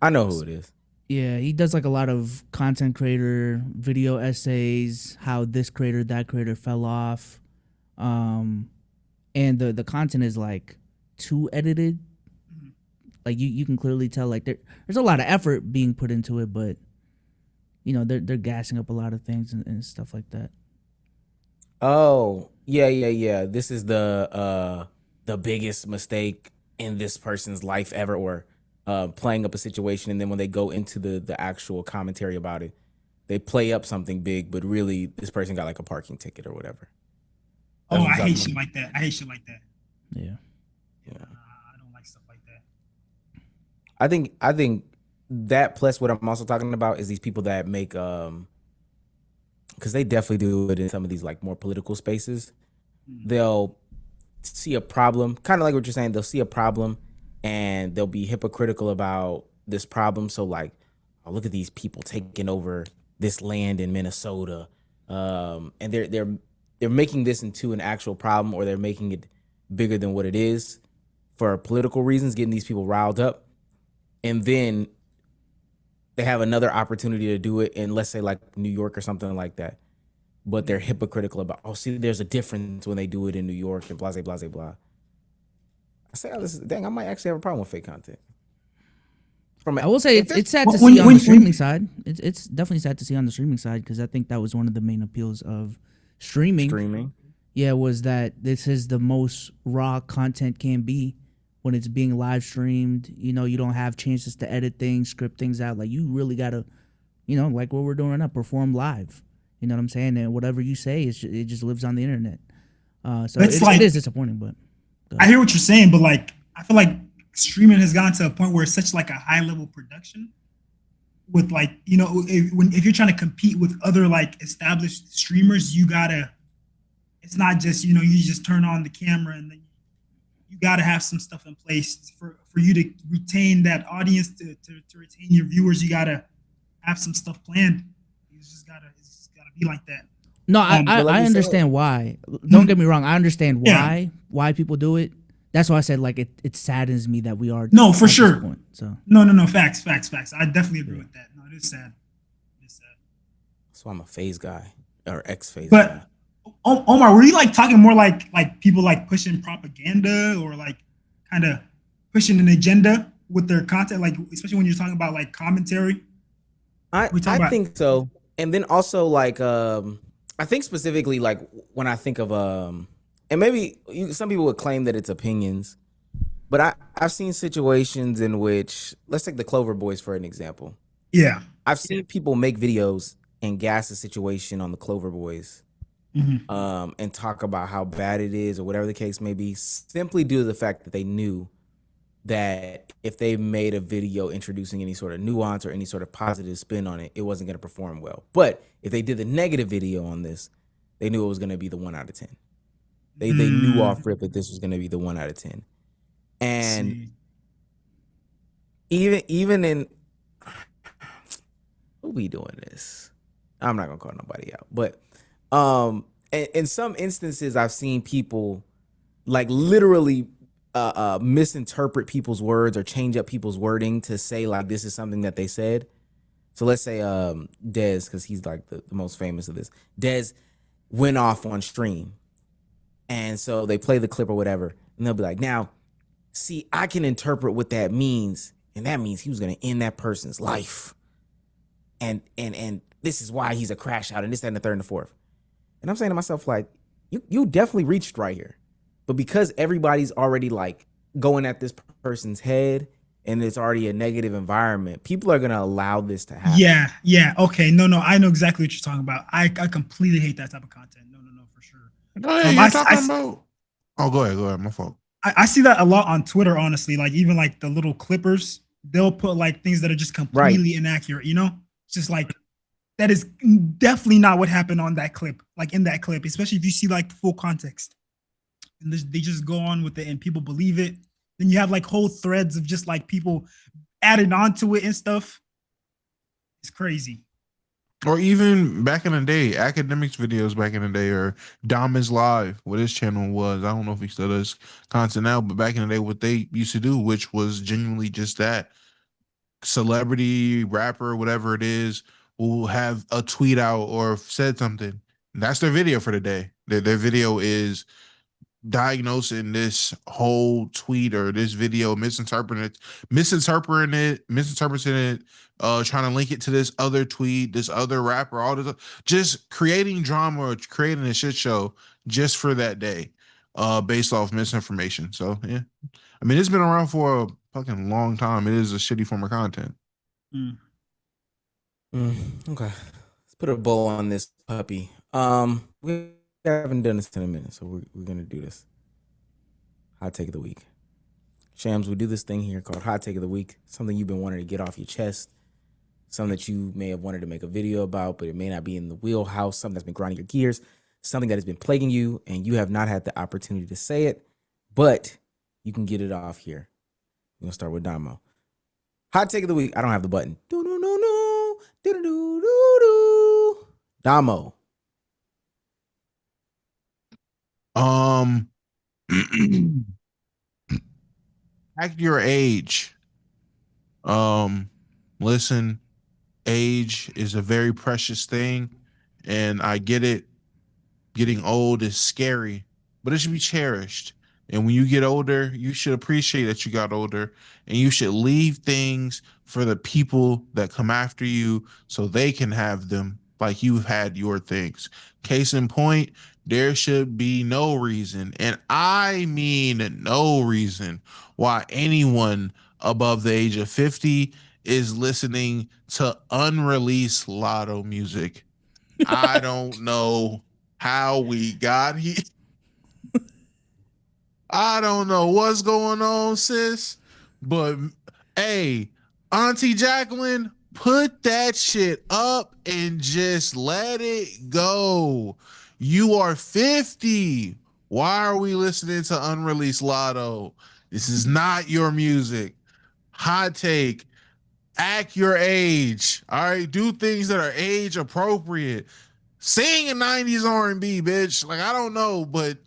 I know who it is. Yeah, he does like a lot of content creator video essays, how this creator, that creator fell off. And the content is like too edited. Like you can clearly tell like there's a lot of effort being put into it, but they're gassing up a lot of things and stuff like that. Oh, yeah. This is the biggest mistake in this person's life ever, or playing up a situation, and then when they go into the actual commentary about it, they play up something big, but really this person got like a parking ticket or whatever. Oh, I hate shit like that. Yeah. I don't like stuff like that. I think that plus what I'm also talking about is these people that make because they definitely do it in some of these like more political spaces. They'll see a problem, kind of like what you're saying. They'll see a problem and they'll be hypocritical about this problem. So like, oh, look at these people taking over this land in Minnesota, and they're making this into an actual problem, or they're making it bigger than what it is for political reasons, getting these people riled up. And then they have another opportunity to do it in, let's say, like New York or something like that. But they're hypocritical about, oh, see, there's a difference when they do it in New York and blah, blah, blah, blah. I say, oh, dang, I might actually have a problem with fake content. I will say it's sad to see on the streaming side. It's definitely sad to see on the streaming side, because I think that was one of the main appeals of streaming. Yeah, was that this is the most raw content can be when it's being live streamed. You don't have chances to edit things, script things out. Like, you really gotta, like what we're doing right now, perform live. You know what I'm saying? And whatever you say, it just lives on the internet. So it is disappointing, but I hear what you're saying, but like, I feel like streaming has gotten to a point where it's such like a high level production with like, if you're trying to compete with other like established streamers, it's not just, you just turn on the camera and then you got to have some stuff in place for you to retain that audience, to retain your viewers. You got to have some stuff planned. It's just gotta be like that. No, I understand why. Don't get me wrong. I understand why people do it. That's why I said like it saddens me that we are. No, for sure. Point, so no, facts. I definitely agree with that. No, it is sad. So I'm a phase guy or ex-phase guy. But Omar, were you like talking more like people like pushing propaganda or like kind of pushing an agenda with their content, like especially when you're talking about like commentary? I think so. And then also like I think specifically like when I think of and maybe some people would claim that it's opinions, but I've seen situations in which, let's take the Clover Boys for an example. Yeah. I've seen people make videos and gas the situation on the Clover Boys, and talk about how bad it is or whatever the case may be, simply due to the fact that they knew that if they made a video introducing any sort of nuance or any sort of positive spin on it, it wasn't going to perform well. But if they did the negative video on this, they knew it was going to be the 1 out of 10. They knew off rip that this was going to be the 1 out of 10. And even in, who we doing this? I'm not going to call nobody out. But in some instances, I've seen people like literally misinterpret people's words or change up people's wording to say like this is something that they said. So let's say Dez, because he's like the most famous of this. Dez went off on stream. And so they play the clip or whatever, and they'll be like, now, see, I can interpret what that means, and that means he was going to end that person's life. And this is why he's a crash out, and this, that, and the third, and the fourth. And I'm saying to myself, like, You definitely reached right here. But because everybody's already like going at this person's head and it's already a negative environment, people are gonna allow this to happen. Yeah. Okay. No, I know exactly what you're talking about. I completely hate that type of content. No, for sure. Hey, you're talking about. Oh, go ahead. My fault. I see that a lot on Twitter, honestly. Like even like the little clippers, they'll put like things that are just completely inaccurate. It's just like that is definitely not what happened on that clip. Like in that clip, especially if you see like the full context, and they just go on with it, and people believe it. Then you have like whole threads of just like people adding on to it and stuff. It's crazy. Or even back in the day, academics videos back in the day, or Dom is Live, what his channel was. I don't know if he still does content now, but back in the day, what they used to do, which was genuinely just that celebrity, rapper, whatever it is, will have a tweet out or said something. That's their video for the day. Their video is diagnosing this whole tweet or this video, misinterpreting it, trying to link it to this other tweet, this other rapper, all this, just creating drama or creating a shit show just for that day, based off misinformation. So yeah, I mean, it's been around for a fucking long time. It is a shitty form of content. Okay, let's put a bow on this puppy. We haven't done this in a minute, so we're gonna do this. Hot take of the week. Shams, we do this thing here called Hot Take of the Week. Something you've been wanting to get off your chest. Something that you may have wanted to make a video about, but it may not be in the wheelhouse. Something that's been grinding your gears. Something that has been plaguing you, and you have not had the opportunity to say it, but you can get it off here. We're gonna start with Damo. Hot Take of the Week. I don't have the button. Damo. Act your age. Listen, age is a very precious thing, and I get it. Getting old is scary, but it should be cherished. And when you get older, you should appreciate that you got older, and you should leave things for the people that come after you so they can have them like you've had your things. Case in point, there should be no reason, and I mean no reason, why anyone above the age of 50 is listening to unreleased Lotto music. I don't know how we got here. I don't know what's going on, sis. But hey, Auntie Jacqueline, put that shit up and just let it go. You are 50. Why are we listening to unreleased Lotto? This is not your music. Hot take. Act your age. All right. Do things that are age appropriate. Sing a 90s R&B, bitch. Like, I don't know, but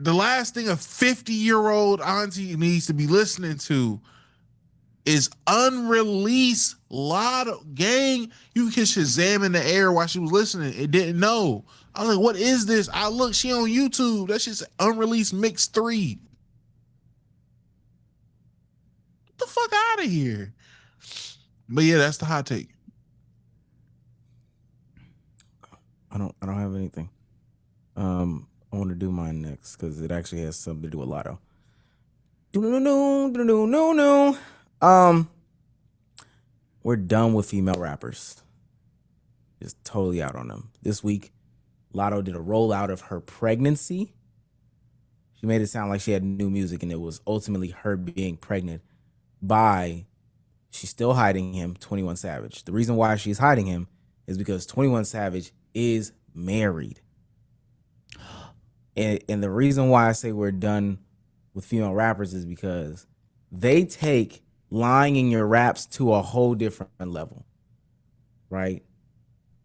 the last thing a 50-year-old auntie needs to be listening to is unreleased Lotto. Gang, you can Shazam in the air while she was listening. It didn't know. I was like, what is this? I look, she on YouTube. That shit's unreleased mix 3. Get the fuck out of here. But yeah, that's the hot take. I don't have anything. I want to do mine next because it actually has something to do with Lotto. We're done with female rappers. Just totally out on them. This week, Lotto did a rollout of her pregnancy. She made it sound like she had new music, and it was ultimately her being pregnant by, she's still hiding him, 21 Savage. The reason why she's hiding him is because 21 Savage is married. And the reason why I say we're done with female rappers is because they take lying in your raps to a whole different level, right?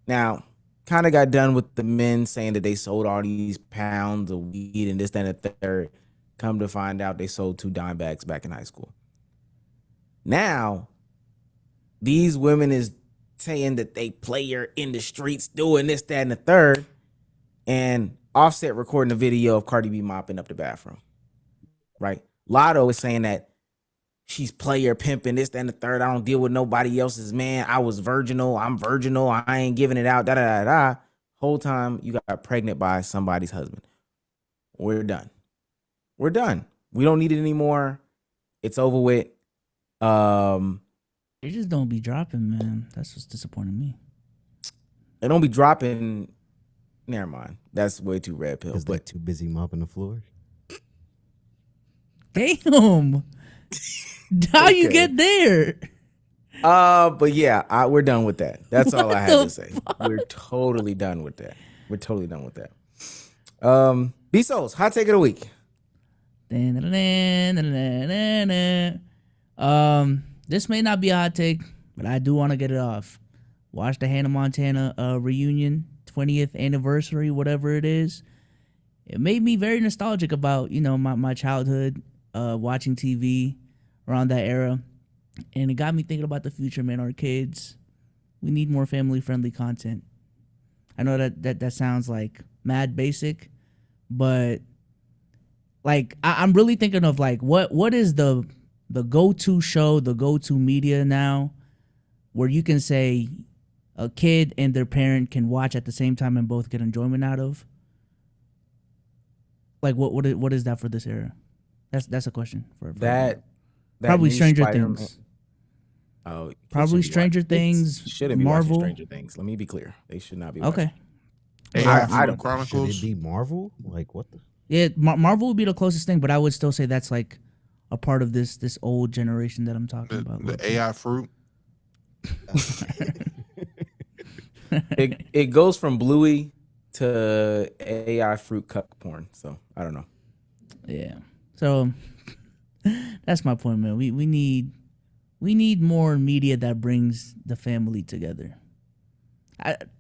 Now, kind of got done with the men saying that they sold all these pounds of weed and this, that, and the third. Come to find out they sold 2 dime bags back in high school. Now, these women is saying that they play her in the streets doing this, that, and the third. And Offset recording a video of Cardi B mopping up the bathroom, right? Lotto is saying that she's player pimping this, that, and the third. I don't deal with nobody else's man. I was virginal. I'm virginal. I ain't giving it out. Da da da da. Whole time you got pregnant by somebody's husband. We're done. We're done. We don't need it anymore. It's over with. They just don't be dropping, man. That's what's disappointing me. They don't be dropping. Never mind. That's way too red pill. Because they're too busy mopping the floor. Damn. How you get there? But yeah, we're done with that. That's all I had to say. We're totally done with that. We're totally done with that. B-Souls, hot take of the week. This may not be a hot take, but I do want to get it off. Watch the Hannah Montana reunion, 20th anniversary, whatever it is. It made me very nostalgic about, my childhood, watching TV around that era. And it got me thinking about the future, man. Our kids, we need more family-friendly content. I know that sounds like mad basic, but like I'm really thinking of like what is the go-to show, the go-to media now, where you can say a kid and their parent can watch at the same time and both get enjoyment out of. Like what is that for this era? That's a question for that probably Stranger Spider-Man. Things. Oh, probably Stranger Things. Shouldn't be Marvel. watching Stranger Things. Let me be clear. They should not be. Okay. I don't. Should it be Marvel? Like what the? Yeah, Marvel would be the closest thing, but I would still say that's like a part of this old generation that I'm talking about. The AI fruit. It goes from Bluey to AI fruit cuck porn. So I don't know. Yeah. So that's my point, man. We need more media that brings the family together.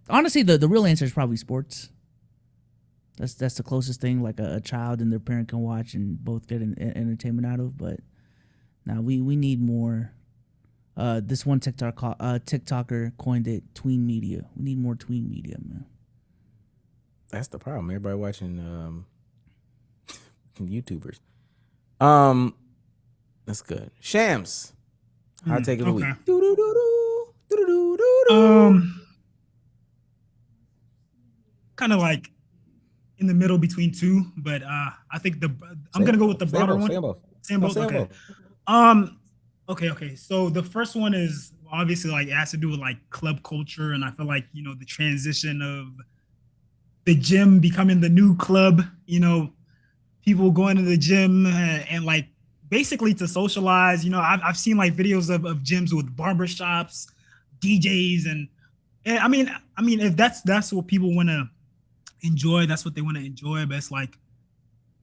Honestly, the real answer is probably sports. That's the closest thing like a child and their parent can watch and both get entertainment out of. But now we need more. This one TikToker coined it tween media. We need more tween media, man. That's the problem. Everybody watching YouTubers. That's good. Shams. I'll take it a week. Kind of like in the middle between two, but I think I'm gonna go with the broader one. Sambo. Okay. Okay. So the first one is obviously like it has to do with like club culture, and I feel like the transition of the gym becoming the new club. People going to the gym and like basically to socialize. I've seen like videos of gyms with barbershops, DJs, and I mean if that's what people want to enjoy, that's what they want to enjoy. But it's like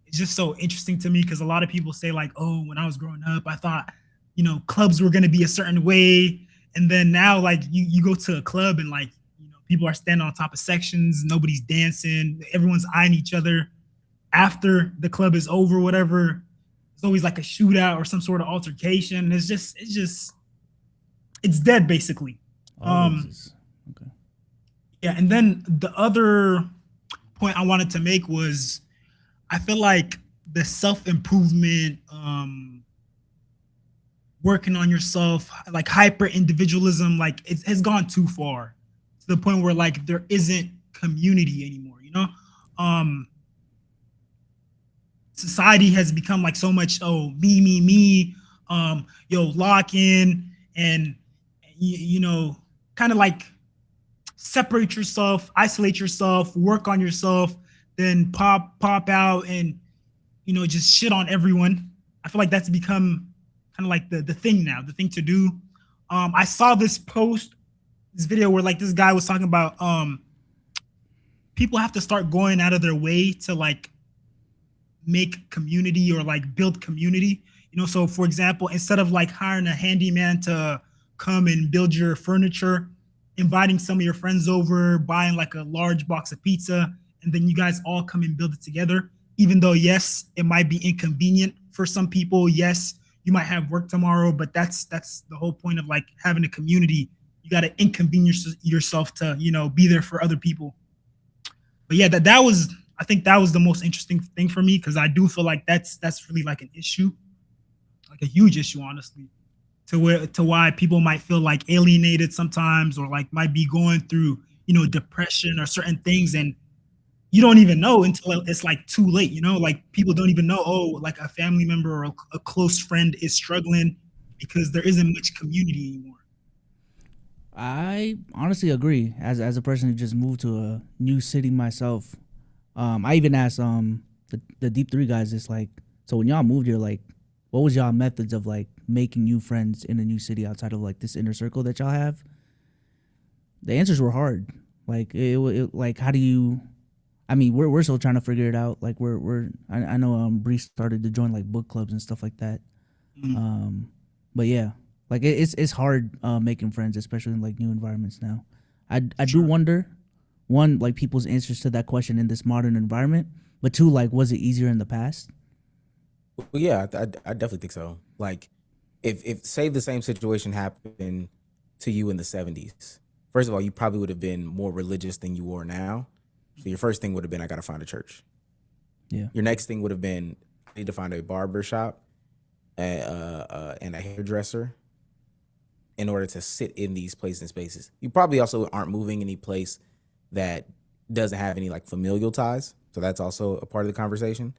it's just so interesting to me because a lot of people say like, oh, when I was growing up, I thought clubs were gonna be a certain way, and then now like you go to a club and like people are standing on top of sections, nobody's dancing, everyone's eyeing each other. After the club is over, whatever, it's always like a shootout or some sort of altercation. It's dead basically. Okay. Yeah, and then the other point I wanted to make was I feel like the self-improvement, working on yourself, like hyper individualism, like it has gone too far to the point where like there isn't community anymore, society has become like so much, me, lock in and kind of like separate yourself, isolate yourself, work on yourself, then pop out and just shit on everyone. I feel like that's become kind of like the thing now, the thing to do. I saw this video where like this guy was talking about people have to start going out of their way to like make community or like build community. So for example, instead of like hiring a handyman to come and build your furniture, inviting some of your friends over, buying like a large box of pizza, and then you guys all come and build it together. Even though, yes, it might be inconvenient for some people. Yes, you might have work tomorrow, but that's the whole point of like having a community. You got to inconvenience yourself to, be there for other people. But yeah, I think that was the most interesting thing for me, because I do feel like that's really like an issue, like a huge issue, honestly, to why people might feel like alienated sometimes, or like might be going through, depression or certain things, and you don't even know until it's like too late. Like people don't even know, like a family member or a close friend is struggling because there isn't much community anymore. I honestly agree. As a person who just moved to a new city myself, I even asked the Deep Three guys, it's like, so when y'all moved here, like, what was y'all methods of like making new friends in a new city outside of like this inner circle that y'all have? The answers were hard. Like like how do you? I mean, we're still trying to figure it out. Like I know Bree started to join like book clubs and stuff like that. But yeah, like it's hard making friends, especially in like new environments now. I do wonder, one, like people's answers to that question in this modern environment, but two, like was it easier in the past? Well, yeah, I definitely think so. Like, if say the same situation happened to you in the 70s, first of all, you probably would have been more religious than you are now. So your first thing would have been, I got to find a church. Yeah. Your next thing would have been, I need to find a barber shop and a hairdresser in order to sit in these places and spaces. You probably also aren't moving any place that doesn't have any like familial ties. So that's also a part of the conversation.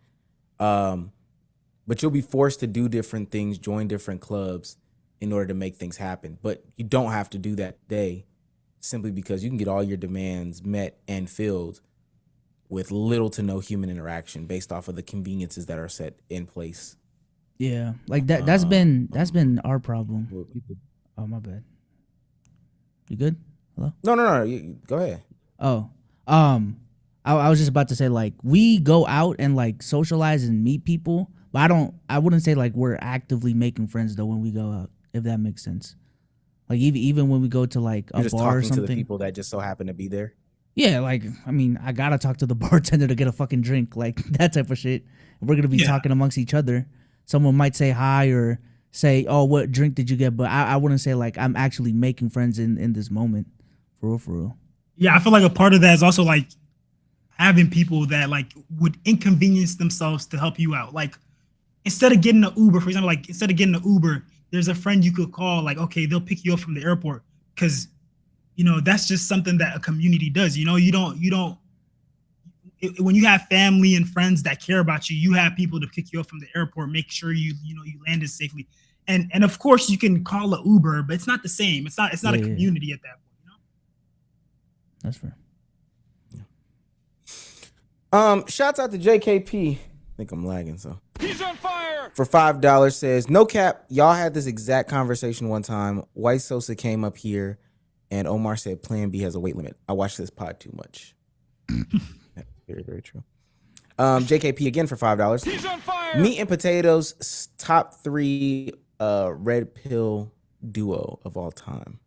But you'll be forced to do different things, join different clubs in order to make things happen. But you don't have to do that today simply because you can get all your demands met and filled with little to no human interaction based off of the conveniences that are set in place. Yeah, like that's been our problem. Oh, my bad. You good? Hello? No. Go ahead. Oh, I was just about to say, like, we go out and like socialize and meet people, but I wouldn't say like we're actively making friends though when we go out, if that makes sense. Like even when we go to like a You're just bar or talking something. to the people that just so happen to be there. Yeah, like, I mean, I gotta talk to the bartender to get a fucking drink, like that type of shit. We're gonna be talking amongst each other. Someone might say hi or say, "Oh, what drink did you get?" But I wouldn't say like I'm actually making friends in this moment, for real. Yeah, I feel like a part of that is also like having people that like would inconvenience themselves to help you out. Like instead of getting an Uber, for example, like instead of getting an Uber, there's a friend you could call. Like, okay, they'll pick you up from the airport because that's just something that a community does. When you have family and friends that care about you, you have people to pick you up from the airport, make sure you landed safely. And of course you can call an Uber, but it's not the same. It's not a community at that point, That's fair. Shouts out to JKP. I think I'm lagging, so. He's on fire! For $5 says, no cap, y'all had this exact conversation one time. White Sosa came up here and Omar said Plan B has a weight limit. I watched this pod too much. Very, very true. JKP again for $5. He's on fire! Meat and Potatoes top 3 red pill duo of all time.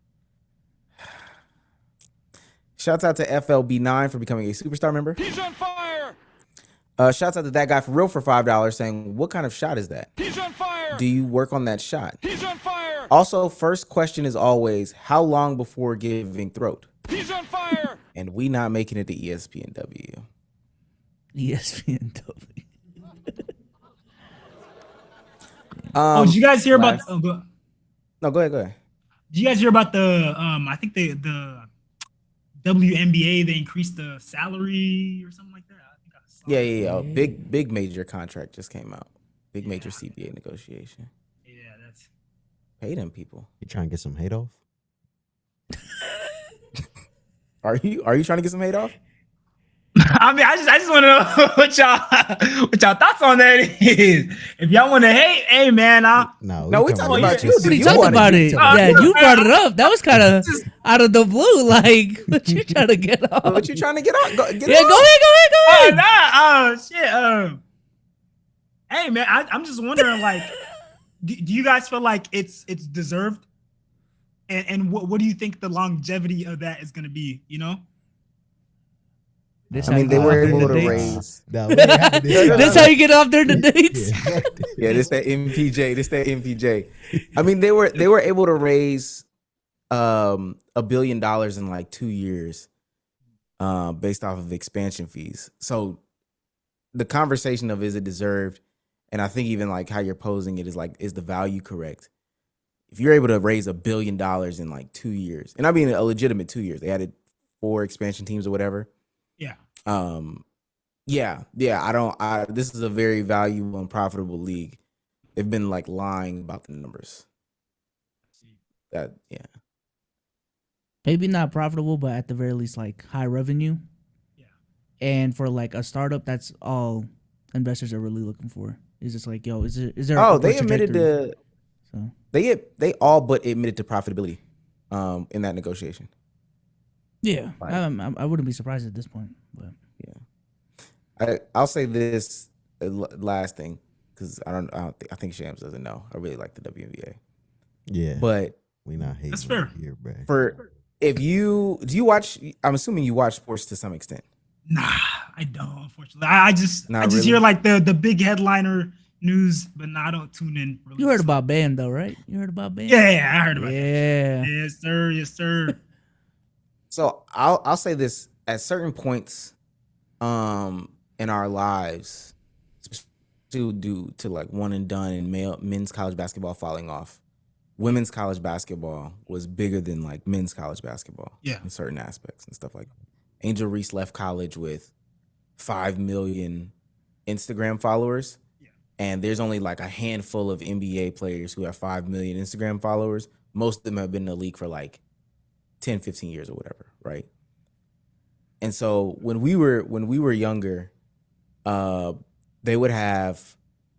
Shouts out to FLB9 for becoming a superstar member. He's on fire! Shouts out to that guy for real for $5 saying, what kind of shot is that? He's on fire! Do you work on that shot? He's on fire! Also, first question is always, how long before giving throat? He's on fire! And we not making it to ESPNW. ESPNW. did you guys hear about? No, go ahead. Did you guys hear about the? I think the WNBA, they increased the salary or something like that. Yeah. Big major contract just came out. Big major CBA negotiation. Yeah, that's. Pay them people. You trying to get some hate off? Are you trying to get some hate off? I mean, I just want to know what y'all thoughts on that is. If y'all want to hate, hey man, no, we talking about you. We talked about it. Yeah, you brought it up. That was kind of out of the blue. Like, what you trying to get off? What you trying to get off? Go ahead. Go ahead. Shit. Hey man, I'm just wondering, like, do you guys feel like it's deserved? And what do you think the longevity of that is going to be? I mean, they were able to raise. That's how you get off there in the dates. Yeah, this that MPJ. I mean, they were able to raise $1 billion in like 2 years, based off of expansion fees. So the conversation of is it deserved, and I think even like how you're posing it is like, is the value correct? If you're able to raise $1 billion in like 2 years, and I mean a legitimate 2 years, they added 4 expansion teams or whatever. Yeah. Yeah. This is a very valuable and profitable league. They've been like lying about the numbers. Maybe not profitable, but at the very least, like high revenue. Yeah. And for like a startup, that's all investors are really looking for. Is just like, yo, is there? Oh, they admitted to. So They all but admitted to profitability, in that negotiation. Yeah, I wouldn't be surprised at this point. But I'll say this last thing because I think Shams doesn't know. I really like the WNBA. Yeah, but we not hating. That's fair. Here, bro. Do you watch? I'm assuming you watch sports to some extent. Nah, I don't. Unfortunately, I just really? hear like the big headliner news, but I don't tune in. Really. You heard about Bam though, right? You heard about Bam? Yeah, I heard about that. Yes, sir. Yes, sir. So I'll say this: at certain points, in our lives, due to like one and done and men's college basketball falling off, women's college basketball was bigger than like men's college basketball. Yeah. In certain aspects and stuff like that. Angel Reese left college with 5 million Instagram followers. Yeah. And there's only like a handful of NBA players who have 5 million Instagram followers. Most of them have been in the league for like 10, 15 years or whatever, right? And so when we were younger, they would have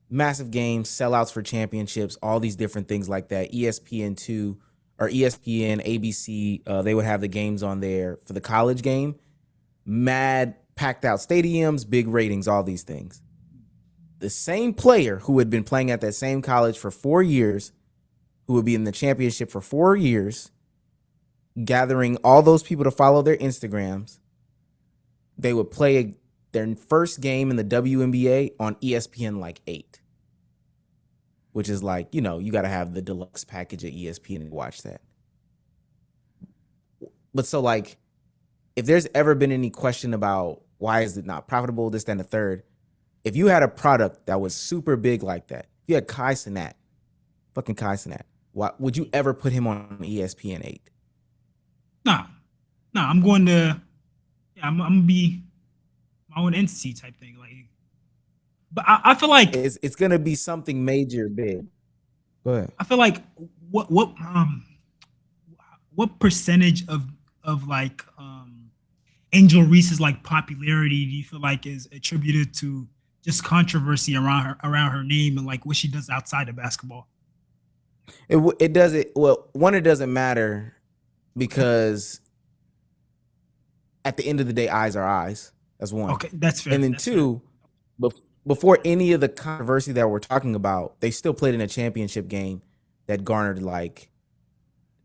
massive games, sellouts for championships, all these different things like that. ESPN2 or ESPN, ABC, they would have the games on there for the college game. Mad packed out stadiums, big ratings, all these things. The same player who had been playing at that same college for 4 years, who would be in the championship for 4 years, gathering all those people to follow their Instagrams, they would play their first game in the WNBA on ESPN like 8. Which is like, you got to have the deluxe package at ESPN to watch that. But so like, if there's ever been any question about why is it not profitable, this, that, and the third, if you had a product that was super big like that, if you had Kai Cenat, fucking Kai Cenat, why would you ever put him on ESPN 8? Nah, I'm going to, I'm gonna be my own entity type thing. Like, but I feel like it's gonna be something major big. Go ahead. I feel like what percentage of like Angel Reese's like popularity do you feel like is attributed to just controversy around her name and like what she does outside of basketball? It doesn't. Well, one, it doesn't matter because at the end of the day, eyes are eyes. That's one. Okay, that's fair. And then two, before any of the controversy that we're talking about, they still played in a championship game that garnered like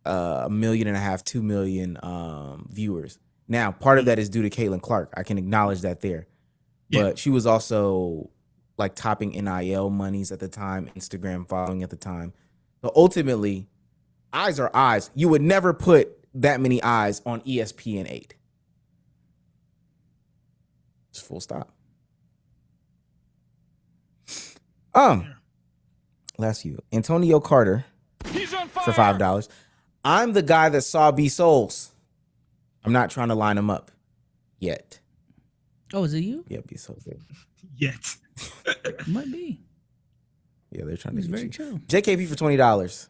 1.5 million, 2 million viewers. Now, part of that is due to Caitlin Clark. I can acknowledge that there. Yeah. But she was also like topping NIL monies at the time, Instagram following at the time. So ultimately, eyes are eyes. You would never put that many eyes on ESPN 8. Just full stop. Last few. Antonio Carter for $5. I'm the guy that saw B Souls. I'm not trying to line him up yet. Oh, is it you? Yeah, B Souls. Yet. Might be. Yeah, they're trying to He's get very you. chill. JKP for $20.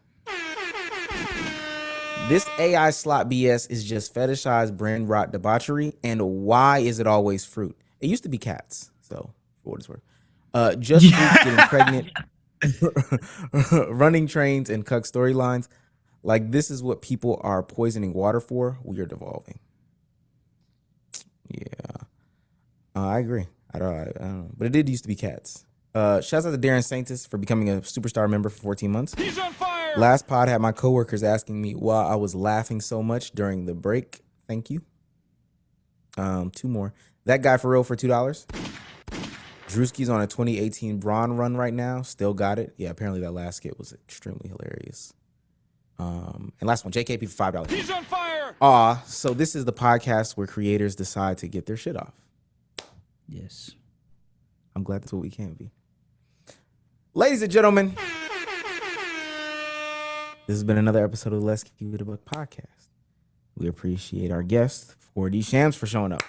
This AI slot BS is just fetishized brain rot debauchery, and why is it always fruit? It used to be cats, so for what it's worth. Just fruits getting pregnant, running trains, and cuck storylines. Like, this is what people are poisoning water for. We are devolving. Yeah. I agree. I don't know. But it did used to be cats. Shouts out to Darren Saintis for becoming a superstar member for 14 months. He's on fire. Last pod had my coworkers asking me why I was laughing so much during the break. Thank you. 2 more. That guy for real for $2. Drewski's on a 2018 Braun run right now. Still got it. Yeah, apparently that last skit was extremely hilarious. And last one, JKP for $5. He's on fire. So this is the podcast where creators decide to get their shit off. Yes. I'm glad that's what we can be. Ladies and gentlemen, this has been another episode of the Let's Keep It a Buck podcast. We appreciate our guest, 4D Shams, for showing up.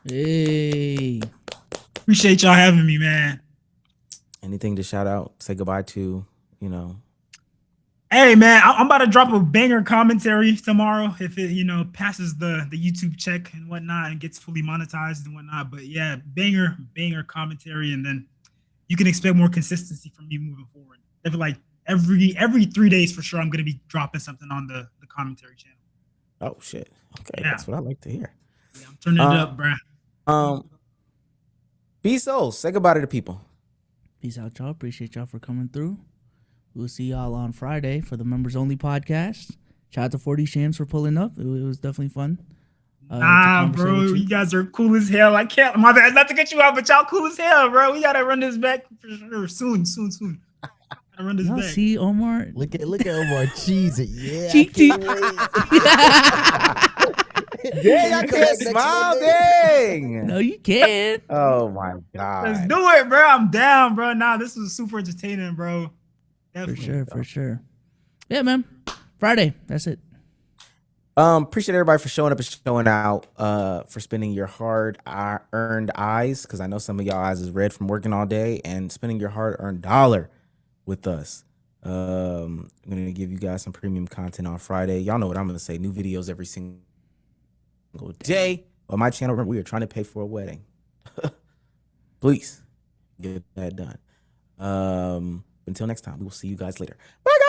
Hey. Appreciate y'all having me, man. Anything to shout out, say goodbye to, you know? Hey, man, I'm about to drop a banger commentary tomorrow if it, passes the YouTube check and whatnot and gets fully monetized and whatnot. But yeah, banger commentary, and then you can expect more consistency from me moving forward. Every 3 days for sure, I'm gonna be dropping something on the commentary channel. Oh shit! Okay, Yeah. That's what I like to hear. Yeah, I'm turning it up, bruh. Be so. Say goodbye to the people. Peace out, y'all. Appreciate y'all for coming through. We'll see y'all on Friday for the members only podcast. Shout out to 40 Shams for pulling up. It was definitely fun. Bro, you guys are cool as hell. I can't. My bad, not to get you out, but y'all cool as hell, bro. We gotta run this back for sure. Soon. Gotta run this back. See Omar. Look at Omar cheese it. Yeah. Cheek. Dang, I can't smile. Dang. No, you can't. Oh my god. Let's do it, bro. I'm down, bro. Nah, this was super entertaining, bro. Definitely. For sure. Yeah, man. Friday. That's it. Appreciate everybody for showing up and showing out, for spending your hard-earned eyes, because I know some of y'all eyes is red from working all day, and spending your hard-earned dollar with us. I'm going to give you guys some premium content on Friday. Y'all know what I'm going to say. New videos every single day on my channel. Remember, we are trying to pay for a wedding. Please get that done. Until next time, we will see you guys later. Bye, guys.